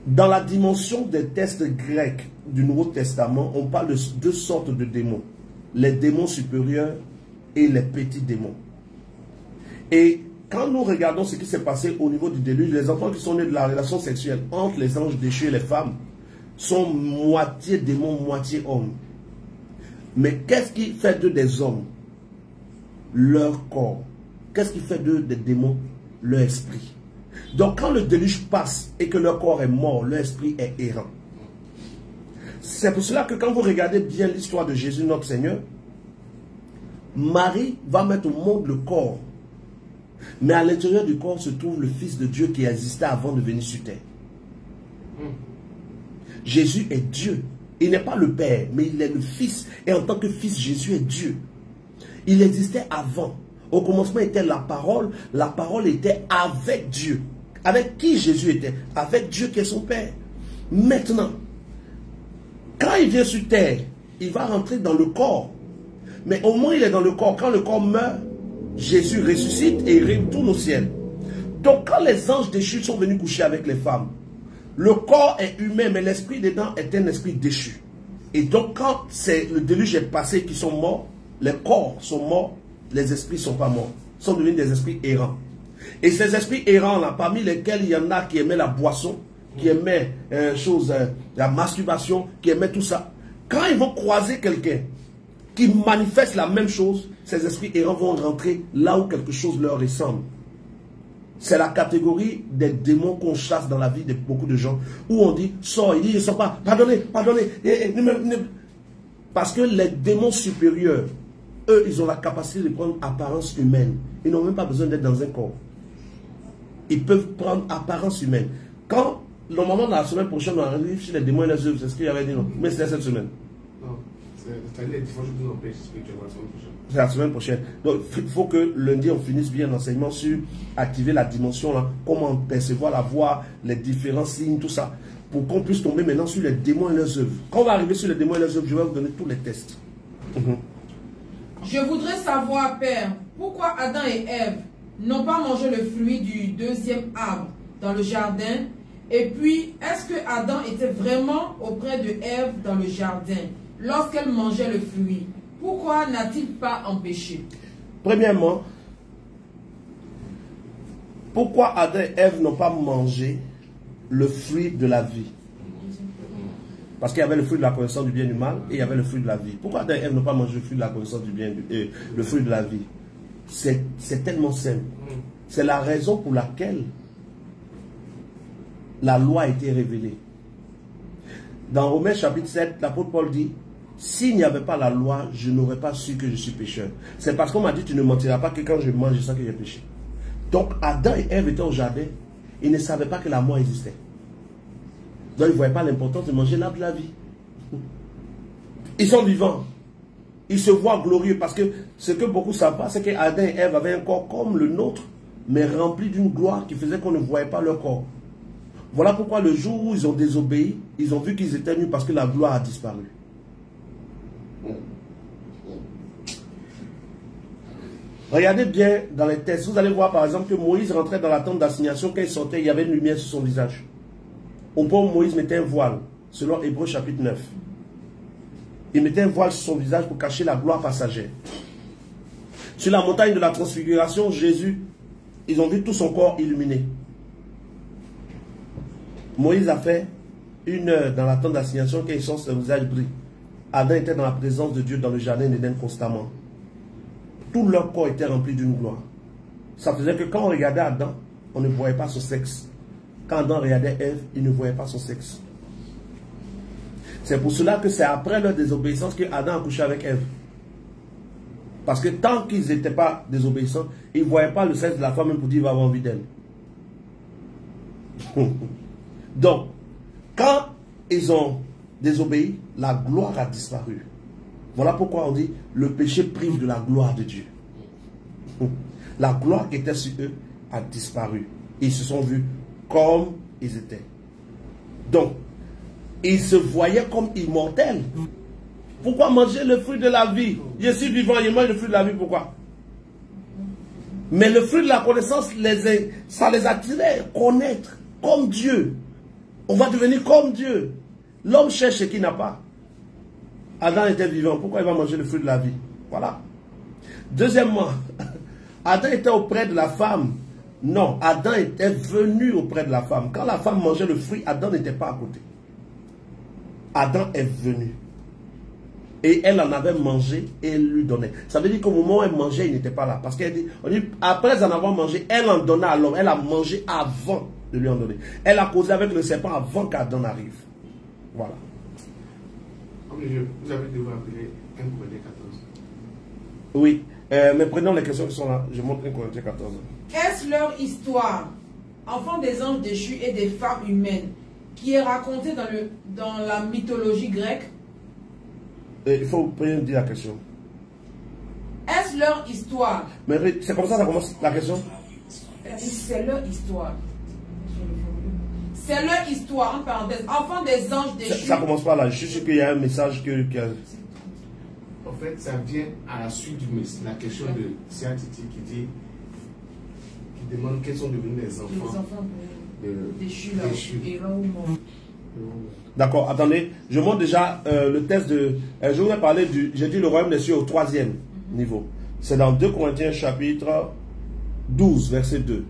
[SPEAKER 1] Dans la dimension des textes grecs du Nouveau Testament, on parle de deux sortes de démons. Les démons supérieurs et les petits démons. Et quand nous regardons ce qui s'est passé au niveau du déluge, les enfants qui sont nés de la relation sexuelle entre les anges déchus et les femmes sont moitié démons, moitié hommes. Mais qu'est-ce qui fait d'eux des hommes? Leur corps. Qu'est-ce qui fait d'eux des démons? Leur esprit. Donc quand le déluge passe et que leur corps est mort, leur esprit est errant. C'est pour cela que quand vous regardez bien l'histoire de Jésus notre Seigneur, Marie va mettre au monde le corps. Mais à l'intérieur du corps se trouve le Fils de Dieu qui existait avant de venir sur terre. Jésus est Dieu. Il n'est pas le Père, mais il est le Fils. Et en tant que Fils, Jésus est Dieu. Il existait avant. Au commencement était la parole était avec Dieu. Avec qui Jésus était? Avec Dieu qui est son Père. Maintenant, quand il vient sur terre, il va rentrer dans le corps. Mais au moins il est dans le corps. Quand le corps meurt, Jésus ressuscite et il retourne au ciel. Donc quand les anges déchus sont venus coucher avec les femmes, le corps est humain, mais l'esprit dedans est un esprit déchu. Et donc quand le déluge est passé, qu'ils sont morts, les corps sont morts, les esprits ne sont pas morts, sont devenus des esprits errants. Et ces esprits errants là, parmi lesquels il y en a qui aimaient la boisson, qui aimaient la masturbation, qui aimaient tout ça, quand ils vont croiser quelqu'un qui manifeste la même chose, ces esprits errants vont rentrer là où quelque chose leur ressemble. C'est la catégorie des démons qu'on chasse dans la vie de beaucoup de gens, où on dit, sors, il dit, je ne sors pas, pardonnez, pardonnez. Parce que les démons supérieurs, eux, ils ont la capacité de prendre apparence humaine. Ils n'ont même pas besoin d'être dans un corps. Ils peuvent prendre apparence humaine. Quand, normalement, la semaine prochaine, on arrive chez les démons et les œuvres, c'est ce qu'il avait dit, non? Mais c'est cette semaine.
[SPEAKER 2] Non, c'est les différents jours de nos pays spirituellement la semaine prochaine.
[SPEAKER 1] C'est la semaine prochaine. Donc, il faut que lundi, on finisse bien l'enseignement sur activer la dimension, là, comment percevoir la voix, les différents signes, tout ça, pour qu'on puisse tomber maintenant sur les démons et leurs œuvres. Quand on va arriver sur les démons et leurs œuvres, je vais vous donner tous les tests.
[SPEAKER 3] Je voudrais savoir, Père, pourquoi Adam et Ève n'ont pas mangé le fruit du deuxième arbre dans le jardin? Et puis, est-ce que Adam était vraiment auprès de Ève dans le jardin lorsqu'elle mangeait le fruit? Pourquoi n'a-t-il pas empêché?
[SPEAKER 1] Premièrement, pourquoi Adam et Ève n'ont pas mangé le fruit de la vie? Parce qu'il y avait le fruit de la connaissance du bien et du mal et il y avait le fruit de la vie. Pourquoi Adam et Ève n'ont pas mangé le fruit de la connaissance du bien et le fruit de la vie? C'est tellement simple. C'est la raison pour laquelle la loi a été révélée. Dans Romains chapitre 7, l'apôtre Paul dit, s'il n'y avait pas la loi, je n'aurais pas su que je suis pécheur. C'est parce qu'on m'a dit, tu ne mentiras pas que quand je mange, je sens que j'ai péché. Donc Adam et Ève étaient au jardin, ils ne savaient pas que la mort existait. Donc ils ne voyaient pas l'importance de manger l'arbre de la vie. Ils sont vivants. Ils se voient glorieux parce que ce que beaucoup ne savent pas, c'est qu'Adam et Ève avaient un corps comme le nôtre, mais rempli d'une gloire qui faisait qu'on ne voyait pas leur corps. Voilà pourquoi le jour où ils ont désobéi, ils ont vu qu'ils étaient nus parce que la gloire a disparu. Regardez bien dans les textes. Vous allez voir par exemple que Moïse rentrait dans la tente d'assignation. Quand il sortait, il y avait une lumière sur son visage. Au point où Moïse mettait un voile, selon Hébreux chapitre 9. Il mettait un voile sur son visage pour cacher la gloire passagère. Sur la montagne de la transfiguration, Jésus, ils ont vu tout son corps illuminé. Moïse a fait 1 heure dans la tente d'assignation quand il sort son visage brille. Adam était dans la présence de Dieu dans le jardin d'Éden constamment. Tout leur corps était rempli d'une gloire. Ça faisait que quand on regardait Adam, on ne voyait pas son sexe. Quand Adam regardait Ève, il ne voyait pas son sexe. C'est pour cela que c'est après leur désobéissance que Adam a couché avec Ève. Parce que tant qu'ils n'étaient pas désobéissants, ils ne voyaient pas le sexe de la femme même pour dire qu'il va avoir envie d'elle. Donc, quand ils ont désobéi, la gloire a disparu. Voilà pourquoi on dit le péché prive de la gloire de Dieu. La gloire qui était sur eux a disparu. Ils se sont vus comme ils étaient. Donc, ils se voyaient comme immortels. Pourquoi manger le fruit de la vie? Je suis vivant, je mange le fruit de la vie, pourquoi? Mais le fruit de la connaissance, ça les attirait, connaître comme Dieu. On va devenir comme Dieu. L'homme cherche ce qu'il n'a pas. Adam était vivant, pourquoi il va manger le fruit de la vie? Voilà. Deuxièmement, Adam était auprès de la femme. Non, Adam était venu auprès de la femme. Quand la femme mangeait le fruit, Adam n'était pas à côté. Adam est venu. Et elle en avait mangé et elle lui donnait. Ça veut dire qu'au moment où elle mangeait, il n'était pas là. Parce qu'elle dit, on dit, après en avoir mangé, elle en donna à l'homme. Elle a mangé avant de lui en donner. Elle a causé avec le serpent avant qu'Adam arrive. Voilà.
[SPEAKER 2] Vous avez dû vous rappeler 1 Corinthiens 14.
[SPEAKER 1] Oui, mais prenons les questions qui sont là. Je montre 1 Corinthiens 14.
[SPEAKER 3] Est-ce leur histoire, enfants des anges déchus et des femmes humaines, qui est racontée dans la mythologie grecque?
[SPEAKER 1] Il faut bien dire la question.
[SPEAKER 3] Est-ce leur histoire?
[SPEAKER 1] Mais c'est comme ça commence la question?
[SPEAKER 3] C'est leur histoire. C'est leur histoire, en parenthèse. Enfants des anges déchus.
[SPEAKER 1] Ça commence pas là. Je suis sûr qu'il y a un message que...
[SPEAKER 2] En fait, ça vient à la suite de la question de Siatiti qui demande quels sont devenus les enfants
[SPEAKER 3] déchus là. Et là où morts.
[SPEAKER 1] D'accord, attendez. Je montre déjà le test de... je voudrais parler du... J'ai dit le royaume des cieux au 3e niveau. C'est dans 2 Corinthiens chapitre 12, verset 2.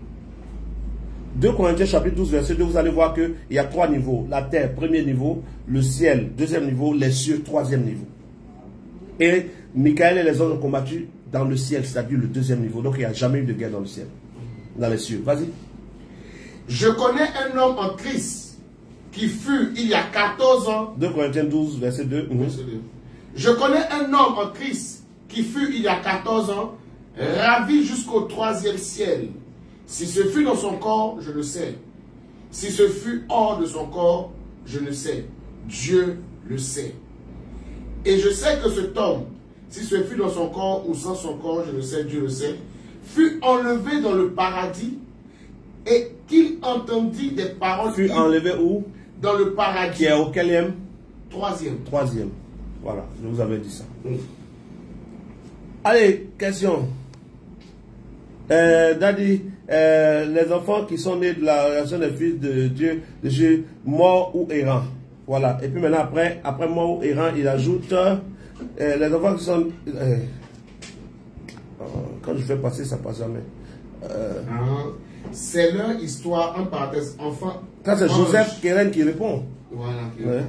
[SPEAKER 1] 2 Corinthiens chapitre 12, verset 2, vous allez voir qu'il y a 3 niveaux. La terre, premier niveau. Le ciel, deuxième niveau. Les cieux, troisième niveau. Et Michael et les anges ont combattu dans le ciel, c'est-à-dire le deuxième niveau. Donc il n'y a jamais eu de guerre dans le ciel. Dans les cieux. Vas-y.
[SPEAKER 2] Je connais un homme en Christ qui fut il y a 14 ans.
[SPEAKER 1] 2 Corinthiens 12, verset 2.
[SPEAKER 2] Je connais un homme en Christ qui fut il y a 14 ans, ravi jusqu'au 3e ciel. Si ce fut dans son corps, je le sais. Si ce fut hors de son corps, je le sais. Dieu le sait. Et je sais que cet homme, si ce fut dans son corps ou sans son corps, je le sais, Dieu le sait, fut enlevé dans le paradis et qu'il entendit des paroles.
[SPEAKER 1] Fut enlevé où?
[SPEAKER 2] Dans le paradis.
[SPEAKER 1] Qui est au quelième?
[SPEAKER 2] 3e.
[SPEAKER 1] 3e. Voilà, je vous avais dit ça. Allez, question. Daddy, les enfants qui sont nés de la relation des fils de Dieu, morts ou errants. Voilà. Et puis maintenant, après mort ou errant, il ajoute les enfants qui sont... quand je fais passer, ça passe jamais.
[SPEAKER 2] C'est leur histoire, en parenthèse, enfant.
[SPEAKER 1] Ça, c'est Joseph Keren qui répond.
[SPEAKER 2] Voilà.
[SPEAKER 1] Ouais.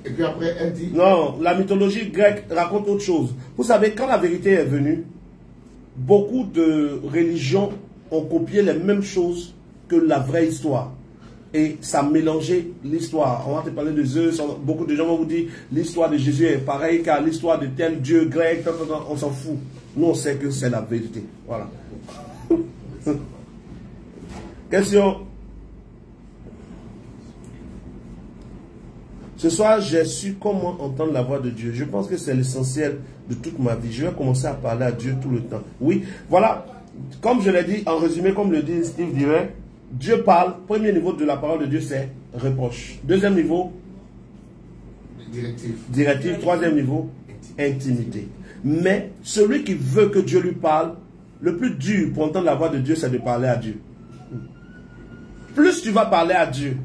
[SPEAKER 2] Et puis après, elle dit...
[SPEAKER 1] Non, la mythologie grecque raconte autre chose. Vous savez, quand la vérité est venue, beaucoup de religions ont copié les mêmes choses que la vraie histoire. Et ça mélangeait l'histoire. On va te parler de Zeus, beaucoup de gens vont vous dire l'histoire de Jésus est pareille qu'à l'histoire de tel dieu grec, on s'en fout. Nous, on sait que c'est la vérité. Voilà. Question. Ce soir, j'ai su comment entendre la voix de Dieu. Je pense que c'est l'essentiel de toute ma vie. Je vais commencer à parler à Dieu tout le temps. Oui, voilà. Comme je l'ai dit, en résumé, comme le dit Steve dirait, Dieu parle. Premier niveau de la parole de Dieu, c'est reproche. Deuxième niveau, directive. Troisième niveau, intimité. Mais celui qui veut que Dieu lui parle, le plus dur pour entendre la voix de Dieu, c'est de parler à Dieu. Plus tu vas parler à Dieu,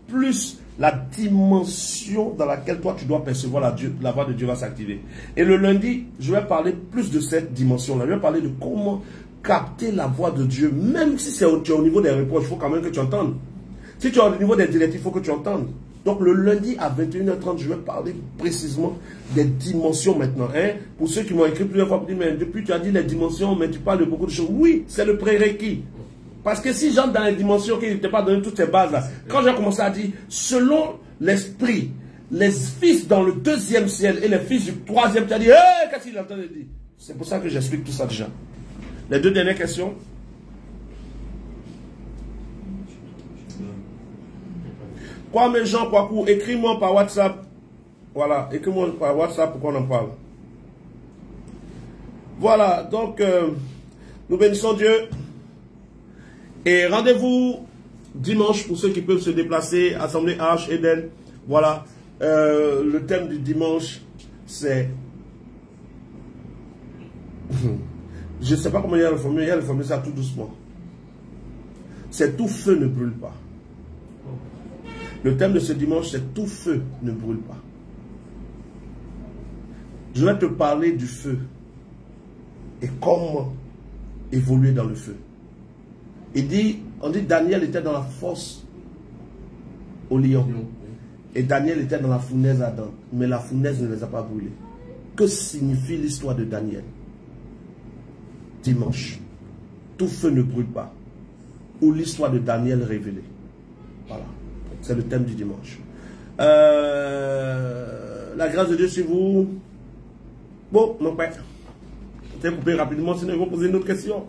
[SPEAKER 1] plus la dimension dans laquelle toi tu dois percevoir la voix de Dieu va s'activer. Et le lundi, je vais parler plus de cette dimension-là. Je vais parler de comment capter la voix de Dieu. Même si tu es au niveau des reproches, il faut quand même que tu entendes. Si tu es au niveau des directives, il faut que tu entendes. Donc le lundi à 21h30, je vais parler précisément des dimensions maintenant. Pour ceux qui m'ont écrit plusieurs fois, mais depuis tu as dit les dimensions, mais tu parles de beaucoup de choses. Oui, c'est le prérequis. Parce que si j'entre dans les dimensions qui ne t'ont pas donné toutes ces bases-là, quand j'ai commencé à dire, selon l'esprit, les fils dans le deuxième ciel et les fils du troisième, tu as dit, qu'est-ce qu'il est en train de dire? C'est pour ça que j'explique tout ça déjà. Les deux dernières questions. Quoi mes gens, quoi pour écris-moi par WhatsApp. Voilà, écris-moi par WhatsApp pour qu'on en parle. Voilà, donc nous bénissons Dieu. Et rendez-vous dimanche pour ceux qui peuvent se déplacer, Assemblée Arche Eden. Voilà, le thème du dimanche, c'est... Je ne sais pas comment il y a le formule ça tout doucement. C'est tout feu ne brûle pas. Le thème de ce dimanche, c'est tout feu ne brûle pas. Je vais te parler du feu et comment évoluer dans le feu. On dit Daniel était dans la fosse au lion. Et Daniel était dans la fournaise ardente. Mais la fournaise ne les a pas brûlés. Que signifie l'histoire de Daniel? Dimanche. Tout feu ne brûle pas. Ou l'histoire de Daniel révélée. Voilà. C'est le thème du dimanche. La grâce de Dieu sur vous. Bon, non, pas. Je vais couper rapidement, sinon ils vont poser une autre question.